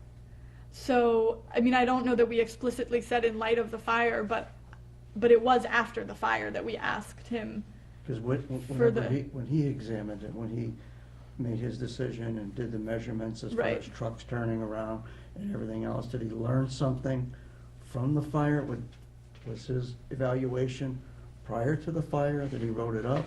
So, I mean, I don't know that we explicitly said in light of the fire, but it was after the fire that we asked him. Because For the- when he examined it, when he made his decision and did the measurements as far Right. as trucks turning around and everything else, did he learn something from the fire? Was his evaluation prior to the fire, that he wrote it up?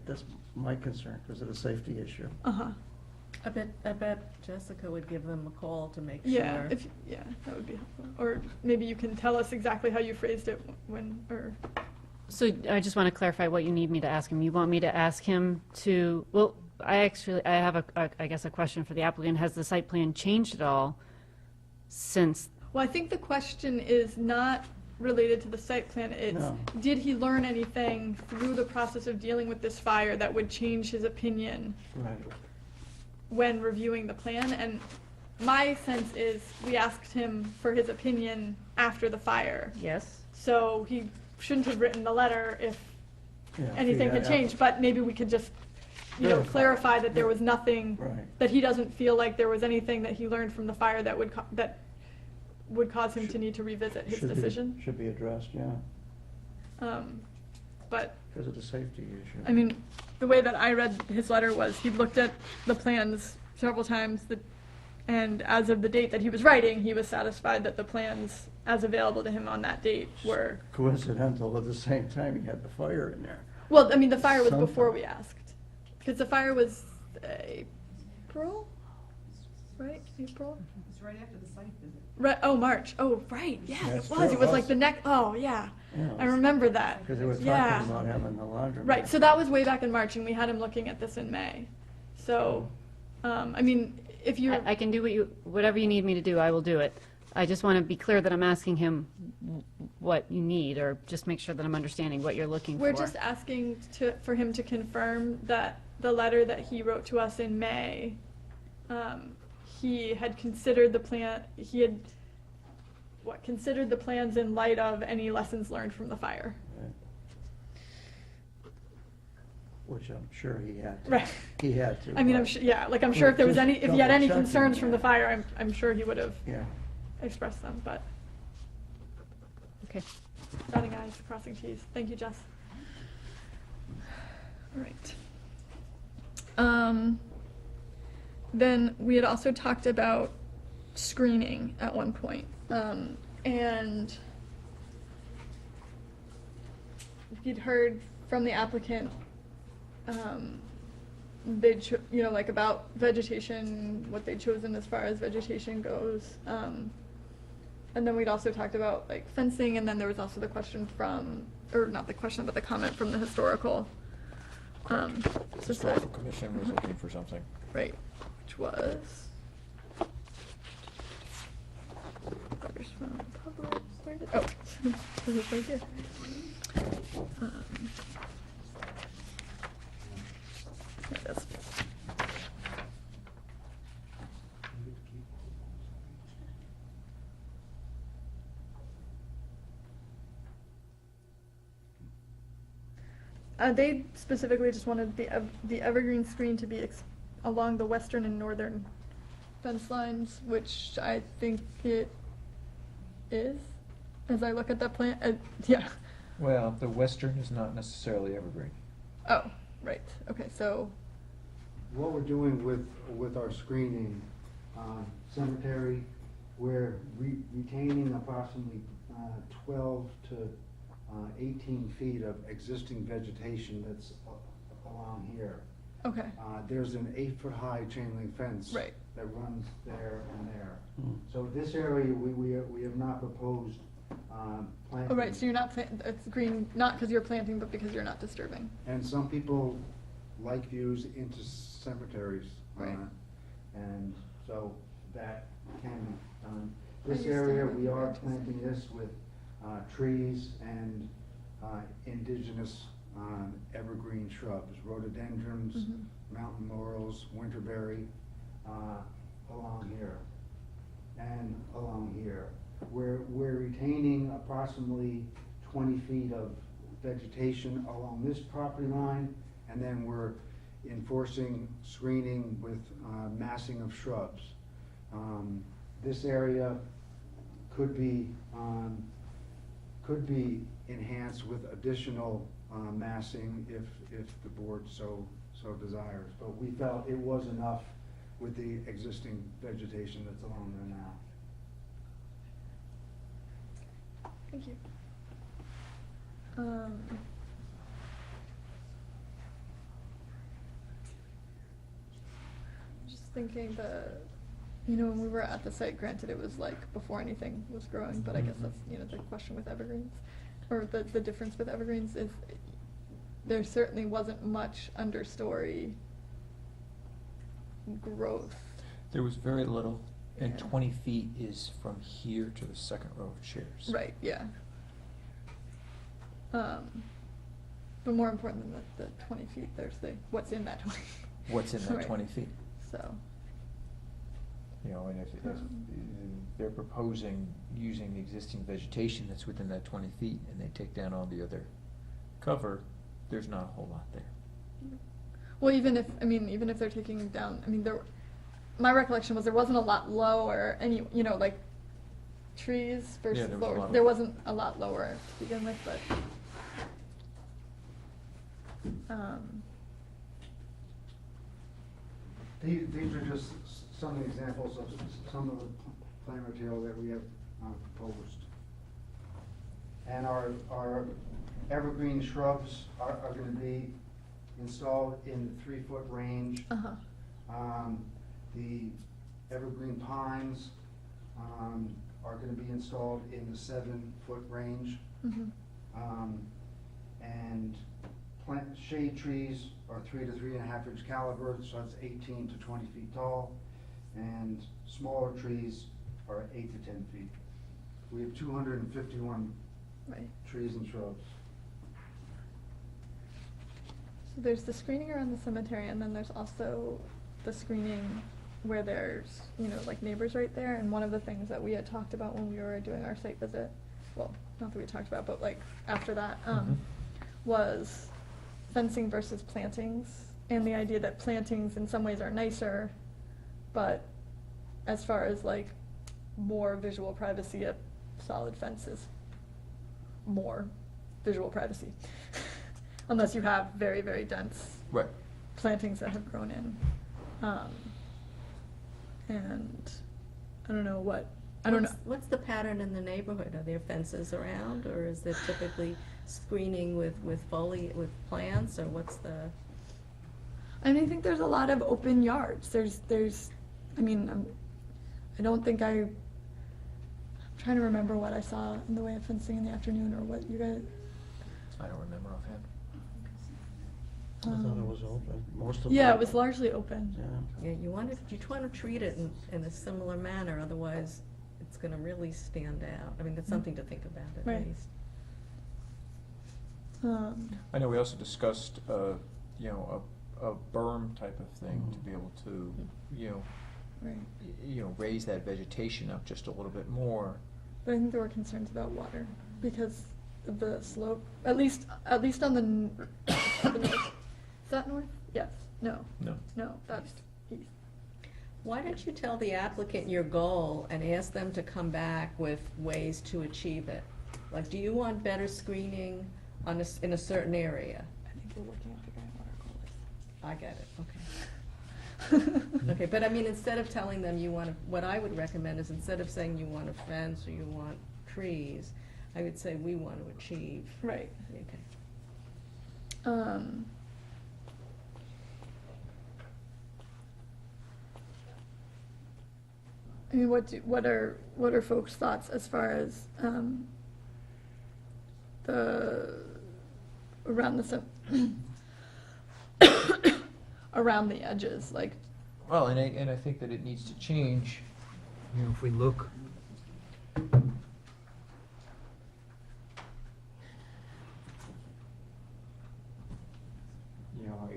That's my concern, because of the safety issue. I bet Jessica would give them a call to make sure. Yeah, yeah, that would be helpful. Or maybe you can tell us exactly how you phrased it or. So I just want to clarify what you need me to ask him. You want me to ask him to, well, I have I guess a question for the applicant. Has the site plan changed at all since? Well, I think the question is not related to the site plan. It's, No. did he learn anything through the process of dealing with this fire that would change his opinion Right. when reviewing the plan? And my sense is we asked him for his opinion after the fire. Yes. So he shouldn't have written the letter if Yeah, if he anything had had changed, but maybe we could just, you know, Verify. clarify that there was nothing, Right. that he doesn't feel like there was anything that he learned from the fire that would, that would cause him to need to revisit his decision. Should be addressed, yeah, But, because of the safety issue. I mean, the way that I read his letter was he looked at the plans several times, and as of the date that he was writing, he was satisfied that the plans as available to him on that date were, Coincidental, at the same time, he had the fire in there. well, I mean, the fire was Sometime. before we asked. Because the fire was April, right? April? It's right after the site visit. Right, oh, March. Oh, right, yeah, That's it was. true. It was like the next, oh, yeah. Yeah, I remember that. Because they were Yeah. talking about having the laundromat. Right, so that was way back in March, and we had him looking at this in May. So, I mean, if you're, I can do whatever you need me to do, I will do it. I just want to be clear that I'm asking him what you need, or just make sure that I'm understanding what you're looking for. we're just asking for him to confirm that the letter that he wrote to us in May, he had considered the plan, considered the plans in light of any lessons learned from the fire. Right. Which I'm sure he had to. Right. He had to. I mean, I'm but- sure, yeah, like, I'm sure if there was Just any, if he had any double concerns checking, from the yeah. fire, I'm sure he would have Yeah. expressed them, but. Okay. Dotting i's, crossing t's. Thank you, Jess. All right. Then we had also talked about screening at one point, and you'd heard from the applicant, you know, like about vegetation, what they'd chosen as far as vegetation goes. And then we'd also talked about like fencing, and then there was also the question from, or not the question, but the comment from the historical. Historical Commission was looking for something. Right, which was. Letters from public, where did, oh, this is right here. There it is. They specifically just wanted the evergreen screen to be along the western and northern fence lines, which I think it is, as I look at that plan. Yeah. Well, the western is not necessarily evergreen. Oh, right. Okay, so. What we're doing with our screening, cemetery, we're retaining approximately 12 to 18 feet of existing vegetation that's along here. Okay. There's an 8-foot-high chain link fence Right. that runs there and there. So this area, we have not proposed planting. Oh, right, so you're not, it's green, not because you're planting, but because you're not disturbing. And some people like views into cemeteries. Right. And so that can be done. I This used to area, have we are that. planting this with trees and indigenous evergreen shrubs, rhododendrons, Mhm. mountain laurels, winterberry, along here and along here. We're retaining approximately 20 feet of vegetation along this property line, and then we're enforcing screening with massing of shrubs. This area could be enhanced with additional massing if the board so desires. But we felt it was enough with the existing vegetation that's along there now. Thank you. Just thinking when we were at the site, granted it was like before anything was growing, but I guess that's, the question with evergreens, or the difference with evergreens is there certainly wasn't much understory growth. There was very little, and Yeah. 20 feet is from here to the second row of chairs. Right, yeah. But more important than the 20 feet, there's what's in that 20. What's in that Right. 20 feet? So. And if they're proposing using the existing vegetation that's within that 20 feet, and they take down all the other cover, there's not a whole lot there. Well, even if they're taking down, my recollection was there wasn't a lot lower, like trees versus there was a lower. lot of- There wasn't a lot lower to begin with, but. These are just some examples of some of the plant material that we have proposed. And our evergreen shrubs are going to be installed in the 3-foot range. The evergreen pines are going to be installed in the 7-foot range. And shade trees are 3 to 3.5 inch caliber, so that's 18 to 20 feet tall. And smaller trees are 8 to 10 feet. We have 251 trees and shrubs. So there's the screening around the cemetery, and then there's also the screening where there's, like neighbors right there. And one of the things that we had talked about when we were doing our site visit, well, not that we talked about, but like after that, was fencing versus plantings, and the idea that plantings in some ways are nicer, but as far as like more visual privacy, a solid fence is more visual privacy. Unless you have very, very dense plantings that have grown in. And I don't know what, What's the pattern in the neighborhood? Are there fences around, or is there typically screening with plants, or what's the? I think there's a lot of open yards. I don't think I'm trying to remember what I saw in the way of fencing in the afternoon, or what you guys. I don't remember offhand. I thought it was open. Most of Yeah, it was largely open. Yeah, you want to treat it in a similar manner, otherwise it's going to really stand out. That's something to think about at Right. least. I know we also discussed, a berm type of thing to be able to, raise that vegetation up just a little bit more. But I think there were concerns about water because of the slope. At least on the the north. Is that north? Yes. No. No. No, that's east. Why don't you tell the applicant your goal and ask them to come back with ways to achieve it? Like, do you want better screening on in a certain area? I think we're looking at figuring out what our goal is. I get it, okay. Okay, but I mean, instead of telling them you want to, what I would recommend is instead of saying you want a fence or you want trees, I would say we want to achieve. Right. Okay. I mean, what are folks' thoughts as far as around around the edges, like? Well, and I think that it needs to change. You know, if we look. You know,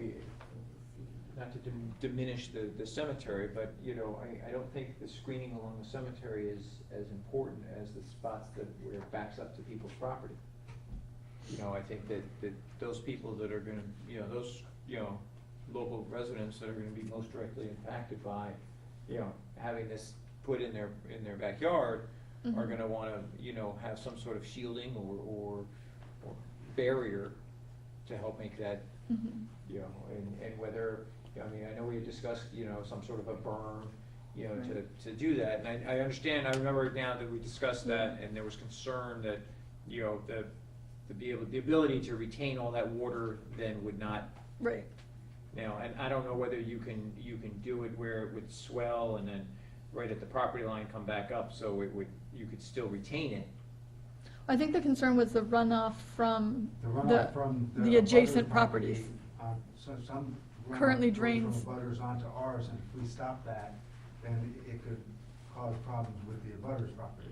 not to diminish the cemetery, but, you know, I don't think the screening along the cemetery is as important as the spots where it backs up to people's property. You know, I think that those people that are gonna, you know, those, you know, local residents that are gonna be most directly impacted by, you know, having this put in their backyard are gonna wanna, you know, have some sort of shielding or barrier to help make that, you know, and whether, I mean, I know we had discussed, you know, some sort of a berm, you know, to do that, and I understand, I remember now that we discussed that, and there was concern that, you know, the ability to retain all that water then would not. Right. Now, and I don't know whether you can do it where it would swell and then right at the property line come back up, so you could still retain it. I think the concern was the runoff from The runoff from the adjacent properties. So some runoff Currently goes drains. from abutters onto ours, and if we stop that, then it could cause problems with the abutters property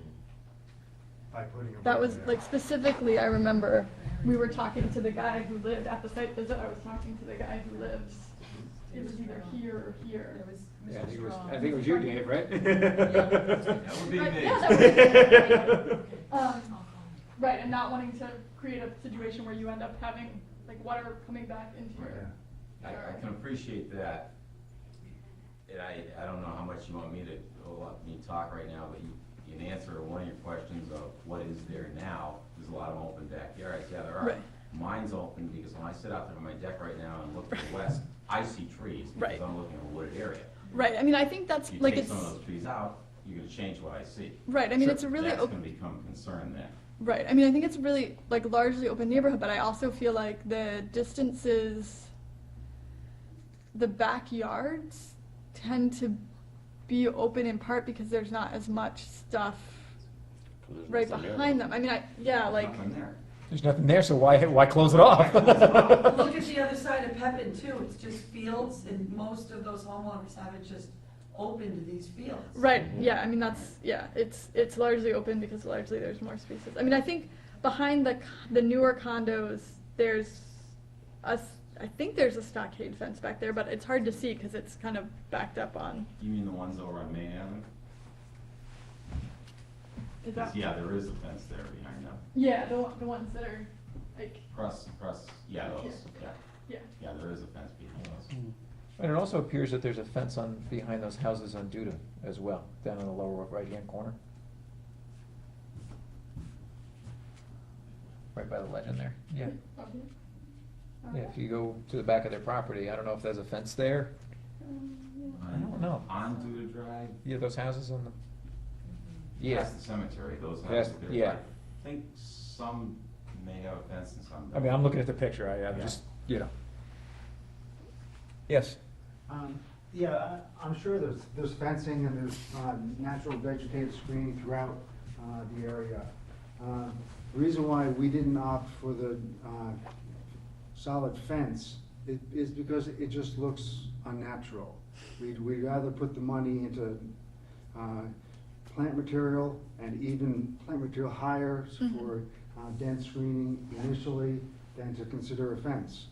by putting a. That was, there. like, specifically, I remember, we were talking to the guy who lived at the site visit, I was talking to the guy who lives, it was either here or here. It was Yeah, I think it was you, Dave, right? That would be me. Yeah, that would be me. Right, and not wanting to create a situation where you end up having, like, water coming back into your. I can appreciate that. And I don't know how much you want me to let me talk right now, but you can answer one of your questions of what is there now. There's a lot of open backyards. Yeah, there are. Right. Mine's open because when I sit out there on my deck right now and look to the west, I see trees because I'm looking at a wooded area. Right, I mean, I think that's, If you like, take it's. some of those trees out, you're gonna change what I see. Right, I mean, it's a really That's open. gonna become a concern then. Right, I mean, I think it's really, like, largely open neighborhood, but I also feel like the distances, the backyards tend to be open in part because there's not as much stuff right behind them. I mean, like. Nothing there. There's nothing there, so why close it off? Look at the other side of Pepin too, it's just fields, and most of those homeowners have it just open to these fields. Right, yeah, I mean, that's, yeah, it's largely open because largely there's more spaces. I mean, I think behind the newer condos, I think there's a stockade fence back there, but it's hard to see because it's kind of backed up on. You mean the ones over on Main Avenue? Is that? Yeah, there is a fence there behind them. Yeah, the ones that are, like. Across, yeah, those, yeah. Yeah. Yeah, there is a fence behind those. And it also appears that there's a fence behind those houses on Duda as well, down in the lower right-hand corner. Right by the legend there, yeah. Yeah, if you go to the back of their property, I don't know if there's a fence there. I don't know. On Duda Drive? Yeah, those houses on the. Yeah. Past the cemetery, those Yes, houses there. yeah. I think some may have a fence and some don't. I mean, I'm looking at the picture, I'm just, you know. Yes? Yeah, I'm sure there's fencing and there's natural vegetative screening throughout the area. The reason why we didn't opt for the solid fence is because it just looks unnatural. We'd rather put the money into plant material and even plant material higher for dense screening initially than to consider a fence.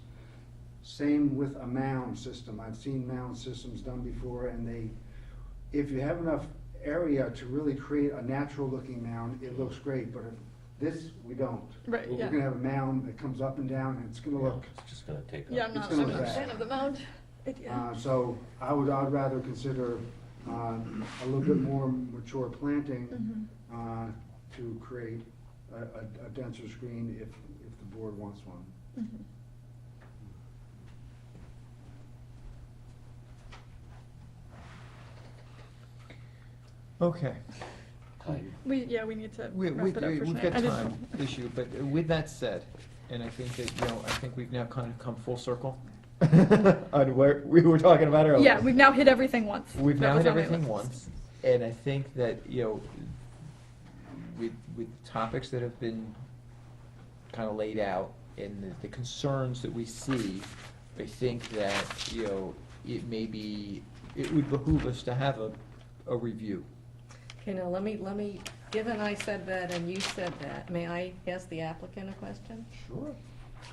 Same with a mound system. I've seen mound systems done before, and if you have enough area to really create a natural looking mound, it looks great, but This, we don't. Right, We're yeah. gonna have a mound that comes up and down, and it's gonna look, It's just gonna take Yeah, up. I'm It's not, gonna I'm look not a bad. fan of the mound idea. so I'd rather consider, a little bit more mature planting, to create a denser screen if the board wants one. Mhm. Okay. We need to We, wrap it up for we've tonight. got I just- time issue, but with that said, and I think that, I think we've now kind of come full circle on where we were talking about earlier. Yeah, we've now hit everything once. We've That now was hit on my everything list. once, and I think that, with topics that have been kind of laid out and the concerns that we see, I think that, it would behoove us to have a review. Okay, now let me, given I said that and you said that, may I ask the applicant a question? Sure.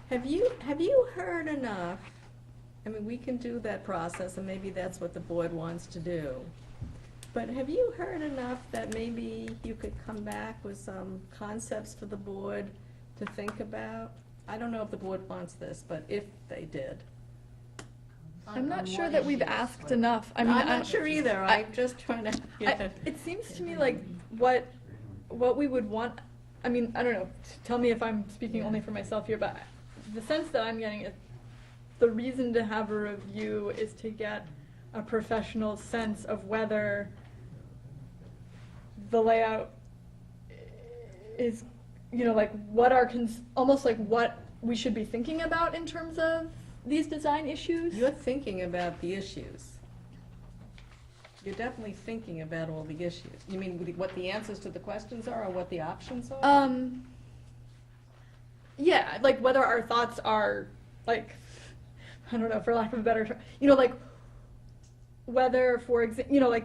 Have you heard enough? I mean, we can do that process, and maybe that's what the board wants to do. But have you heard enough that maybe you could come back with some concepts for the board to think about? I don't know if the board wants this, but if they did. I'm not sure that we've asked enough. I mean, I'm not sure either, I'm just trying to get it. It seems to me like what we would want, I mean, I don't know, tell me if I'm speaking only for myself here, but the sense that I'm getting is the reason to have a review is to get a professional sense of whether the layout is, like what our, almost like what we should be thinking about in terms of these design issues. You're thinking about the issues. You're definitely thinking about all the issues. You mean what the answers to the questions are, or what the options are? Yeah, like whether our thoughts are, like, I don't know, for lack of a better term, like whether, for example,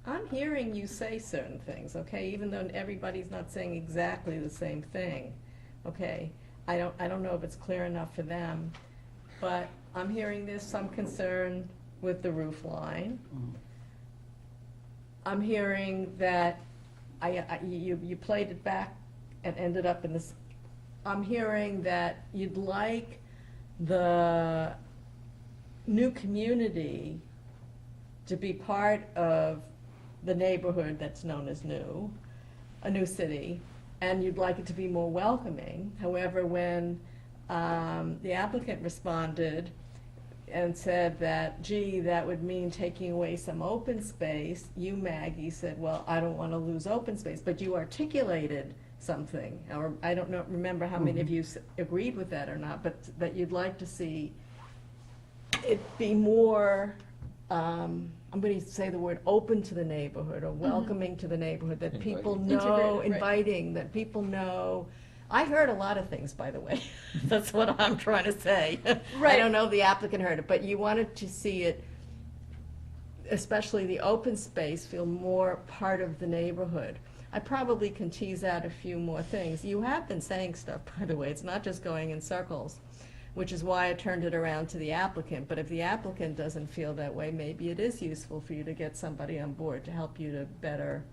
I'm hearing you say certain things, okay, even though everybody's not saying exactly the same thing, okay? I don't know if it's clear enough for them, but I'm hearing there's some concern with the roof line. I'm hearing that you played it back and ended up in this. I'm hearing that you'd like the new community to be part of the neighborhood that's known as a new city, and you'd like it to be more welcoming. However, when the applicant responded and said that, gee, that would mean taking away some open space, you, Maggie, said, well, I don't want to lose open space, but you articulated something, or I don't remember how many of you agreed with that or not, but that you'd like to see it be more, I'm going to say the word open to the neighborhood, or welcoming to the neighborhood, that people know, Integrated, right. inviting, that people know. I heard a lot of things, by the way. That's what I'm trying to say. I Right. don't know if the applicant heard it, but you wanted to see it, especially the open space, feel more part of the neighborhood. I probably can tease out a few more things. You have been saying stuff, by the way. It's not just going in circles, which is why I turned it around to the applicant. But if the applicant doesn't feel that way, maybe it is useful for you to get somebody on board to help you to better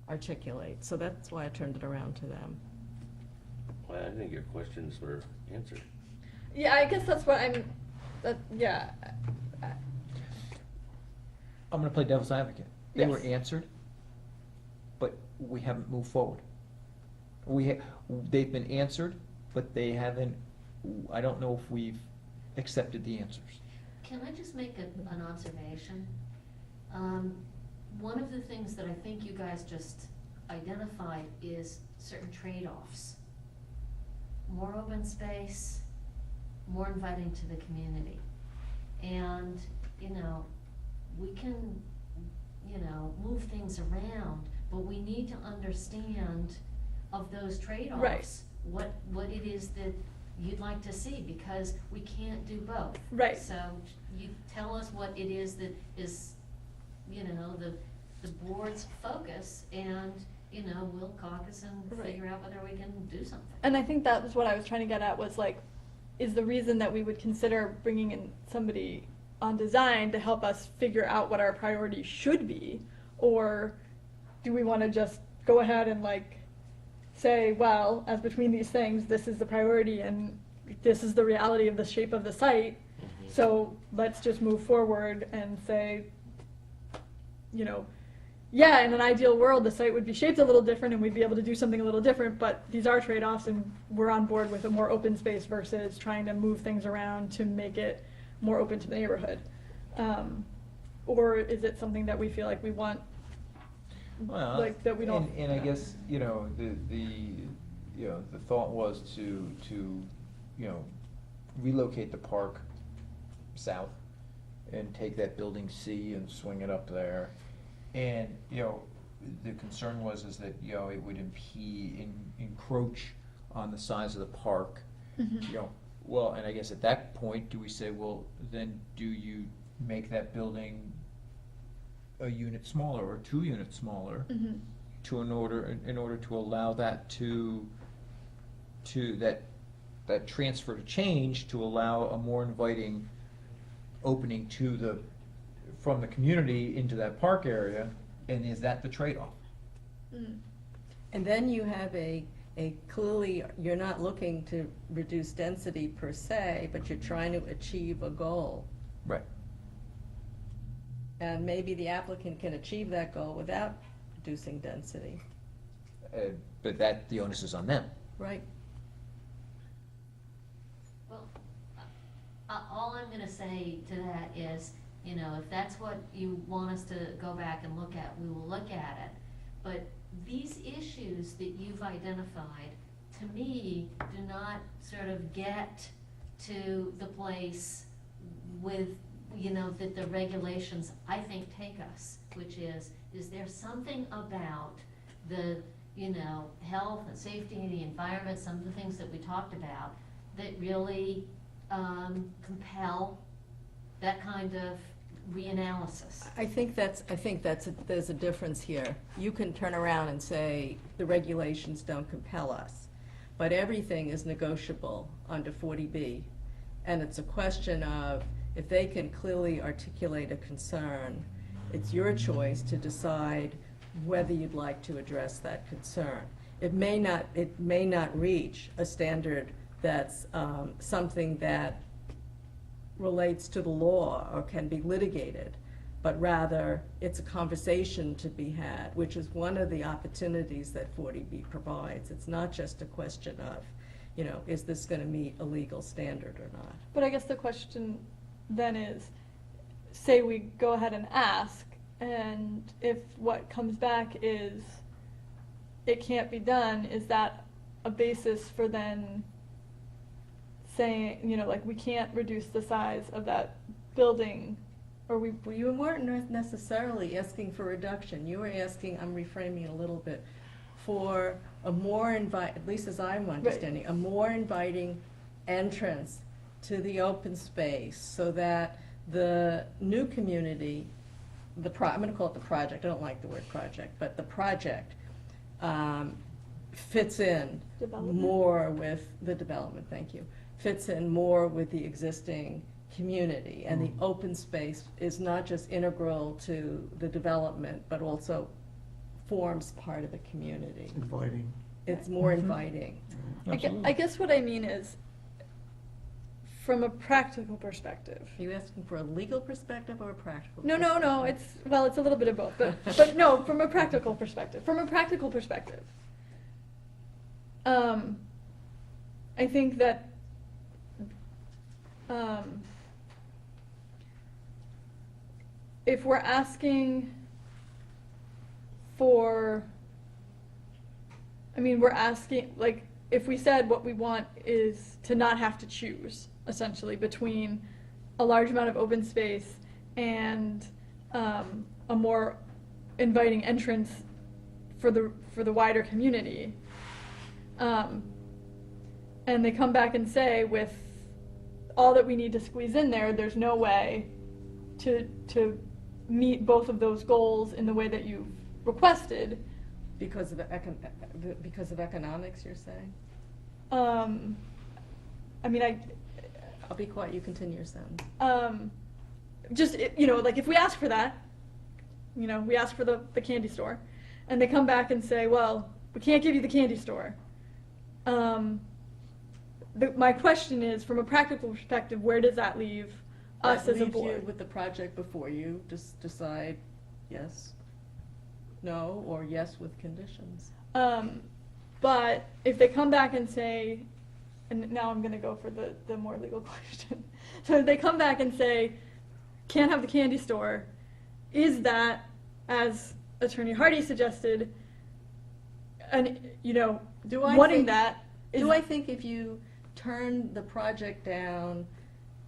articulate. So that's why I turned it around to them. Well, I think your questions were answered. Yeah, I guess that's what yeah. I'm gonna play devil's advocate. They were Yes. answered, but we haven't moved forward. They've been answered, but they haven't, I don't know if we've accepted the answers. Can I just make an observation? One of the things that I think you guys just identified is certain trade-offs. More open space, more inviting to the community. And, we can, move things around, but we need to understand of those trade-offs. Right. What it is that you'd like to see, because we can't do both. Right. So you tell us what it is that is, the board's focus, and, we'll caucus and Right. figure out whether we can do something. And I think that was what I was trying to get at, was like, is the reason that we would consider bringing in somebody on design to help us figure out what our priorities should be, or do we want to just go ahead and like say, well, as between these things, this is the priority and this is the reality of the shape of the site. So let's just move forward and say, you know, yeah, in an ideal world, the site would be shaped a little different and we'd be able to do something a little different, but these are trade-offs and we're on board with a more open space versus trying to move things around to make it more open to the neighborhood. Or is it something that we feel like we want, Well, like that we don't? And I guess, you know, the thought was to, you know, relocate the park south and take that building C and swing it up there. And, you know, the concern was is that, you know, it would encroach on the size of the park. You know, well, and I guess at that point, do we say, well, then do you make that building a unit smaller or 2 units smaller to in order to allow that that transfer to change, to allow a more inviting opening from the community into that park area, and is that the trade-off? And then you have a clearly, you're not looking to reduce density per se, but you're trying to achieve a goal. Right. And maybe the applicant can achieve that goal without reducing density. But the onus is on them. Right. Well, all I'm going to say to that is, you know, if that's what you want us to go back and look at, we will look at it. But these issues that you've identified, to me, do not sort of get to the place with, you know, that the regulations, I think, take us, which is there something about the, you know, health and safety and the environment, some of the things that we talked about, that really compel that kind of reanalysis? I think there's a difference here. You can turn around and say the regulations don't compel us, but everything is negotiable under 40B, and it's a question of if they can clearly articulate a concern, it's your choice to decide whether you'd like to address that concern. It may not reach a standard that's something that relates to the law or can be litigated, but rather it's a conversation to be had, which is one of the opportunities that 40B provides. It's not just a question of, you know, is this going to meet a legal standard or not? But I guess the question then is, say we go ahead and ask, and if what comes back is it can't be done, is that a basis for then saying, you know, like we can't reduce the size of that building, or we... Well, you weren't necessarily asking for reduction. You were asking, I'm reframing it a little bit, for a more at least as I'm understanding, a more inviting entrance to the open space so that the new community, I'm going to call it the project, I don't like the word project, but the project fits in more with the development, thank you, fits in more with the existing community, and the open space is not just integral to the development, but also forms part of the community. Inviting. It's more inviting. I guess what I mean is, from a practical perspective. Are you asking for a legal perspective or a practical No, perspective? no, it's a little bit of both, but no, from a practical perspective. I think that if we're asking for, we're asking, like, if we said what we want is to not have to choose, essentially, between a large amount of open space and a more inviting entrance for the wider community, and they come back and say, with all that we need to squeeze in there, there's no way to meet both of those goals in the way that you've requested. Because of economics, you're saying? I'll be quiet, you continue your sentence. Just, you know, like if we ask for that, you know, we ask for the candy store, and they come back and say, well, we can't give you the candy store. My question is, from a practical perspective, where does that leave us That as a leaves you board? with the project before you, just decide yes, no, or yes with conditions. But if they come back and say, and now I'm going to go for the more legal question. So if they come back and say, can't have the candy store, is that, as Attorney Hardy suggested, and wanting that? Do I think if you turn the project down?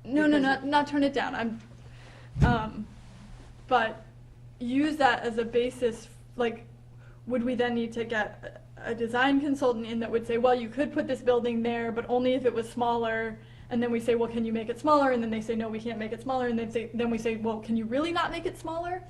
No, not turn it down. But use that as a basis. Like, would we then need to get a design consultant in that would say, well, you could put this building there, but only if it was smaller. And then we say, well, can you make it smaller? And then they say, no, we can't make it smaller. And then we say, well, can you really not make it smaller?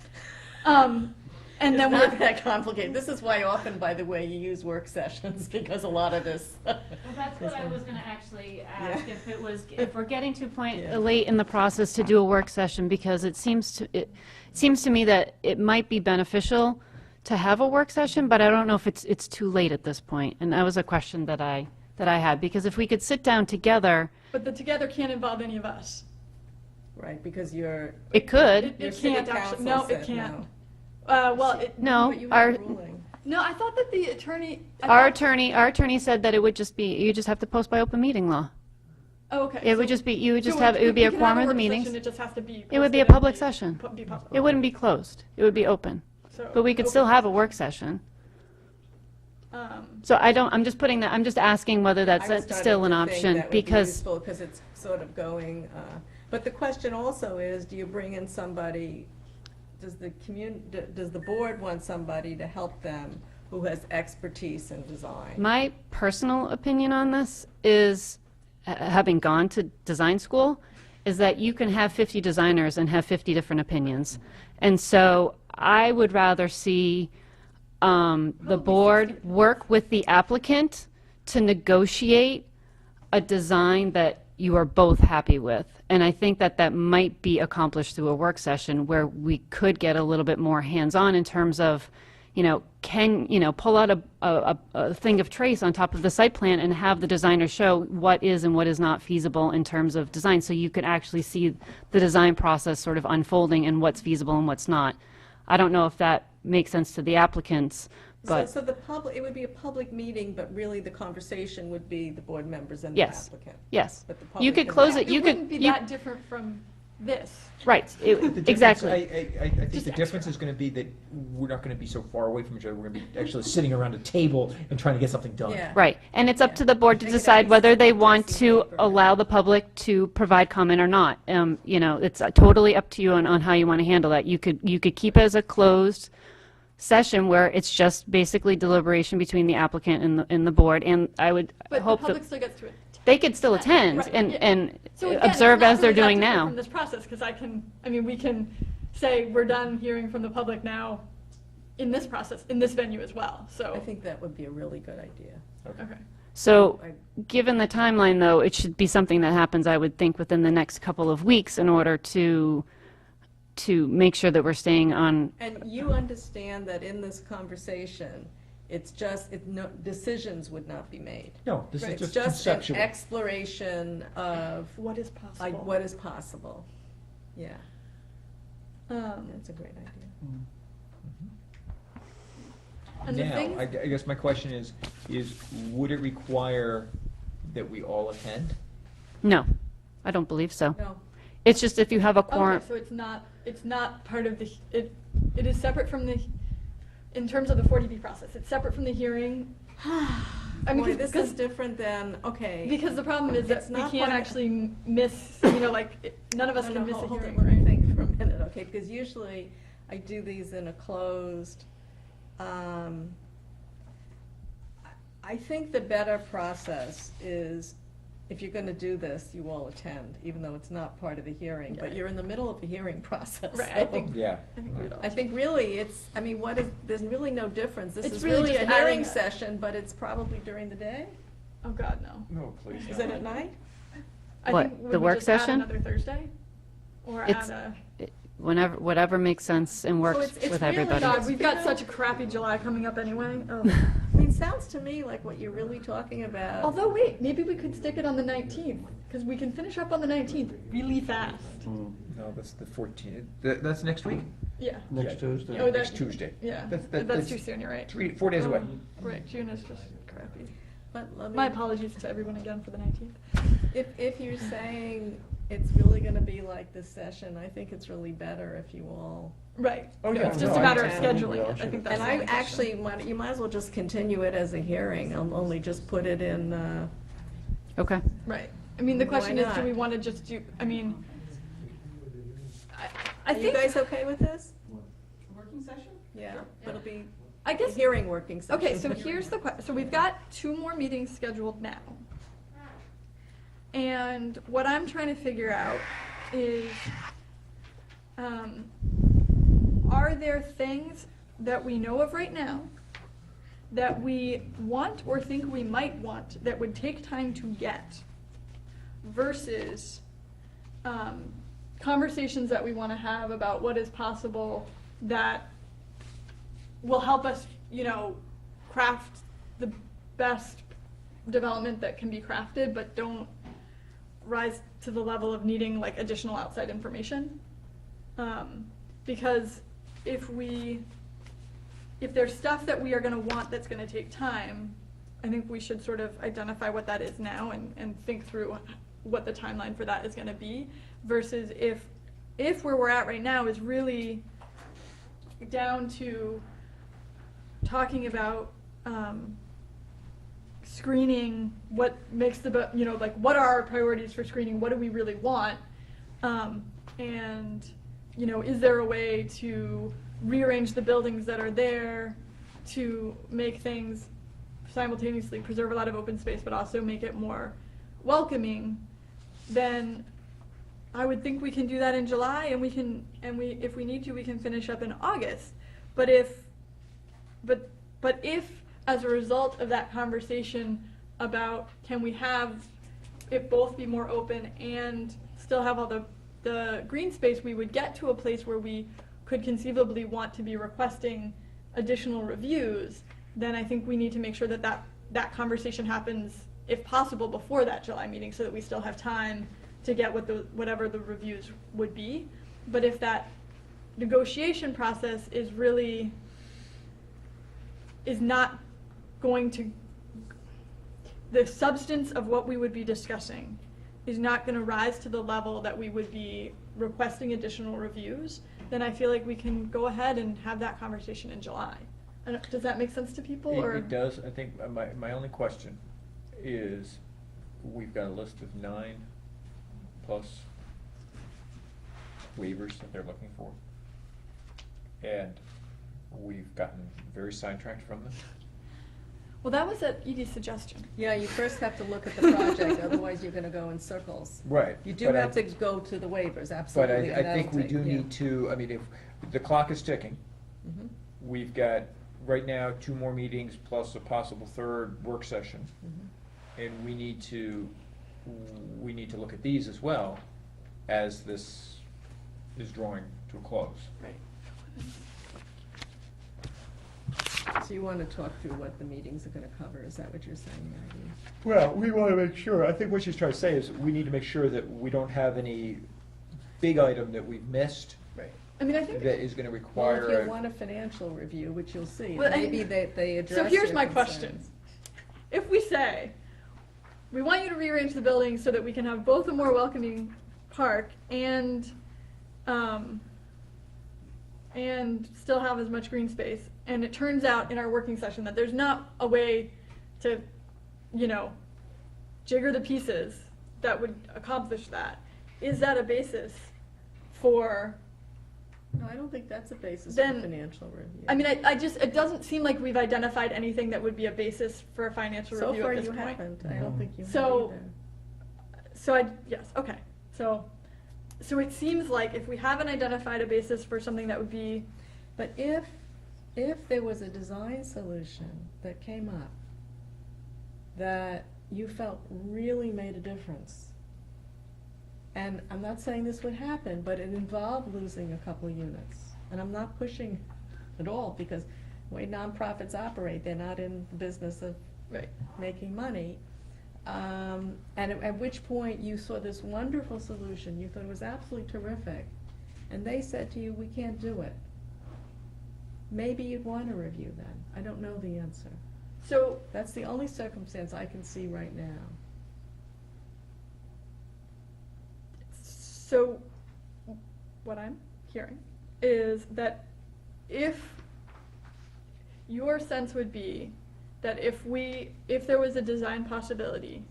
And then It's not that complicated. This is why often, by the way, you use work sessions, because a lot of this. Well, that's what I was going to actually ask, if we're getting to a point late in the process to do a work session, because it seems to me that it might be beneficial to have a work session, but I don't know if it's too late at this point. And that was a question that I had, because if we could sit down together. But the together can't involve any of us. Right, because you're. It could. It can't actually. No, it can't. No. No, No, I thought that the attorney. Our attorney said that it would just be, you just have to post by open meeting law. Oh, okay. It would just be, you would just have, it would be a quorum of the meetings. It just has to be. It would be a posted public and session. be public. It wouldn't be closed. It would be open. So, But we could still have a work session. So I'm just putting that, I'm just asking whether I was that's still an starting to think option, that would be because. useful, 'cause it's sort of going, but the question also is, do you bring in somebody, does the board want somebody to help them who has expertise in design? My personal opinion on this is, having gone to design school, is that you can have 50 designers and have 50 different opinions. And so I would rather see the board work with the applicant to negotiate a design that you are both happy with. And I think that that might be accomplished through a work session where we could get a little bit more hands-on in terms of, pull out a thing of trace on top of the site plan and have the designer show what is and what is not feasible in terms of design, so you can actually see the design process sort of unfolding and what's feasible and what's not. I don't know if that makes sense to the applicants, but. So it would be a public meeting, but really the conversation would be the board members and the Yes. applicant. Yes. But the You public could can- close it, It you wouldn't be could, that different from this. right, The difference- exactly. I think the difference is going to be that we're not going to be so far away from each other. We're going to be actually sitting around a table and trying to get something done. Yeah. Right, and it's up to the board to Make it decide at whether least they a want dressing to paper. allow the public to provide comment or not. It's totally up to you on how you want to handle that. You could keep it as a closed session where it's just basically deliberation between the applicant and the board, and I would But the hope public that still gets to it. they could still attend Right, and, yeah. and So again, observe it's not as they're really that doing different now. From this process, because we can say we're done hearing from the public now in this process, in this venue as well, so. I think that would be a really good idea. Okay. So, given the timeline, though, it should be something that happens, I would think, within the next couple of weeks in order to make sure that we're staying on. And you understand that in this conversation, no decisions would not be made. No, this is It's just just an conceptual. exploration of What is possible? what is possible. Yeah, Um, that's a great idea. And the Now, thing- I guess my question is would it require that we all attend? No, I don't believe so. No. It's just if you have a quorum. Okay, so it's not part of it is separate from in terms of the 40B process, it's separate from the hearing. Boy, this is different than, okay. Because the problem is that It's we not can't part- actually miss, none of us No, can no, miss a hold hearing, on, let me right? think for a minute, okay, because usually I do these in a closed, I think the better process is, if you're gonna do this, you all attend, even though it's not part of the hearing, but you're in the middle of a hearing process. Right, I think- Yeah. I think really there's really no difference. This It's is really really a just hearing adding- session, but it's probably during the day? Oh, God, no. No, please. Is it at night? I What, think, the would we work just add session? another Thursday? Or It's- add a, whatever makes sense and So works it's with really everybody. odd. We've got such a crappy July coming up anyway. Oh. I mean, sounds to me like what you're really talking about. Although, wait, maybe we could stick it on the 19th, because we can finish up on the 19th really fast. No, that's the 14th. That's next week? Yeah. Next Tuesday. Oh, Next Tuesday. Yeah, That's that's too soon, you're right. 4 days away. Right, June is just crappy. But let me- My apologies to everyone again for the 19th. If you're saying it's really gonna be like this session, I think it's really better if you all. Right. Oh, yeah. It's just No, a matter of I- scheduling it. I think that's And the I only question. actually, you might as well just continue it as a hearing, I'll only just put it in, Okay. Right. I mean, the Why question is, do not? we want to just do, I mean, I Are you think. guys okay with this? Working session? Yeah, it'll be I guess. a hearing working session. Okay, so here's the question. So we've got 2 more meetings scheduled now. And what I'm trying to figure out is, are there things that we know of right now that we want or think we might want that would take time to get versus conversations that we want to have about what is possible that will help us, craft the best development that can be crafted, but don't rise to the level of needing like additional outside information. Because if there's stuff that we are going to want that's going to take time, I think we should sort of identify what that is now and think through what the timeline for that is going to be, versus if where we're at right now is really down to talking about screening, what makes what are our priorities for screening, what do we really want, and is there a way to rearrange the buildings that are there to make things simultaneously preserve a lot of open space but also make it more welcoming, then I would think we can do that in July, and if we need to, we can finish up in August. But if as a result of that conversation about can we have it both be more open and still have all the green space, we would get to a place where we could conceivably want to be requesting additional reviews, then I think we need to make sure that conversation happens, if possible, before that July meeting, so that we still have time to get whatever the reviews would be. But if that negotiation process is not going to, the substance of what we would be discussing is not going to rise to the level that we would be requesting additional reviews, then I feel like we can go ahead and have that conversation in July. Does that make sense to people? It does. I think my only question is, we've got a list of 9 plus waivers that they're looking for, and we've gotten very sidetracked from them. Well, that was at Edie's suggestion. Yeah, you first have to look at the project, otherwise you're gonna go in circles. Right. You do but have to go to the waivers, absolutely. But I think we do need to, I mean, if the clock is ticking, Mhm. we've got, right now, 2 more meetings plus a possible 3rd work session. Mhm. And we need to look at these as well as this is drawing to a close. Right. So you wanna talk through what the meetings are gonna cover, is that what you're saying, Maggie? Well, we want to make sure, I think what she's trying to say is we need to make sure that we don't have any big item that we've missed Right. I mean, I think. that is going to Well, require. if you want a financial review, which you'll see, Well, maybe they address So here's your my concerns. question. If we say, we want you to rearrange the building so that we can have both a more welcoming park and still have as much green space, and it turns out in our working session that there's not a way to, jigger the pieces that would accomplish that, is that a basis for? No, I don't think that's a basis for Then- financial review. I mean, it doesn't seem like we've identified anything that would be a basis for a financial So review far at this you point. haven't, I don't think you have So, either. yes, okay. So it seems like if we haven't identified a basis for something that would be, But if there was a design solution that came up that you felt really made a difference, And I'm not saying this would happen, but it involved losing a couple of units. And I'm not pushing at all, because the way nonprofits operate, they're not in the business of making money. And at which point you saw this wonderful solution, you thought it was absolutely terrific, and they said to you, we can't do it. Maybe you'd want a review then. I don't know the answer. So that's the only circumstance I can see right now. So what I'm hearing is that if your sense would be that if there was a design possibility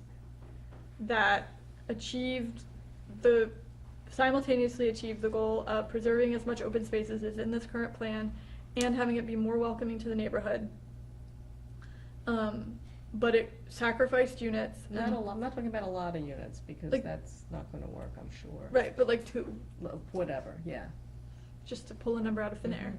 that simultaneously achieved the goal of preserving as much open space as is in this current plan and having it be more welcoming to the neighborhood, but it sacrificed units. I'm not talking about a lot of units, because that's not gonna work, I'm sure. Right, but like 2. Whatever, yeah. Just to pull a number out of thin air.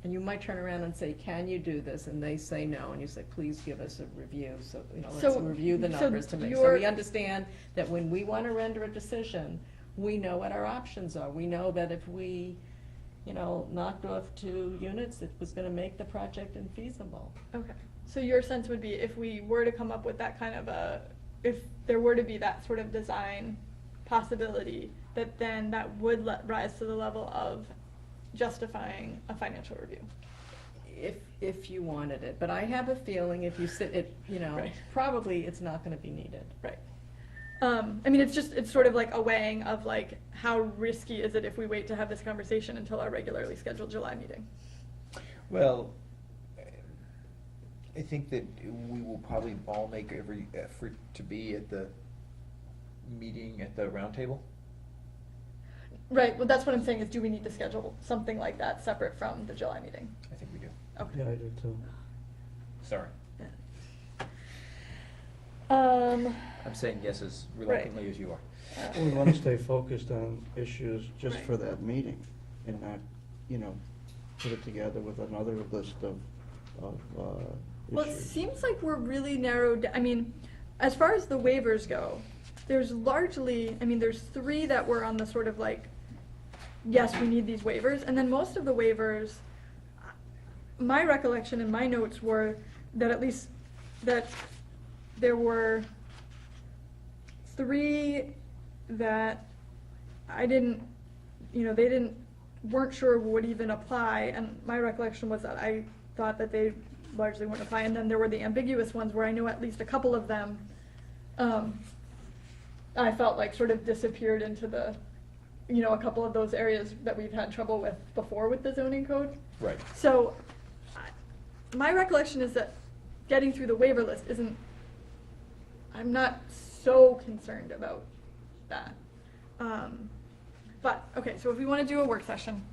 And you might turn around and say, can you do this? And they say no, and you say, please give us a review, so, let's review the numbers so we understand that when we want to render a decision, we know what our options are. We know that if we, knocked off 2 units, it was gonna make the project infeasible. Okay, so your sense would be if we were to come up with that kind of if there were to be that sort of design possibility, that then that would rise to the level of justifying a financial review. If you wanted it, but I have a feeling if you probably it's not gonna be needed. Right. I mean, it's sort of like a weighing of like, how risky is it if we wait to have this conversation until our regularly scheduled July meeting? Well, I think that we will probably all make every effort to be at the meeting at the roundtable. Right, well, that's what I'm saying, is do we need to schedule something like that separate from the July meeting? I think we do. Okay. Yeah, I do too. Sorry. I'm saying yes as reluctantly as you are. We want to stay focused on issues just for that meeting, and not, put it together with another list of Well, it issues. seems like we're really narrowed, I mean, as far as the waivers go, there's largely, there's 3 that were on the sort of like, yes, we need these waivers, and then most of the waivers, my recollection and my notes were that at least, that there were 3 that they weren't sure would even apply, and my recollection was that I thought that they largely wouldn't apply, and then there were the ambiguous ones where I knew at least a couple of them, I felt like sort of disappeared into the, a couple of those areas that we've had trouble with before with the zoning code. Right. So, my recollection is that getting through the waiver list I'm not so concerned about that. But, okay, so if we want to do a work session.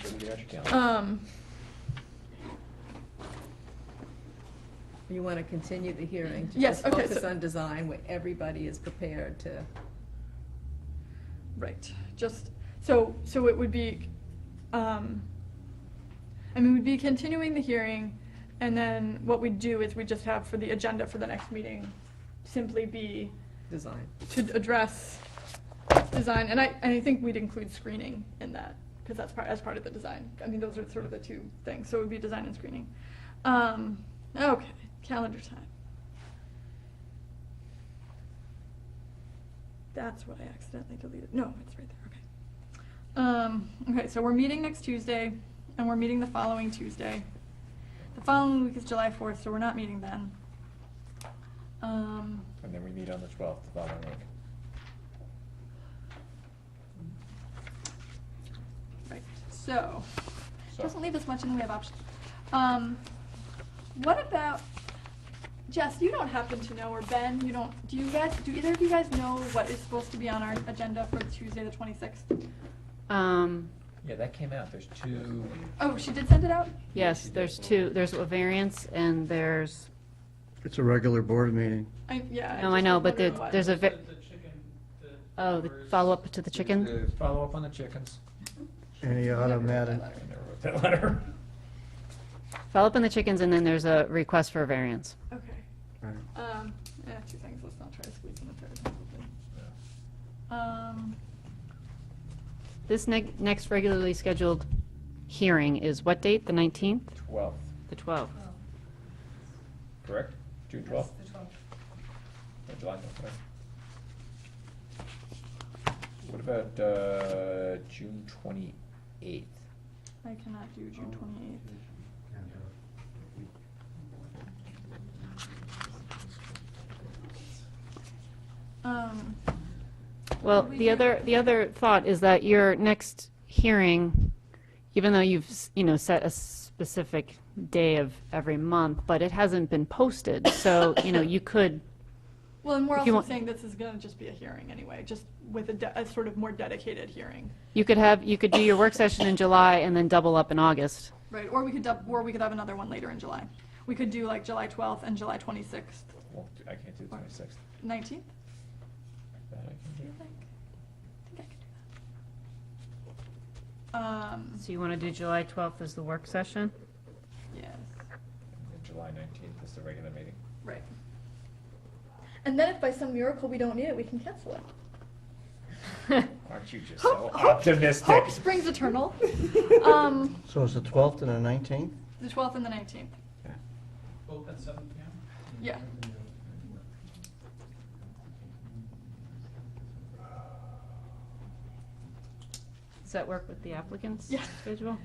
Everybody get out your calendar. You want to continue the hearing to Yes, just okay, focus so- on design where everybody is prepared to. Right, so it would be, we'd be continuing the hearing, and then what we'd do is we just have for the agenda for the next meeting simply be Design. to address design, and I think we'd include screening in that, because that's as part of the design. Those are sort of the 2 things, so it would be design and screening. Okay, calendar time. That's what I accidentally deleted. No, it's right there, okay. Okay, so we're meeting next Tuesday, and we're meeting the following Tuesday. The following week is July 4th, so we're not meeting then. And then we meet on the 12th, the following week. Right, so, doesn't leave us much in the way of options. What about, Jess, you don't happen to know, or Ben, do either of you guys know what is supposed to be on our agenda for Tuesday the 26th? Yeah, that came out. There's 2. Oh, she did send it out? Yes, there's 2. There's a variance and there's, It's a regular board meeting. no, I know, but there's a, the follow-up to the chicken? The follow-up on the chickens. Any automatic. I never wrote that letter. Follow-up on the chickens, and then there's a request for a variance. Okay. Right. Two things, let's not try to squeeze in a third. This next regularly scheduled hearing is what date? The 19th? 12th, The 12th. correct? June 12th? Or July 12th, right? What about June 28th? I cannot do June 28th. Well, the other thought is that your next hearing, even though you've, set a specific day of every month, but it hasn't been posted, so, you could. Well, and we're if you also want- saying this is gonna just be a hearing anyway, just with a sort of more dedicated hearing. You could do your work session in July and then double up in August. Right, or we could have another one later in July. We could do like July 12th and July 26th. Well, I can't do the 26th. 19th? That I can do. I think I could do that. So you want to do July 12th as the work session? Yes, And July 19th is the regular meeting. right. And then if by some miracle we don't need it, we can cancel it. Aren't you just so optimistic? Hope springs eternal. So it's the 12th and the 19th? The 12th and the 19th. Both at 7 p.m.? Yeah. Does that work with the applicant's Yeah. schedule?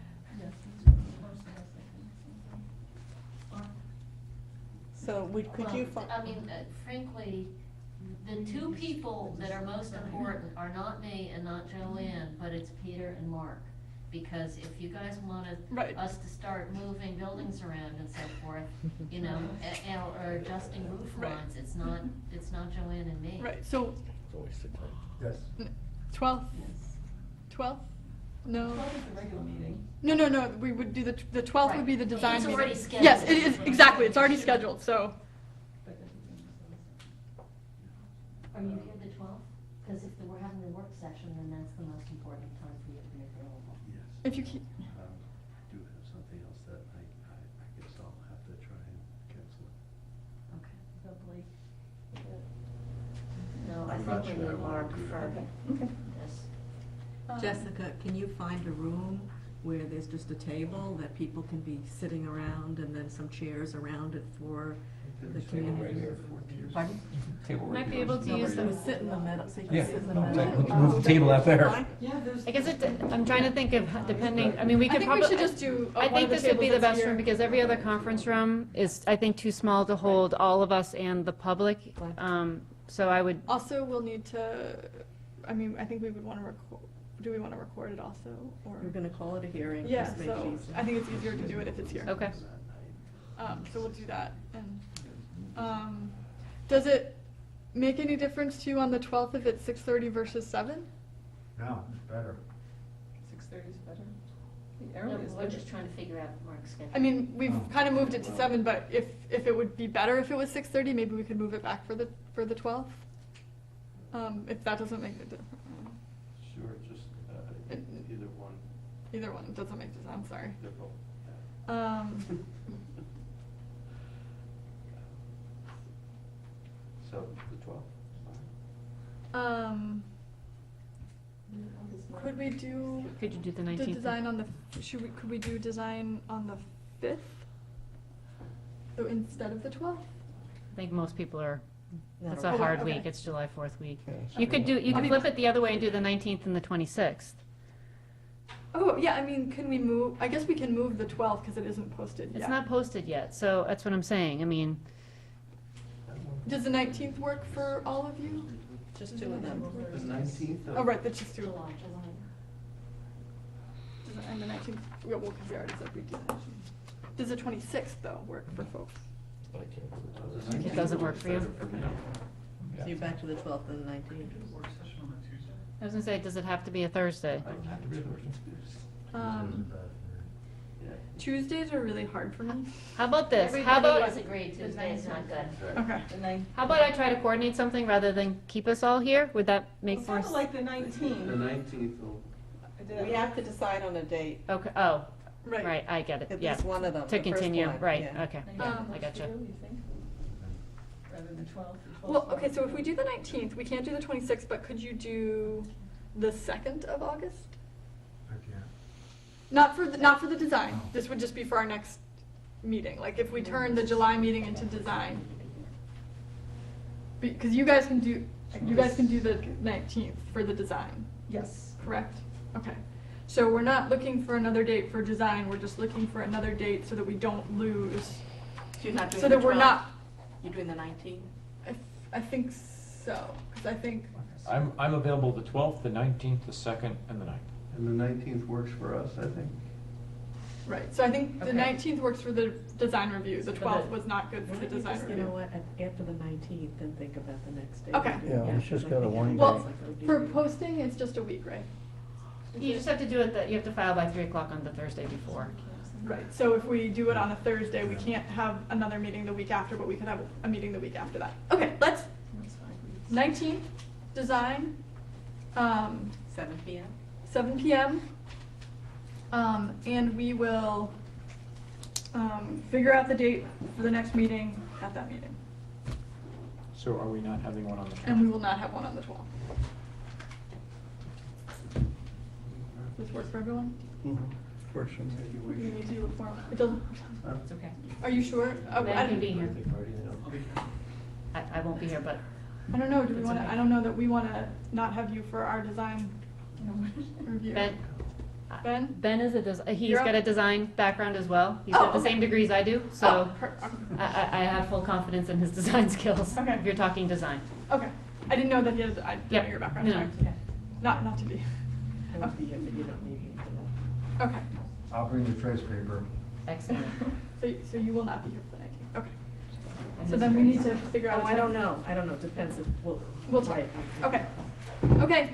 So could you, I mean, frankly, the two people that are most important are not me and not Joanne, but it's Peter and Mark. Because if you guys wanted Right. us to start moving buildings around and so forth, or adjusting roof Right. lines, it's not Joanne and me. Right, so It's a waste of time. Yes. 12th? 12th? No. the regular meeting. No, we would do the 12th would be the design It's meeting. already scheduled. Yes, it is, exactly, it's already scheduled, so. Are you here the 12th? Because if we're having the work session, then that's the most important time for you to be available. If you keep, Do have something else that night, I guess I'll have to try and cancel it. Okay, hopefully. No, I I'm think not we sure I need wanna Mark do for that. this. Jessica, can you find a room where there's just a table that people can be sitting around and then some chairs around it for the community? Pardon? Table Might be able to use No, them. but sit in the middle, so you Yeah, can sit in the no, middle. we can move the table out there. I guess I'm trying to think of, depending, I mean, we I could think we probably. should just do I one think of the this would be tables the that's best room here. because every other conference room is, I think, too small to hold all of us and the public. So I would, Also, we'll need to, I mean, I think we would want to record, do we want to record it also, or? We're gonna call it a hearing. Yeah, just make so it easy. I think it's easier to do it if it's here. okay. So we'll do that, and, does it make any difference to you on the 12th if it's 6:30 versus 7? No, it's better. 6:30 is better. The No, earliest we're better. just trying to figure out Mark's schedule. I mean, we've kind of moved it to 7, but if it would be better if it was 6:30, maybe we could move it back for the 12th? If that doesn't make it different. Sure, just either one. Either one, doesn't make sense, I'm sorry. They're both. So the 12th. Could we do? Could you do the The 19th? design on the, could we do design on the 5th? So instead of the 12th? I think most people are, it's a Okay, hard okay. week, it's July 4th week. Yeah, You could I'll flip be- it the other way and do the 19th and the 26th. Oh, yeah, I mean, can we move, I guess we can move the 12th because it isn't posted yet. It's not posted yet, so that's what I'm saying, I mean, Does the 19th work for all of you? Just two of them. The 19th? Oh, right, that's just two. July. And the 19th, well, because we already said we do the 19th. Does the 26th, though, work for folks? I can't do it. it doesn't work for you. So you're back to the 12th and the 19th. I was gonna say, does it have to be a Thursday? Tuesdays are really hard for me. How about this? How Everybody about, has agreed Tuesday is not good. Okay. how about I try to coordinate something rather than keep us all here? Would that make more It's sense? like the 19th. The 19th will. We have to decide on a date. Okay, oh, Right. right, I get it, At yeah. least one of them, To the first continue, one, right, yeah. okay, Um, I gotcha. the 12th. Well, okay, so if we do the 19th, we can't do the 26th, but could you do the 2nd of August? Not for the design. This would just be for our next meeting. Like if we turn the July meeting into design. Because you guys can do the 19th for the design. Yes. Correct? Okay. So we're not looking for another date for design, we're just looking for another date so that we don't lose. So you're not doing So the that we're 12th? not, You're doing the 19th? I think so, because I think, I'm available the 12th, the 19th, the 2nd, and the 9th. And the 19th works for us, I think. right, so I think the Okay. 19th works for the design review, the For 12th the- was not good for the design You know review. what, after the 19th, then think about the next day. Okay. Yeah, it's just got a one Well, day. for posting, it's just a week, right? You just have to do it, you have to file by 3 o'clock on the Thursday before. Right, so if we do it on a Thursday, we can't have another meeting the week after, but we could have a meeting the week after that. Okay, let's, 19th, design, 7 p.m.? 7 p.m. And we will figure out the date for the next meeting at that meeting. So are we not having one on the 12th? And we will not have one on the 12th. Does this work for everyone? Works for me. You need to look for it. Doesn't. It's okay. Are you sure? Ben can be here. I won't be here, but I don't know, do we It's want to, okay. I don't know that we want to not have you for our design review. Ben, Ben? Ben is he's You're got up. a design background as well. He's Oh, got the okay. same degrees I do, so Okay. I have full confidence in his design skills. Okay. If you're talking design. Okay, I didn't know that he had, I didn't know your background, No. sorry. Not to be. I won't be here, but you don't need me for that. Okay, I'll bring the trace paper. Excellent. so you will not be here for the 19th, okay. So then we need to figure out. Oh, a I don't time. know, depends if We'll talk. Right. Okay, okay.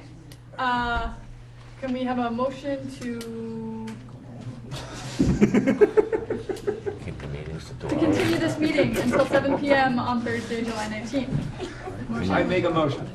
Can we have a motion to Keep the meetings to 2 to hours. continue this meeting until 7 p.m. on Thursday, July 19th? I make a motion.